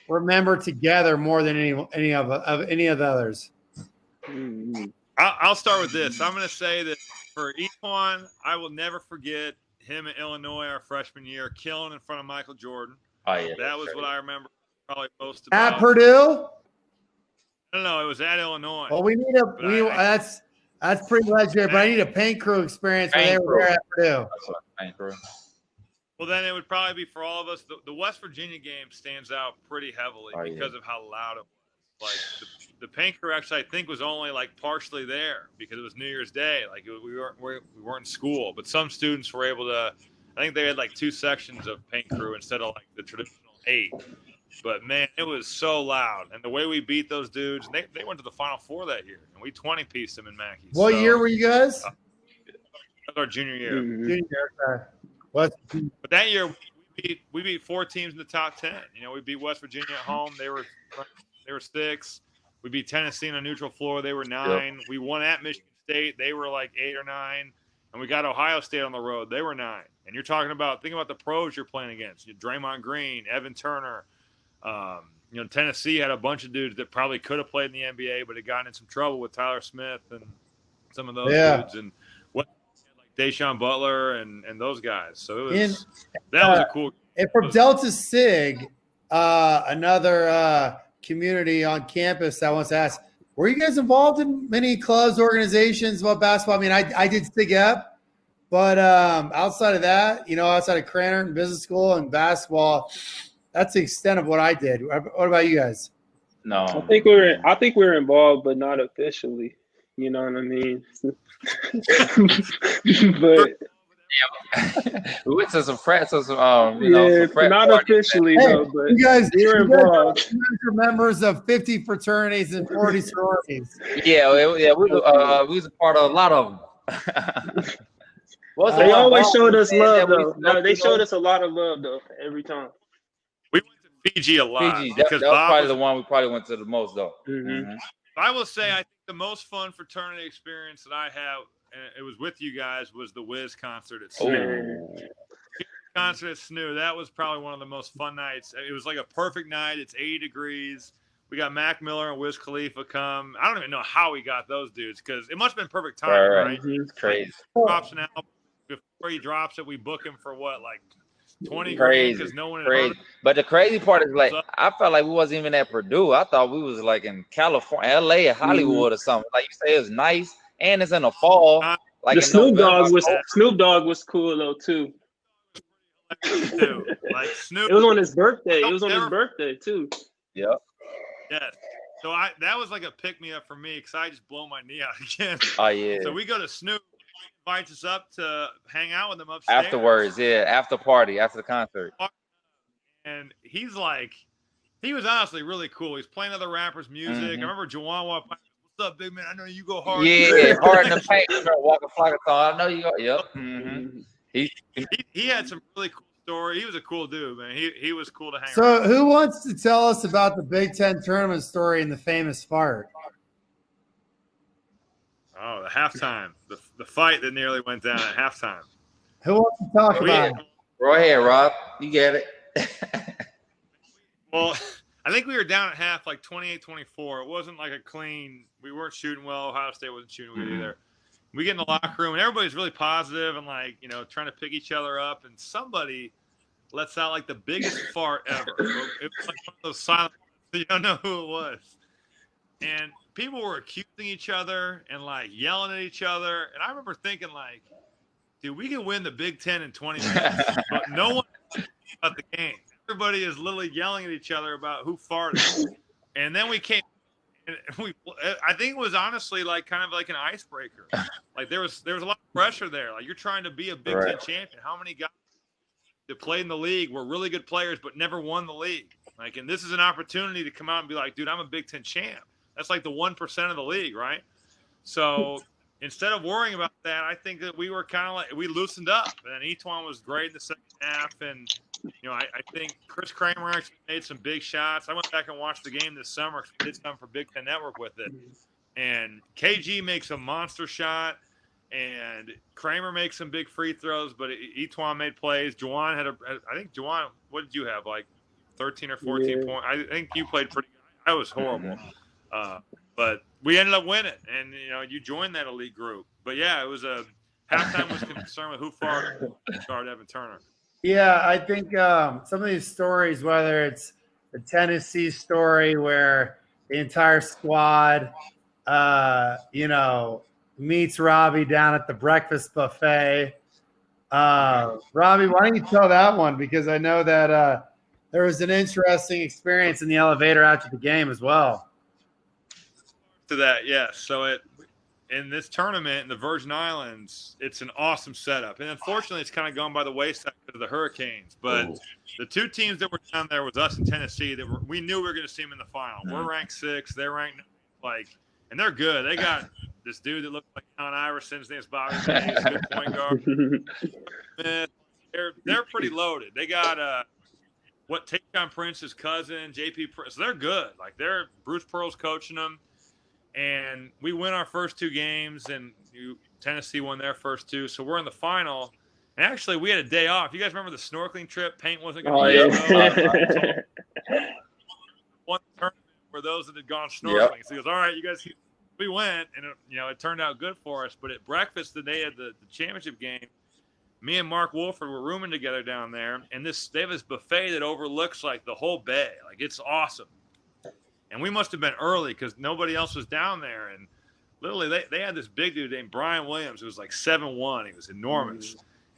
remember together more than any of the others? I'll start with this. I'm going to say that for Equan, I will never forget him in Illinois our freshman year, killing in front of Michael Jordan. Oh yeah, that was what I remember probably most about. At Purdue? No, it was at Illinois. Well, we need that's pretty legendary, but I need a Paint Crew experience where they were there at Purdue. Paint Crew. Well, then it would probably be for all of us. The West Virginia game stands out pretty heavily because of how loud it was. Like the Paint Crew actually, I think, was only like partially there because it was New Year's Day. Like we weren't in school, but some students were able to. I think they had like 2 sections of Paint Crew instead of like the traditional 8. But man, it was so loud, and the way we beat those dudes, they went to the Final Four that year, and we 20-pieced them in Mackey. What year were you guys? That was our junior year. Junior year. What? But that year we beat 4 teams in the top 10. We beat West Virginia at home. They were 6. We beat Tennessee on a neutral floor. They were 9. Yep. We won at Michigan State. They were like 8 or 9. And we got Ohio State on the road. They were 9. And you're talking about, think about the pros you're playing against. Draymond Green, Evan Turner. Tennessee had a bunch of dudes that probably could have played in the NBA, but had gotten in some trouble with Tyler Smith and some of those dudes. And like Deshaun Butler and those guys. So that was a cool game. And from Delta Sig, another community on campus that wants to ask, were you guys involved in many clubs, organizations about basketball? I mean, I did Sig Up, but outside of that, outside of Cranard Business School and basketball, that's the extent of what I did. What about you guys? No, I think we were involved, but not officially. You know what I mean? But we went to some frats or some, not officially though. But you guys were involved. You guys are members of 50 fraternities and 40 sororities. Yeah, we was a part of a lot of them. They always showed us love, though. No, they showed us a lot of love, though, every time. We went to Fiji a lot. That was probably the one we probably went to the most, though. Mm-hmm. I will say, I think the most fun fraternity experience that I have, and it was with you guys, was the Wiz concert at SNU. Concert at SNU. That was probably one of the most fun nights. It was like a perfect night. It's 80 degrees. We got Mac Miller and Wiz Khalifa come. I don't even know how we got those dudes because it must have been perfect time, right? It's crazy. Drops an album. Before he drops it, we book him for what, like 20 grand because no one had heard of him. But the crazy part is, like, I felt like we wasn't even at Purdue. I thought we was like in California, LA, Hollywood or something. Like you say, it's nice and it's in the fall. Like the in Snoop November. Dogg was cool though too. Too. Like Snoop. It was on his birthday. I'll It was on his never- birthday too. Yep. Yes. So that was like a pick me up for me because I just blow my knee out again. Oh yeah. So we go to Snoop, invites us up to hang out with him upstairs. Afterwards, yeah, after the concert. And he's like, he was honestly really cool. He's playing other rappers' music. Mhm. I remember JaJuan walked by. What's up, big man? I know you go hard. Yeah, hard in the paint. Walking Flockathon. I know you go. Yep. Mm-hmm. He had some really cool story. He was a cool dude, man. He was cool to hang around. So, who wants to tell us about the Big Ten tournament story and the famous fart? Oh, the halftime, the fight that nearly went down at halftime. Who wants to talk about it? Go ahead, Rob. You get it. Well, I think we were down at half, like 28-24. It wasn't like a clean. We weren't shooting well. Ohio State wasn't shooting good either. We get in the locker room, and everybody's really positive and, like, you know, trying to pick each other up. And somebody lets out, like, the biggest fart ever. It was like one of those silent – you don't know who it was. And people were accusing each other and, like, yelling at each other. And I remember thinking, like, dude, we can win the Big Ten in 20 minutes. But no one about the game. Everybody is literally yelling at each other about who farted. And then we came – and I think it was honestly like kind of like an icebreaker. Like there was a lot of pressure there. Like you're trying to be a Big Ten champion. How many guys that played in the league were really good players but never won the league? Like, and this is an opportunity to come out and be like, dude, I'm a Big Ten champ. That's like the 1% of the league, right? So instead of worrying about that, I think that we were kind of like we loosened up. And Etuan was great in the second half, and you know, I think Chris Kramer actually made some big shots. I went back and watched the game this summer because we did something for Big Ten Network with it. And KG makes a monster shot, and Kramer makes some big free throws, but Etuan made plays. JaJuan I think JaJuan, what did you have, like 13 or 14 points? I think you played pretty good. I was horrible. But we ended up winning, and, you know, you joined that elite group. But, yeah, it was halftime was concerned with who farted Evan Turner. Yeah, I think some of these stories, whether it's the Tennessee story where the entire squad, you know, meets Robbie down at the breakfast buffet. Robbie, why don't you tell that one? Because I know that there was an interesting experience in the elevator after the game as well. To that, yes. So in this tournament in the Virgin Islands, it's an awesome setup. And unfortunately, it's kind of gone by the wayside because of the hurricanes. But the two teams that were down there was us and Tennessee. We knew we were going to see them in the final. We're ranked 6. They're ranked and they're good. They got this dude that looks like Allen Iverson. His name's Bobby. He's a good point guard. They're pretty loaded. They got Tayshaun Prince's cousin, JP Prince. So they're good. Like Bruce Pearl's coaching them. And we win our first 2 games, and Tennessee won their first 2. So we're in the final. And actually, we had a day off. You guys remember the snorkeling trip? Paint wasn't going to be one tournament for those that had gone snorkeling. So he goes, all right, you guys, we went, and it turned out good for us. But at breakfast the day of the championship game, me and Mark Wolford were rooming together down there, and they have this buffet that overlooks like the whole bay. Like it's awesome. And we must have been early because nobody else was down there. And literally, they had this big dude named Brian Williams who was like 7'1". He was enormous.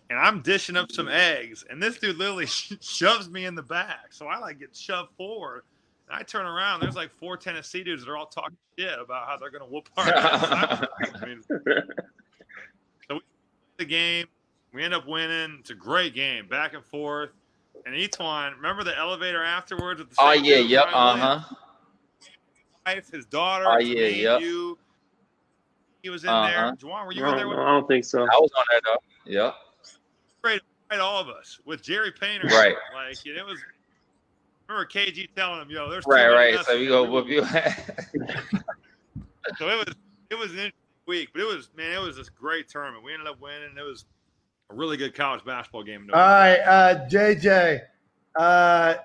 And I'm dishing up some eggs, and this dude literally shoves me in the back. So I get shoved forward. And I turn around. There's like 4 Tennessee dudes that are all talking shit about how they're going to whoop our ass. So we play the game. We end up winning. It's a great game, back and forth. And Etuan, remember the elevator afterwards? With the oh yeah, yep, his daughter, you. He was in there. JaJuan, were you in there? I don't think so. I was on there though. Yep. Great, all of us with Jerry Painter. Right. Like it was. Remember KG telling him, "Yo, there's right." So you go whoop you. So it was an interesting week, but it was this great tournament. We ended up winning. It was a really good college basketball game. All right, JJ.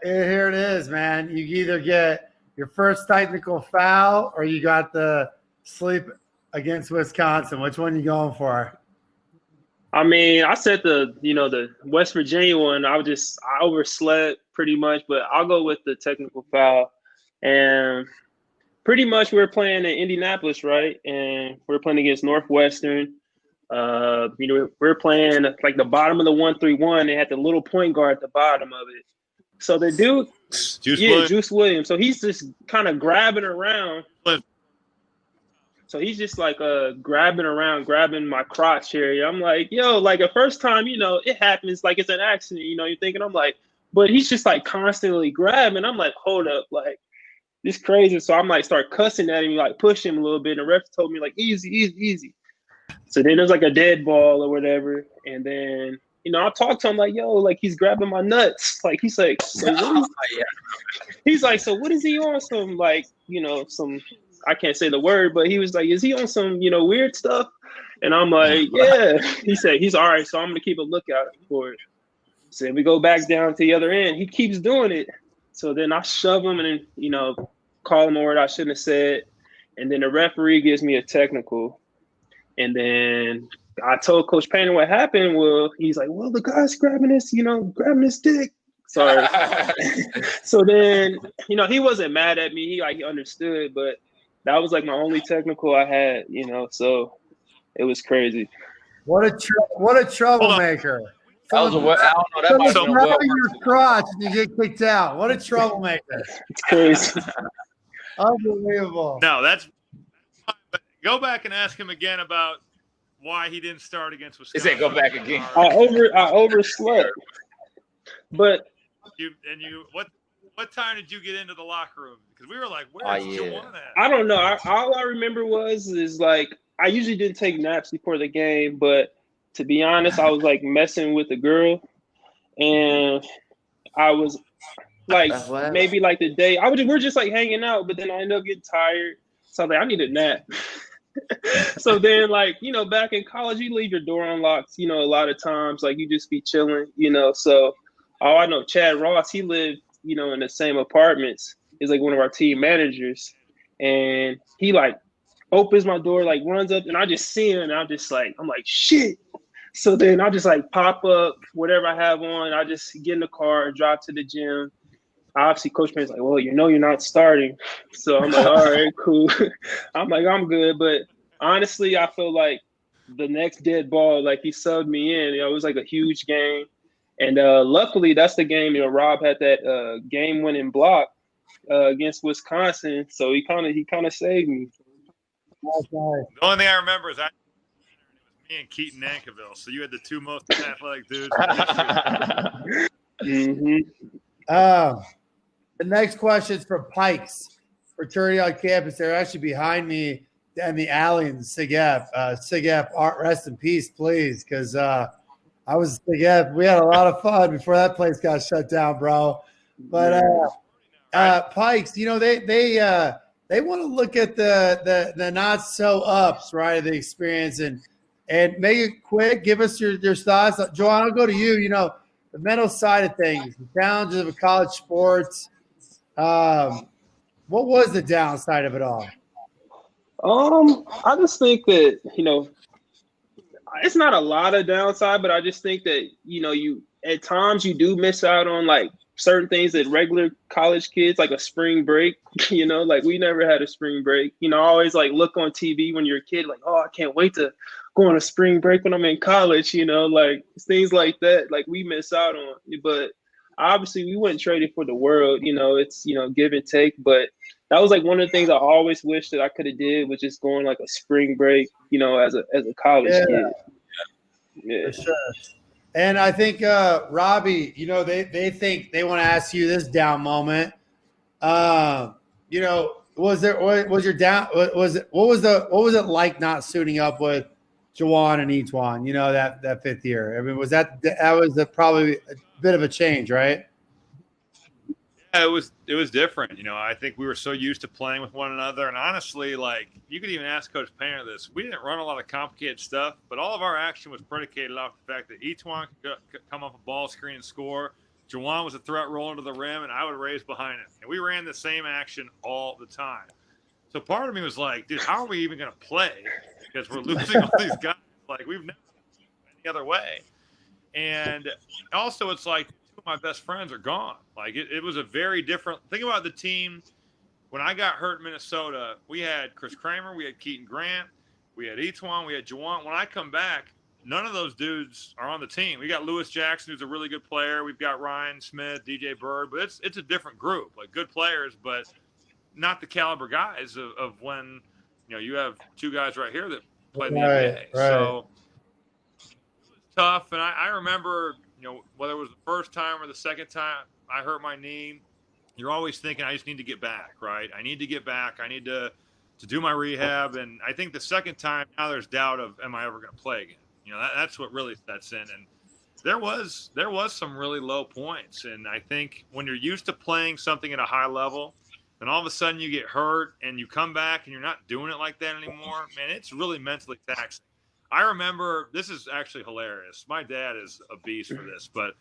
Here it is, man. You either get your first technical foul or you got the sleep against Wisconsin. Which one you going for? I mean, I said the West Virginia one. I overslept pretty much, but I'll go with the technical foul. And pretty much we're playing in Indianapolis, right? And we're playing against Northwestern. We're playing like the bottom of the 1-3-1. They had the little point guard at the bottom of it. So the dude, Juice Williams. So he's just kind of grabbing around. So he's just like grabbing around, grabbing my crotch area. I'm like, yo, like the first time, it happens like it's an accident. You're thinking, I'm like, but he's just like constantly grabbing. I'm like, hold up, like this crazy. So I'm like, start cussing at him, like push him a little bit. And the ref told me like, easy, easy, easy. So then there's like a dead ball or whatever. And then, I talk to him like, yo, like he's grabbing my nuts. Like he's like, so what is, he's like, so what is he on? Some like, some, I can't say the word, but he was like, is he on some, weird stuff? And I'm like, yeah. He said, he's all right. So I'm going to keep a lookout for it. So then we go back down to the other end. He keeps doing it. So then I shove him and, call him a word I shouldn't have said. And then the referee gives me a technical. And then I told Coach Painter what happened. Well, he's like, well, the guy's grabbing his dick. Sorry. So then, he wasn't mad at me. He understood, but that was like my only technical I had, so it was crazy. What a troublemaker. That was I don't know. That might have been grabbing your crotch and you get kicked out. What a troublemaker. It's crazy. Unbelievable. No, that's go back and ask him again about why he didn't start against Wisconsin. He said go back again. I overslept. But what time did you get into the locker room? Because we were like, where's JaJuan at? I don't know. All I remember is like I usually didn't take naps before the game, but to be honest, I was like messing with a girl, and I was like maybe like the day we're just like hanging out, but then I ended up getting tired, so I was like I need a nap. So then like back in college you leave your door unlocked, a lot of times like you just be chilling, so I know Chad Ross, he lived in the same apartments. He's like one of our team managers, and he like opens my door, like runs up, and I just see him, and I'm like shit. So then I just like pop up whatever I have on. I just get in the car, drive to the gym. Obviously, Coach Payne's like, well, you're not starting. So I'm like, all right, cool. I'm like, I'm good. But honestly, I feel like the next dead ball, like he subbed me in. It was like a huge game. And luckily, that's the game, Rob had that game-winning block against Wisconsin. So he kind of saved me. The only thing I remember is it was me and Keaton Nankiville. So you had the two most athletic dudes. The next question is from Pikes, fraternity on campus. They're actually behind me in the alley in SIGEP. SIGEP, rest in peace, please, because I was SIGEP. We had a lot of fun before that place got shut down, bro. But Pikes, they want to look at the not so ups, right, of the experience and make it quick. Give us your thoughts. JaJuan, I'll go to you. The mental side of things, the challenges of college sports. What was the downside of it all? I just think that, it's not a lot of downside, but I just think that, you at times you do miss out on like certain things that regular college kids, like a spring break, like we never had a spring break. I always like look on TV when you're a kid, like, oh, I can't wait to go on a spring break when I'm in college, like things like that, like we miss out on. But obviously we wouldn't trade it for the world, it's, give and take. But that was like one of the things I always wish that I could have did, was just going like a spring break, as a college kid. Yeah. For sure. And I think Robbie, they think they want to ask you this down moment. What was it like not suiting up with JaJuan and Etuan, that fifth year? I mean, was that was probably a bit of a change, right? Yeah, it was different. I think we were so used to playing with one another, and honestly, like you could even ask Coach Painter this. We didn't run a lot of complicated stuff, but all of our action was predicated off the fact that Etuan could come off a ball screen and score. JaJuan was a threat rolling to the rim, and I would raise behind him, and we ran the same action all the time. So part of me was like, dude, how are we even going to play? Because we're losing all these guys. Like, we've never played any other way. And also, it's like two of my best friends are gone. Like, it was a very different – think about the team. When I got hurt in Minnesota, we had Chris Kramer, we had Keaton Grant, we had Etuan, we had JaJuan. When I come back, none of those dudes are on the team. We got Lewis Jackson, who's a really good player. We've got Ryan Smith, DJ Bird, but it's a different group, like good players, but not the caliber guys of when, you know, you have two guys right here that played in the NBA. Right. So it was tough. And I remember, you know, whether it was the first time or the second time I hurt my knee, you're always thinking, I just need to get back, right? I need to get back. I need to do my rehab. And I think the second time, now there's doubt of, am I ever going to play again? You know, that's what really sets in. And there was some really low points. And I think when you're used to playing something at a high level, then all of a sudden you get hurt and you come back and you're not doing it like that anymore, man, it's really mentally taxing. I remember, this is actually hilarious. My dad is a beast for this, but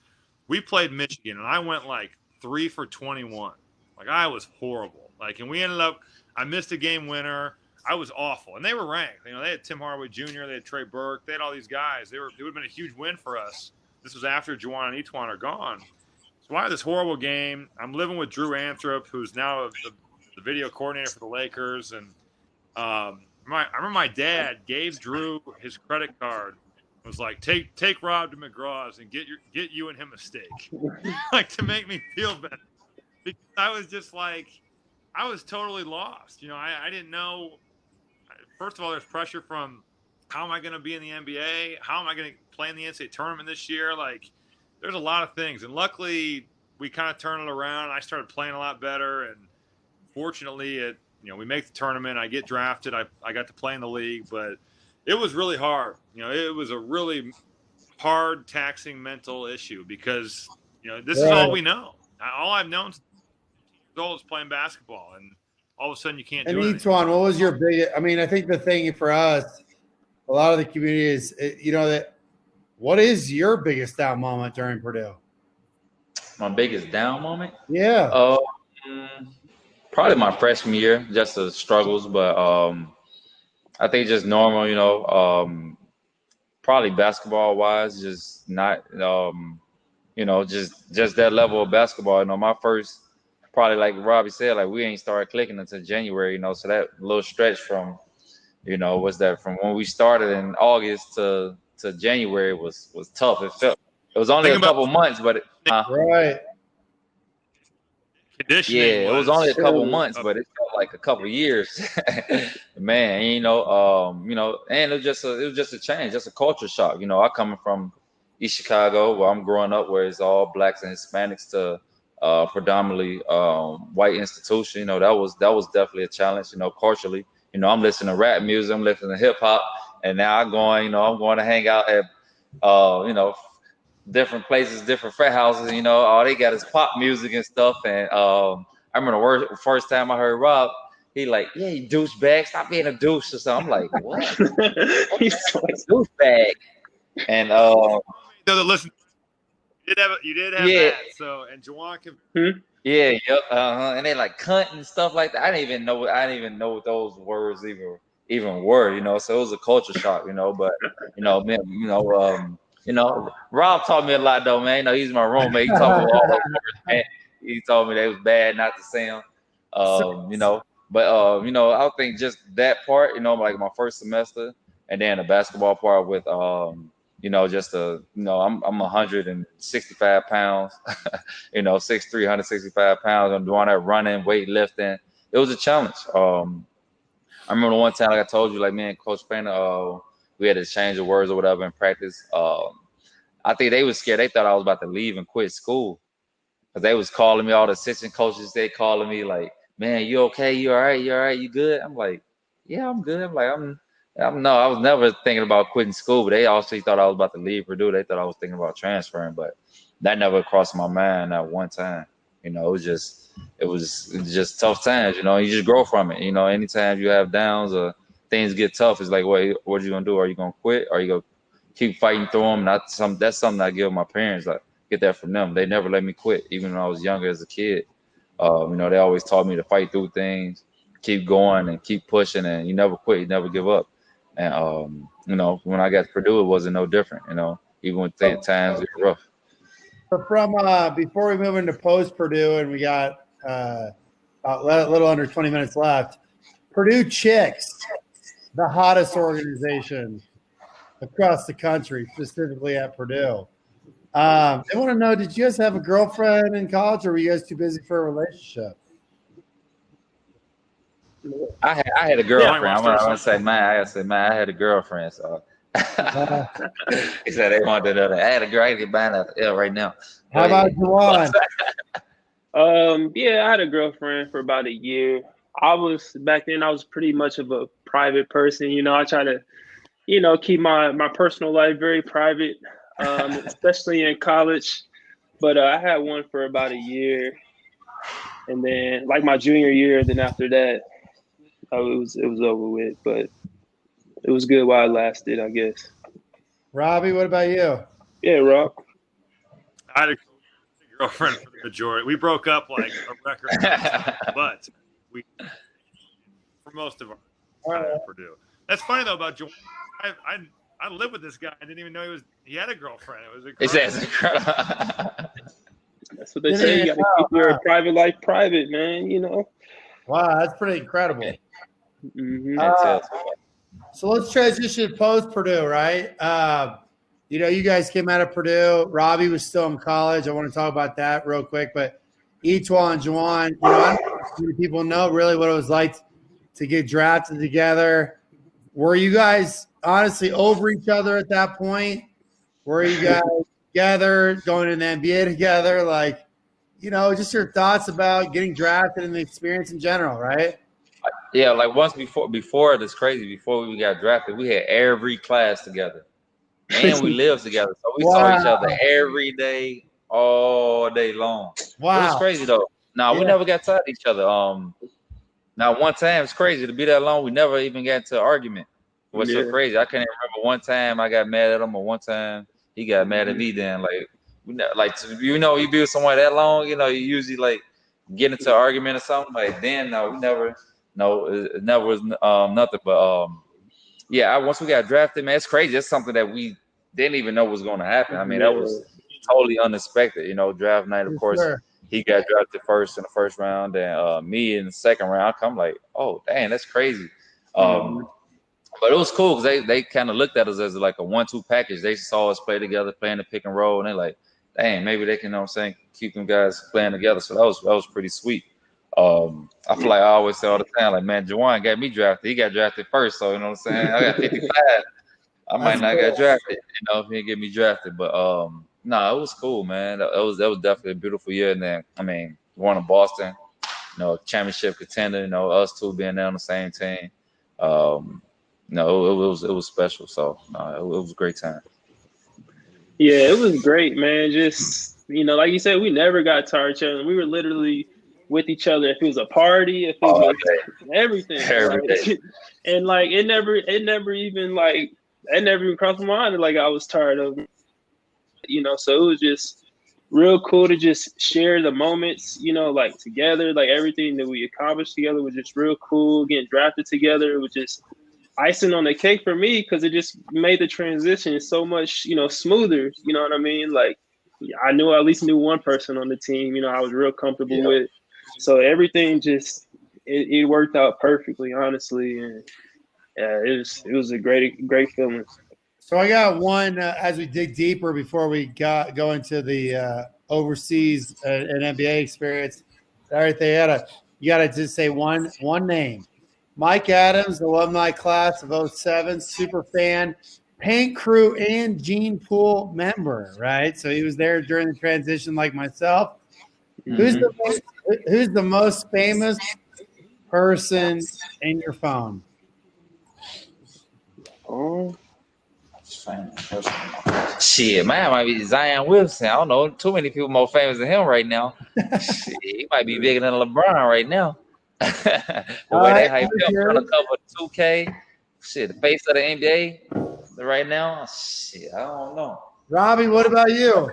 we played Michigan and I went like 3 for 21. Like, I was horrible. Like, and we ended up, I missed a game winner. I was awful. And they were ranked. You know, they had Tim Hardaway Jr., they had Trey Burke, they had all these guys. It would have been a huge win for us. This was after JaJuan and Etuan are gone. So I had this horrible game. I'm living with Drew Anthrop, who's now the video coordinator for the Lakers. And I remember my dad gave Drew his credit card. Was like, take Rob to McGraw's and get you and him a steak, like, to make me feel better. Because I was just like, I was totally lost. You know, I didn't know. First of all, there's pressure from, how am I going to be in the NBA? How am I going to play in the NCAA tournament this year? Like, there's a lot of things. And luckily, we kind of turned it around. I started playing a lot better. And fortunately, we make the tournament. I get drafted. I got to play in the league. But it was really hard. You know, it was a really hard, taxing mental issue because, you know, this is all we know. All I've known since I was old is playing basketball. And all of a sudden you can't do it. And Etuan, what was your biggest – I mean, I think the thing for us, a lot of the community is, you know, that what is your biggest down moment during Purdue? My biggest down moment? Yeah. Probably my freshman year, just the struggles. But I think just normal, you know, probably basketball-wise, just not, you know, just that level of basketball. You know, my first – probably like Robbie said, like we ain't started clicking until January, you know, so that little stretch from, you know, from when we started in August to January was tough. It was only a couple months, but right. It was only a couple months, but it felt like a couple years. Man, you know, and it was just a change, just a culture shock. You know, I coming from East Chicago, where I'm growing up, where it's all blacks and Hispanics, to predominantly white institution. You know, that was definitely a challenge. You know, culturally, you know, I'm listening to rap music, I'm listening to hip hop, and now I'm going to hang out at you know, different places, different frat houses. You know, all they got is pop music and stuff. And I remember the first time I heard Rob, he like, yeah, you douchebag, stop being a douche or something. I'm like, what? He's a douchebag. And listen. You did have that. So, and JaJuan can. Yeah, yep. And they like cunt and stuff like that. I didn't even know what those words even were. You know, so it was a culture shock. You know, but you know, man, you know, Rob taught me a lot though, man. You know, he's my roommate. He taught me all those words, man. He told me they was bad not to say them. You know, but you know, I think just that part. You know, like my first semester, and then the basketball part with you know, just you know, I'm 165 pounds, you know, 6'3", 165 pounds. I'm doing that running, weightlifting. It was a challenge. I remember one time, like I told you, like, man, Coach Painter, we had to change the words or whatever in practice. I think they was scared. They thought I was about to leave and quit school, because they was calling me, all the assistant coaches, they calling me like, man, you okay? You all right? You all right? You good? I'm like, yeah, I'm good. I'm like, no, I was never thinking about quitting school, but they also thought I was about to leave Purdue. They thought I was thinking about transferring, but that never crossed my mind at one time. You know, it was just tough times. You know, you just grow from it. You know, anytime you have downs or things get tough, it's like, wait, what are you gonna do? Are you gonna quit? Or are you gonna keep fighting through them? That's something I give my parents. Like, get that from them. They never let me quit, even when I was younger as a kid. You know, they always taught me to fight through things, keep going and keep pushing, and you never quit, you never give up. And you know, when I got to Purdue, it wasn't no different. You know, even when times were rough. But from before we move into post Purdue, and we got about a little under 20 minutes left, Purdue chicks. the hottest organization across the country, specifically at Purdue. I want to know, did you guys have a girlfriend in college, or were you guys too busy for a relationship? I had a girlfriend. I'm gonna say mine. I gotta say mine. I had a girlfriend. So he said they wanted to. I had a girl. I get buying out the L right now. How about JaJuan? Yeah, I had a girlfriend for about a year. Back then I was pretty much of a private person. You know, I try to, keep my personal life very private, especially in college. But I had one for about a year, and then like my junior year, then after that, it was over with. But it was good while it lasted, I guess. Robbie, what about you? Yeah, Rob. I had a girlfriend for the majority. We broke up like a record, but we for most of our time at Purdue. That's funny though about JaJuan. I lived with this guy. I didn't even know he had a girlfriend. It was incredible. That's what they say. You got to keep your private life private, man. Wow, that's pretty incredible. Mm-hmm. So let's transition post Purdue, right? You guys came out of Purdue. Robbie was still in college. I want to talk about that real quick. But JaJuan, I don't know if many people know really what it was like to get drafted together. Were you guys honestly over each other at that point? Were you guys together, going to the NBA together? Like, just your thoughts about getting drafted and the experience in general, right? Yeah, like once before this crazy, before we got drafted, we had every class together. And we lived together. So we saw each other every day, all day long. Wow. It was crazy though. We never got tired of each other. Now one time, it's crazy to be that long, we never even got into an argument. It was so crazy. I can't even remember one time I got mad at him or one time he got mad at me. Then you be with someone that long, you usually like get into an argument or something. Like then we never it never was nothing. But once we got drafted, man, it's crazy. It's something that we didn't even know was going to happen. I mean, that was totally unexpected. Draft night, of course. Sure. He got drafted first in the first round, and me in the second round. I'm like, oh, dang, that's crazy. But it was cool because they kind of looked at us as like a 1-2 package. They saw us play together, playing the pick and roll, and they're like, dang, maybe they can, keep them guys playing together. So that was pretty sweet. I feel like I always say all the time, like, man, JaJuan got me drafted. He got drafted first, so you know what I'm saying? I got 55. I might not get drafted, if he didn't get me drafted. But it was cool, man. That was definitely a beautiful year. And then, I mean, won in Boston, championship contender. Us two being there on the same team. It was special. So it was a great time. Yeah, it was great, man. Just like you said, we never got tired of each other. We were literally with each other. If it was a party, if it was everything, right? And like it never even crossed my mind that like I was tired of, So it was just real cool to just share the moments, like together. Like everything that we accomplished together was just real cool. Getting drafted together was just icing on the cake for me because it just made the transition so much, smoother. You know what I mean? Like I at least knew one person on the team. I was real comfortable with. So everything just it worked out perfectly, honestly, and it was a great feeling. So I got one as we dig deeper before we go into the overseas and NBA experience. Everything you gotta just say one name. Mike Adams, alumni class of 07, super fan, paint crew, and Gene Pool member. Right, so he was there during the transition, like myself. Mm-hmm. Who's the most famous person in your phone? Shit, man, might be Zion Williamson. I don't know. Too many people more famous than him right now. Shit, he might be bigger than LeBron right now. The way they hype him on the cover of 2K. Shit, the face of the NBA right now. Shit, I don't know. Robbie, what about you?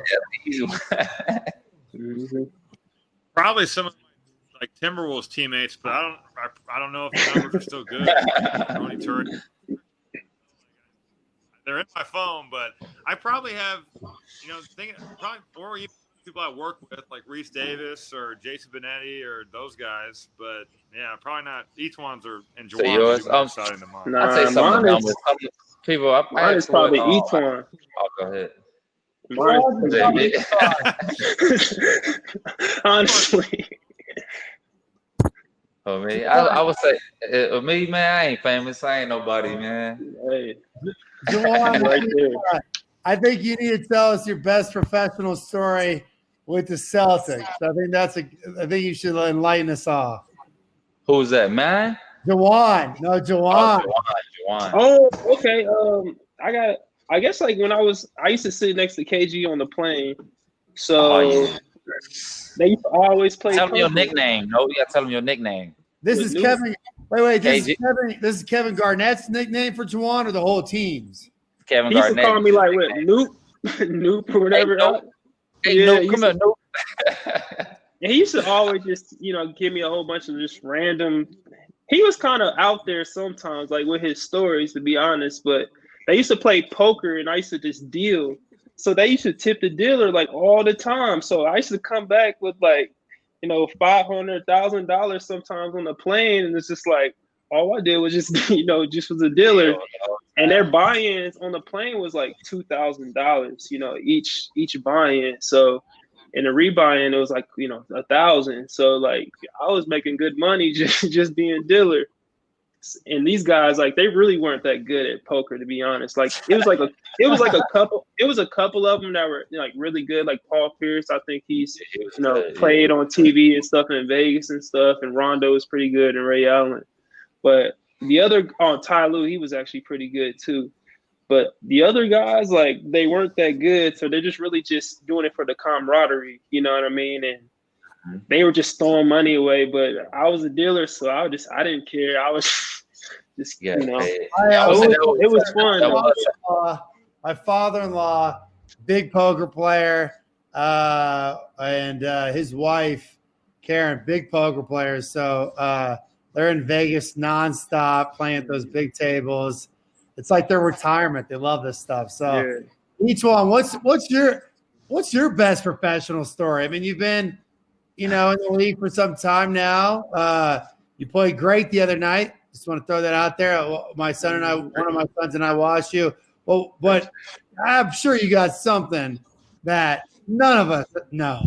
Probably some of my Timberwolves teammates, but I don't know if the numbers are still good. They're in my phone, but I probably have, probably 4 or even people I work with, like Reese Davis or Jason Benetti or those guys. But yeah, probably not. Each ones are and So Jawan yours, more exciting than mine. I'd say some of the mine numbers. Some people, I mine is probably each one. Oh, go ahead. Honestly. Oh, me, I would say, me, man, I ain't famous. I ain't nobody, man. Hey. JaJuan, Right there. I think you need to tell us your best professional story with the Celtics. I think you should enlighten us all. Who's that, man? JaJuan. No, JaJuan. JaJuan. Oh, okay. I guess like when I used to sit next to KG on the plane. So they used to always play. Tell them your nickname. No, you gotta tell them your nickname. This is Kevin. Wait. This KG. is Kevin Garnett's nickname for JaJuan or the whole team's? Kevin He used Garnett. to call me like what, Noop or whatever. Hey, Noop, come here, Noop. And he used to always just, give me a whole bunch of just random. He was kind of out there sometimes, like with his stories, to be honest. But they used to play poker, and I used to just deal. So they used to tip the dealer like all the time. So I used to come back with like, $500,000 sometimes on the plane, and it's just like all I did was just, just was a dealer. And their buy-ins on the plane was like $2,000, each buy-in. So in a rebuy-in, it was like, 1,000. So like I was making good money just being dealer. And these guys, like, they really weren't that good at poker, to be honest. Like it was a couple of them that were like really good, like Paul Pierce. I think he's played on TV and stuff in Vegas and stuff. And Rondo is pretty good, and Ray Allen. But the other, Ty Lue, he was actually pretty good too. But the other guys, like, they weren't that good. So they're just really just doing it for the camaraderie. You know what I mean? And they were just throwing money away. But I was a dealer, so I didn't care. I was just, it was fun. My father-in-law, big poker player, and his wife, Karen, big poker players. So, they're in Vegas nonstop playing at those big tables. It's like their retirement. They love this stuff. So each one, what's your best professional story? I mean, you've been, in the league for some time now. You played great the other night. Just want to throw that out there. One of my sons and I watched you. Well, but I'm sure you got something that none of us know.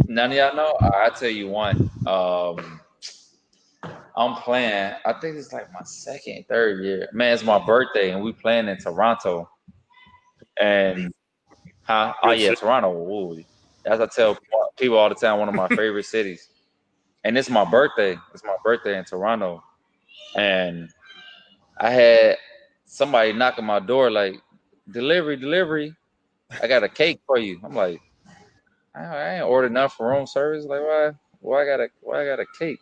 None of y'all know? I'll tell you one. I'm playing. I think it's like my second, third year. Man, it's my birthday, and we playing in Toronto. And Toronto. Ooh, as I tell people all the time, one of my favorite cities. And it's my birthday. It's my birthday in Toronto. And I had somebody knock on my door like, delivery. I got a cake for you. I'm like, I ain't ordered enough for room service. Like, why I got a cake?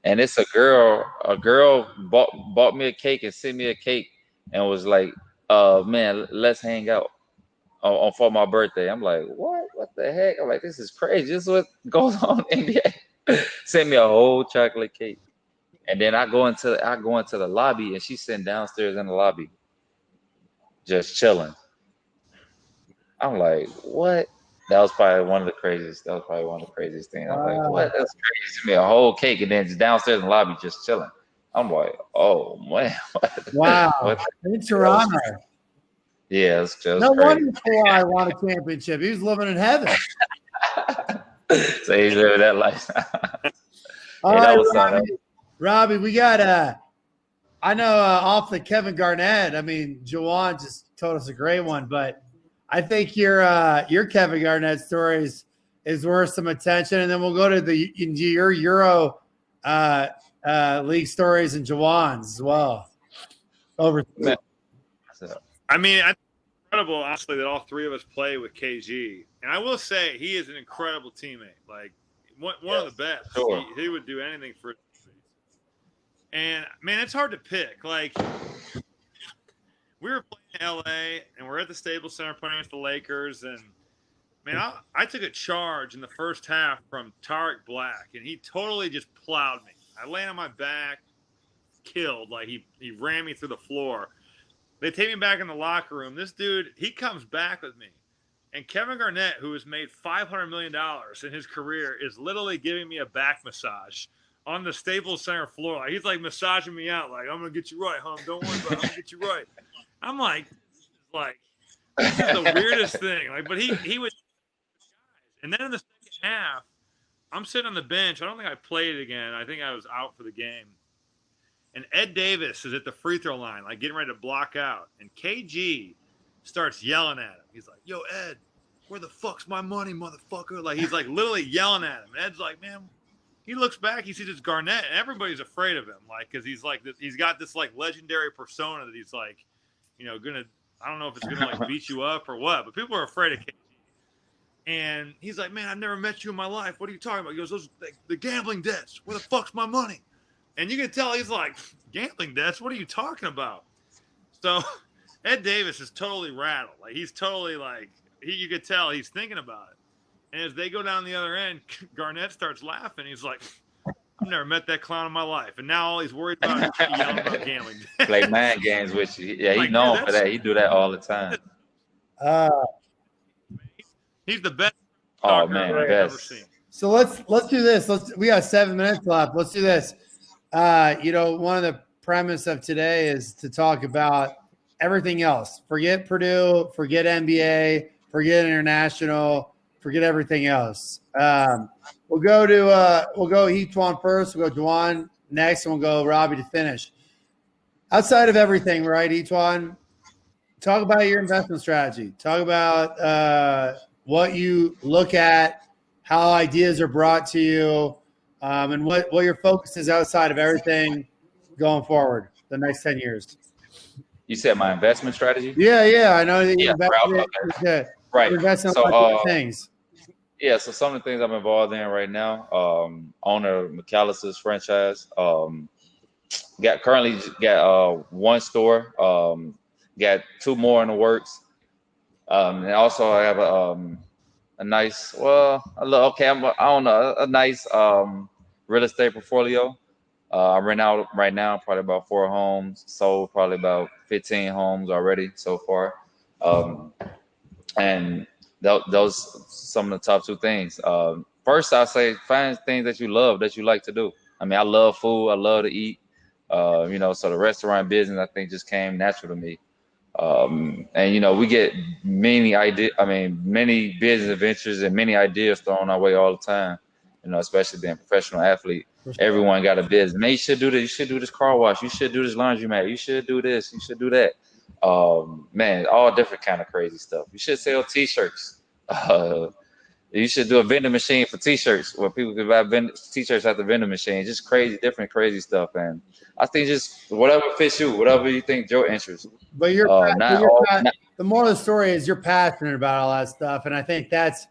And it's a girl bought me a cake and sent me a cake and was like, man, let's hang out for my birthday. I'm like, what the heck? I'm like, this is crazy. This is what goes on in NBA. Sent me a whole chocolate cake. And then I go into the lobby, and she's sitting downstairs in the lobby just chilling. I'm like, what? That was probably one of the craziest things. I'm like, what? That's crazy to me. A whole cake, and then just downstairs in the lobby just chilling. I'm like, oh man. Wow. In Toronto. Yeah, it's just no crazy. wonder Kawhi won a championship. He was living in heaven. So he's living that life. All right, Robbie, we got I know off the Kevin Garnett. I mean, JaJuan just told us a great one, but I think your Kevin Garnett story is worth some attention, and then we'll go to your Euro league stories and JaJuan's as well. Over. I mean, I think it's incredible, honestly, that all three of us play with KG, and I will say he is an incredible teammate. Like one of the best. Sure. He would do anything for. And man, it's hard to pick. Like, we were playing in LA, and we're at the Staples Center playing against the Lakers, and man, I took a charge in the first half from Tariq Black, and he totally just plowed me. I lay on my back, killed. Like, he ran me through the floor. They take me back in the locker room. This dude, he comes back with me, And Kevin Garnett, who has made $500 million in his career, is literally giving me a back massage on the Staples Center floor. Like, he's like massaging me out, like, I'm going to get you right, Hum. Don't worry about it. I'm going to get you right. I'm like, this is the weirdest thing. Like, but he was, and then in the second half, I'm sitting on the bench. I don't think I played again. I think I was out for the game. And Ed Davis is at the free throw line, like getting ready to block out. And KG starts yelling at him. He's like, yo, Ed, where the fuck's my money, motherfucker? Like, he's like literally yelling at him. And Ed's like, man, he looks back, he sees it's Garnett, and everybody's afraid of him. Like, because he's like, he's got this like legendary persona that he's like, gonna, I don't know if it's gonna like beat you up or what, but people are afraid of KG. And he's like, man, I've never met you in my life. What are you talking about? He goes, those the gambling debts. Where the fuck's my money? And you can tell he's like, gambling debts? What are you talking about? So Ed Davis is totally rattled. Like, he's totally like, you could tell he's thinking about it. And as they go down the other end, Garnett starts laughing. He's like, I've never met that clown in my life. And now all he's worried about is yelling about gambling debts. Play mind games with you. Yeah, he's like, known for that. He do that all the time. He's the best. Oh, man, I've ever seen. So let's do this. We got 7 minutes left. Let's do this. One of the premise of today is to talk about everything else. Forget Purdue, forget NBA, forget international, forget everything else. We'll go JaJuan first. We'll go JaJuan next, and we'll go Robbie to finish. Outside of everything, right, JaJuan? Talk about your investment strategy. Talk about what you look at, how ideas are brought to you, and what your focus is outside of everything going forward the next 10 years. You said my investment strategy? Yeah. I know that you invest in a lot of things. Yeah, so some of the things I'm involved in right now, owner of McAllister's franchise. Currently got one store. Got 2 more in the works. And also I have a nice, a nice real estate portfolio. I rent out right now probably about 4 homes, sold probably about 15 homes already so far. And those some of the top 2 things. First, I say find things that you love, that you like to do. I mean, I love food. I love to eat. So the restaurant business, I think, just came natural to me. And we get many business ventures and many ideas thrown our way all the time. Especially being a professional athlete, everyone got a business. Man, you should do this. You should do this car wash. You should do this laundromat. You should do this. You should do that. Man, all different kind of crazy stuff. You should sell T-shirts. You should do a vending machine for T-shirts where people can buy T-shirts at the vending machine. Just crazy stuff. And I think just whatever fits you, whatever you think your interest. But the moral of the story is you're passionate about all that stuff, and I think that's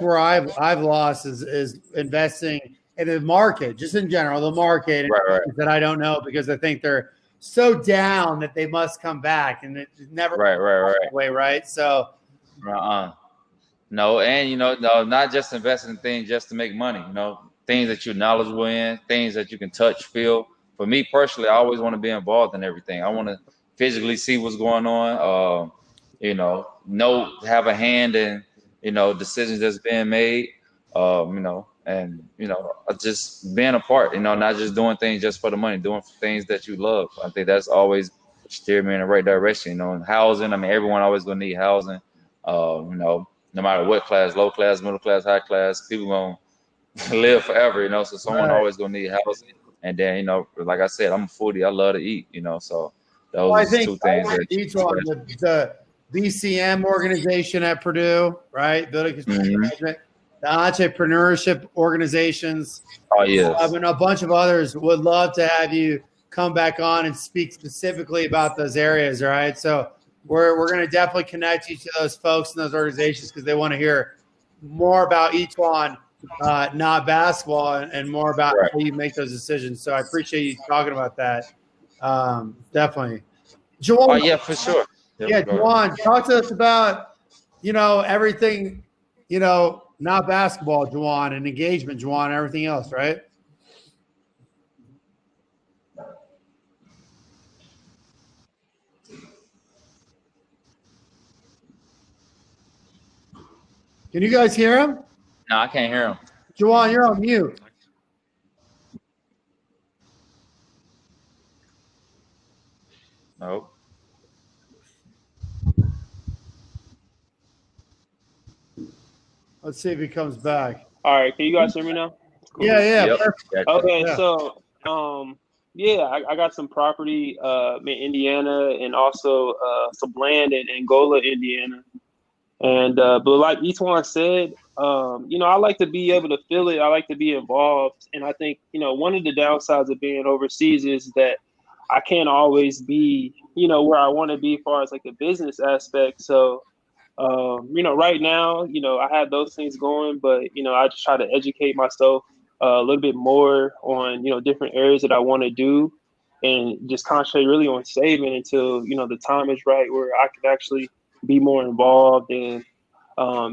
where I've lost is investing in the market, just in general, the market right. that I don't know because I think they're so down that they must come back, and it never right. So, no, and not just investing in things just to make money. Things that you're knowledgeable in, things that you can touch, feel. For me personally, I always want to be involved in everything. I want to physically see what's going on. Have a hand in decisions that's being made. Just being a part. Not just doing things just for the money, doing things that you love. I think that's always steered me in the right direction. Housing. I mean, everyone always gonna need housing. No matter what class, low class, middle class, high class, people gonna live forever. So someone always gonna need housing. And then, like I said, I'm a foodie. I love to eat. So those 2 things. Each one, the BCM organization at Purdue, right? Building Construction Management, the entrepreneurship organizations. Oh, yes. And a bunch of others would love to have you come back on and speak specifically about those areas, all right? So we're going to definitely connect you to those folks and those organizations because they want to hear more about each one, not basketball, and more about how you make those decisions. So I appreciate you talking about that. Definitely. JaJuan, oh, yeah, for sure. JaJuan, talk to us about, everything, not basketball, JaJuan, and engagement, JaJuan, and everything else, right? Can you guys hear him? No, I can't hear him. JaJuan, you're on mute. Nope. Let's see if he comes back. All right, can you guys hear me now? Cool. Yeah. Yep. Perfect. Okay, Yeah. so I got some property in Indiana and also some land in Angola, Indiana. And but like each one said, I like to be able to feel it. I like to be involved. And I think, one of the downsides of being overseas is that I can't always be, where I want to be as far as like the business aspect. So right now, I have those things going, but I just try to educate myself a little bit more on, different areas that I want to do, and just concentrate really on saving until, the time is right where I can actually be more involved and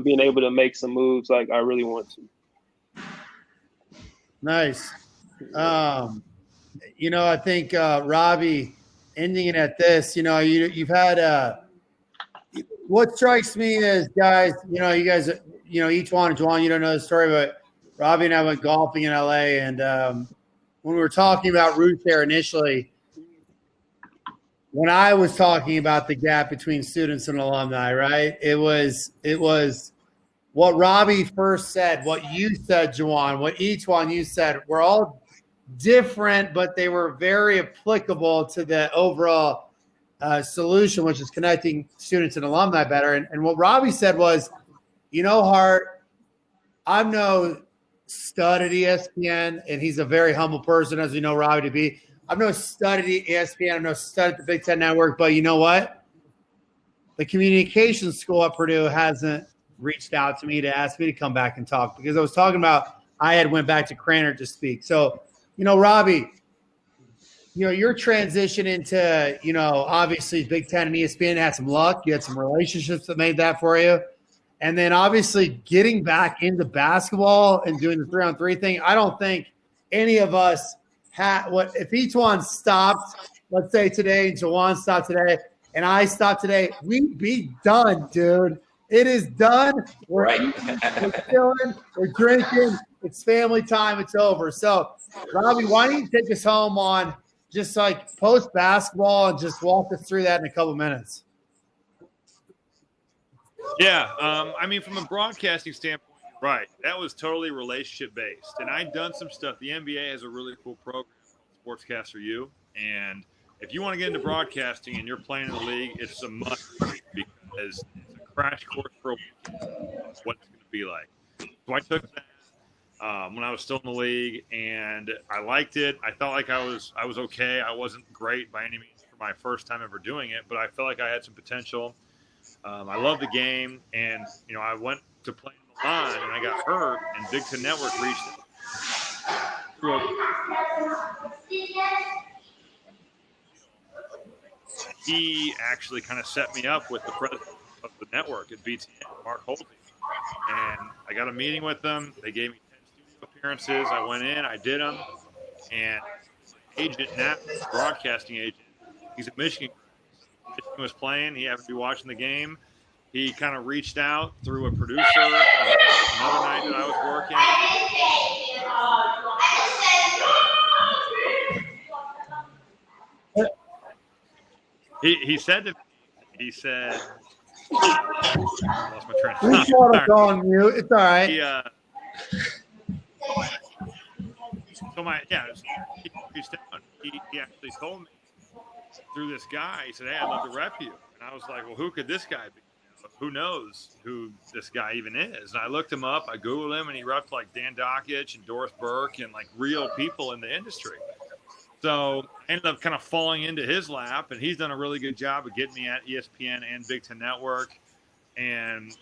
being able to make some moves like I really want to. Nice. I think Robbie, ending it at this, you've had what strikes me is, guys, you guys, each one, JaJuan, you don't know the story, but Robbie and I went golfing in LA, and when we were talking about Rootshare initially, when I was talking about the gap between students and alumni, right? It was what Robbie first said, what you said, JaJuan, what each one you said, were all different, but they were very applicable to the overall solution, which is connecting students and alumni better. And what Robbie said was, Hart, I'm no stud at ESPN, and he's a very humble person, as we know Robbie to be. I'm no stud at ESPN. I'm no stud at the Big Ten Network. But you know what? The communications school at Purdue hasn't reached out to me to ask me to come back and talk, because I was talking about I had went back to Cranard to speak. So, Robbie, your transition into, obviously Big Ten and ESPN had some luck. You had some relationships that made that for you. And then obviously getting back into basketball and doing the 3-on-3 thing. I don't think any of us had if each one stopped, let's say today, JaJuan stopped today, and I stopped today, we'd be done, dude. It is done. We're eating, we're chilling, we're drinking. It's family time. It's over. So, Robbie, why don't you take us home on just like post basketball and just walk us through that in a couple minutes? Yeah. From a broadcasting standpoint, right. That was totally relationship based. And I'd done some stuff. The NBA has a really cool program called Sportscaster U. And if you want to get into broadcasting and you're playing in the league, it's a must, because it's a crash course for a weekend of what it's going to be like. So I took that when I was still in the league, and I liked it. I felt like I was okay. I wasn't great by any means for my first time ever doing it, but I felt like I had some potential. I love the game, and I went to play in the line, and I got hurt, and Big Ten Network reached out. He actually kind of set me up with the president of the network at BTN, Mark Holty, and I got a meeting with them. They gave me 10 studio appearances. I went in, I did them, and my agent now, broadcasting agent, he's at Michigan. Michigan was playing. He happened to be watching the game. He kind of reached out through a producer another night that I was working. He said to me, he said, I lost my train of thought. On mute. It's all right. He reached out. He actually told me through this guy. He said, "Hey, I'd love to rep you." And I was like, "Well, who could this guy be? Who knows who this guy even is?" And I looked him up. I Googled him, and he repped like Dan Dockich and Doris Burke and like real people in the industry. So I ended up kind of falling into his lap, and he's done a really good job of getting me at ESPN and Big Ten Network.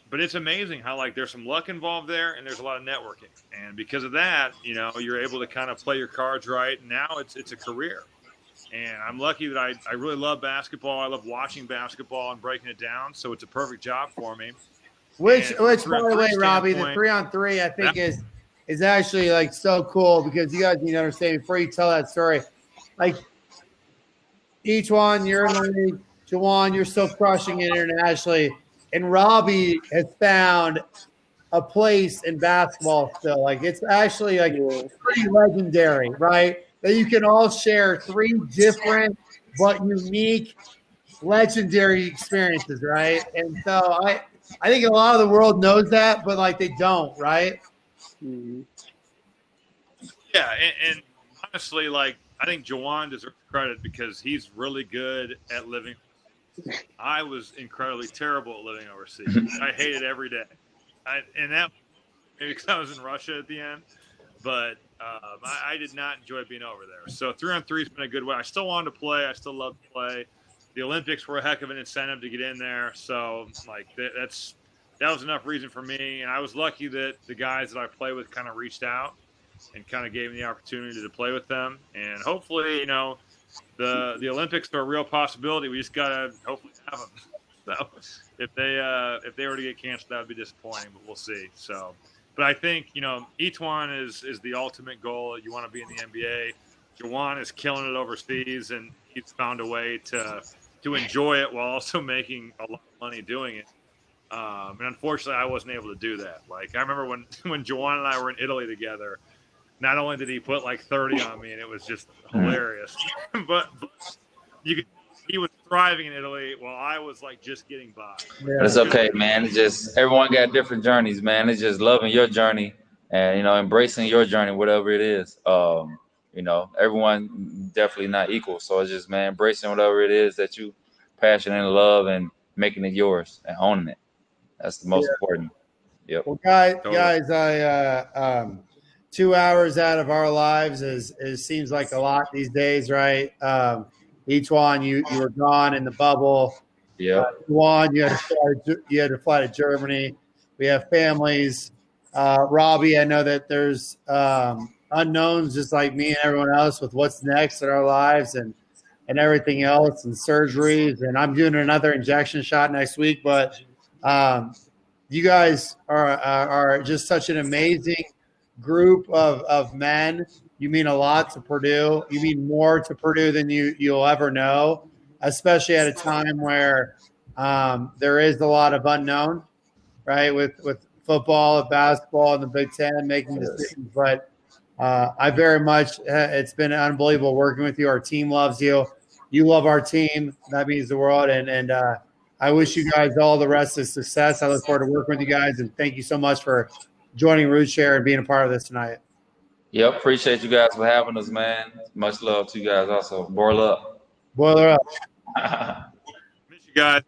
But it's amazing how like there's some luck involved there, and there's a lot of networking. And because of that, you're able to kind of play your cards right. And now it's a career. And I'm lucky that I really love basketball. I love watching basketball and breaking it down. So it's a perfect job for me. Which by the way, Robbie, the 3-on-3 I think is actually like so cool, because you guys need to understand before you tell that story. Like each one, you're in the league. JaJuan, you're still crushing it internationally. And Robbie has found a place in basketball still. Like it's actually like pretty legendary, right? That you can all share 3 different but unique, legendary experiences, right? And so I think a lot of the world knows that, but like they don't, right? Yeah, and honestly, like I think JaJuan deserves credit because he's really good at living. I was incredibly terrible at living overseas. I hated every day, and that maybe because I was in Russia at the end, but I did not enjoy being over there. So 3-on-3 has been a good way. I still wanted to play. I still love to play. The Olympics were a heck of an incentive to get in there. So like that was enough reason for me. And I was lucky that the guys that I play with kind of reached out and kind of gave me the opportunity to play with them. And hopefully, you know, the Olympics are a real possibility. We just gotta hopefully have them. So if they were to get canceled, that would be disappointing, but we'll see. So, but I think, you know, each one is the ultimate goal. You want to be in the NBA. JaJuan is killing it overseas, and he's found a way to enjoy it while also making a lot of money doing it. And unfortunately, I wasn't able to do that. Like I remember when JaJuan and I were in Italy together. Not only did he put like 30 on me, and it was just hilarious, but he was thriving in Italy while I was like just getting by. But it's okay, man. It's just everyone got different journeys, man. It's just loving your journey and, you know, embracing your journey, whatever it is. You know, everyone definitely not equal. So it's just, man, embracing whatever it is that you passionate and love and making it yours and owning it. That's the most important. Yep. Well, guys, I 2 hours out of our lives is seems like a lot these days, right? Each one, you were gone in the bubble. Yeah. One, you had to fly to Germany. We have families. Robbie, I know that there's unknowns just like me and everyone else with what's next in our lives and everything else and surgeries. And I'm doing another injection shot next week. But you guys are just such an amazing group of men. You mean a lot to Purdue. You mean more to Purdue than you'll ever know, especially at a time where there is a lot of unknown, right? With football, basketball, and the Big Ten making decisions. But I very much, it's been unbelievable working with you. Our team loves you. You love our team. That means the world. And I wish you guys all the rest of success. I look forward to working with you guys. And thank you so much for joining Rootshare and being a part of this tonight. Yep. Appreciate you guys for having us, man. Much love to you guys also. Boiler up. Boiler up. Miss you guys.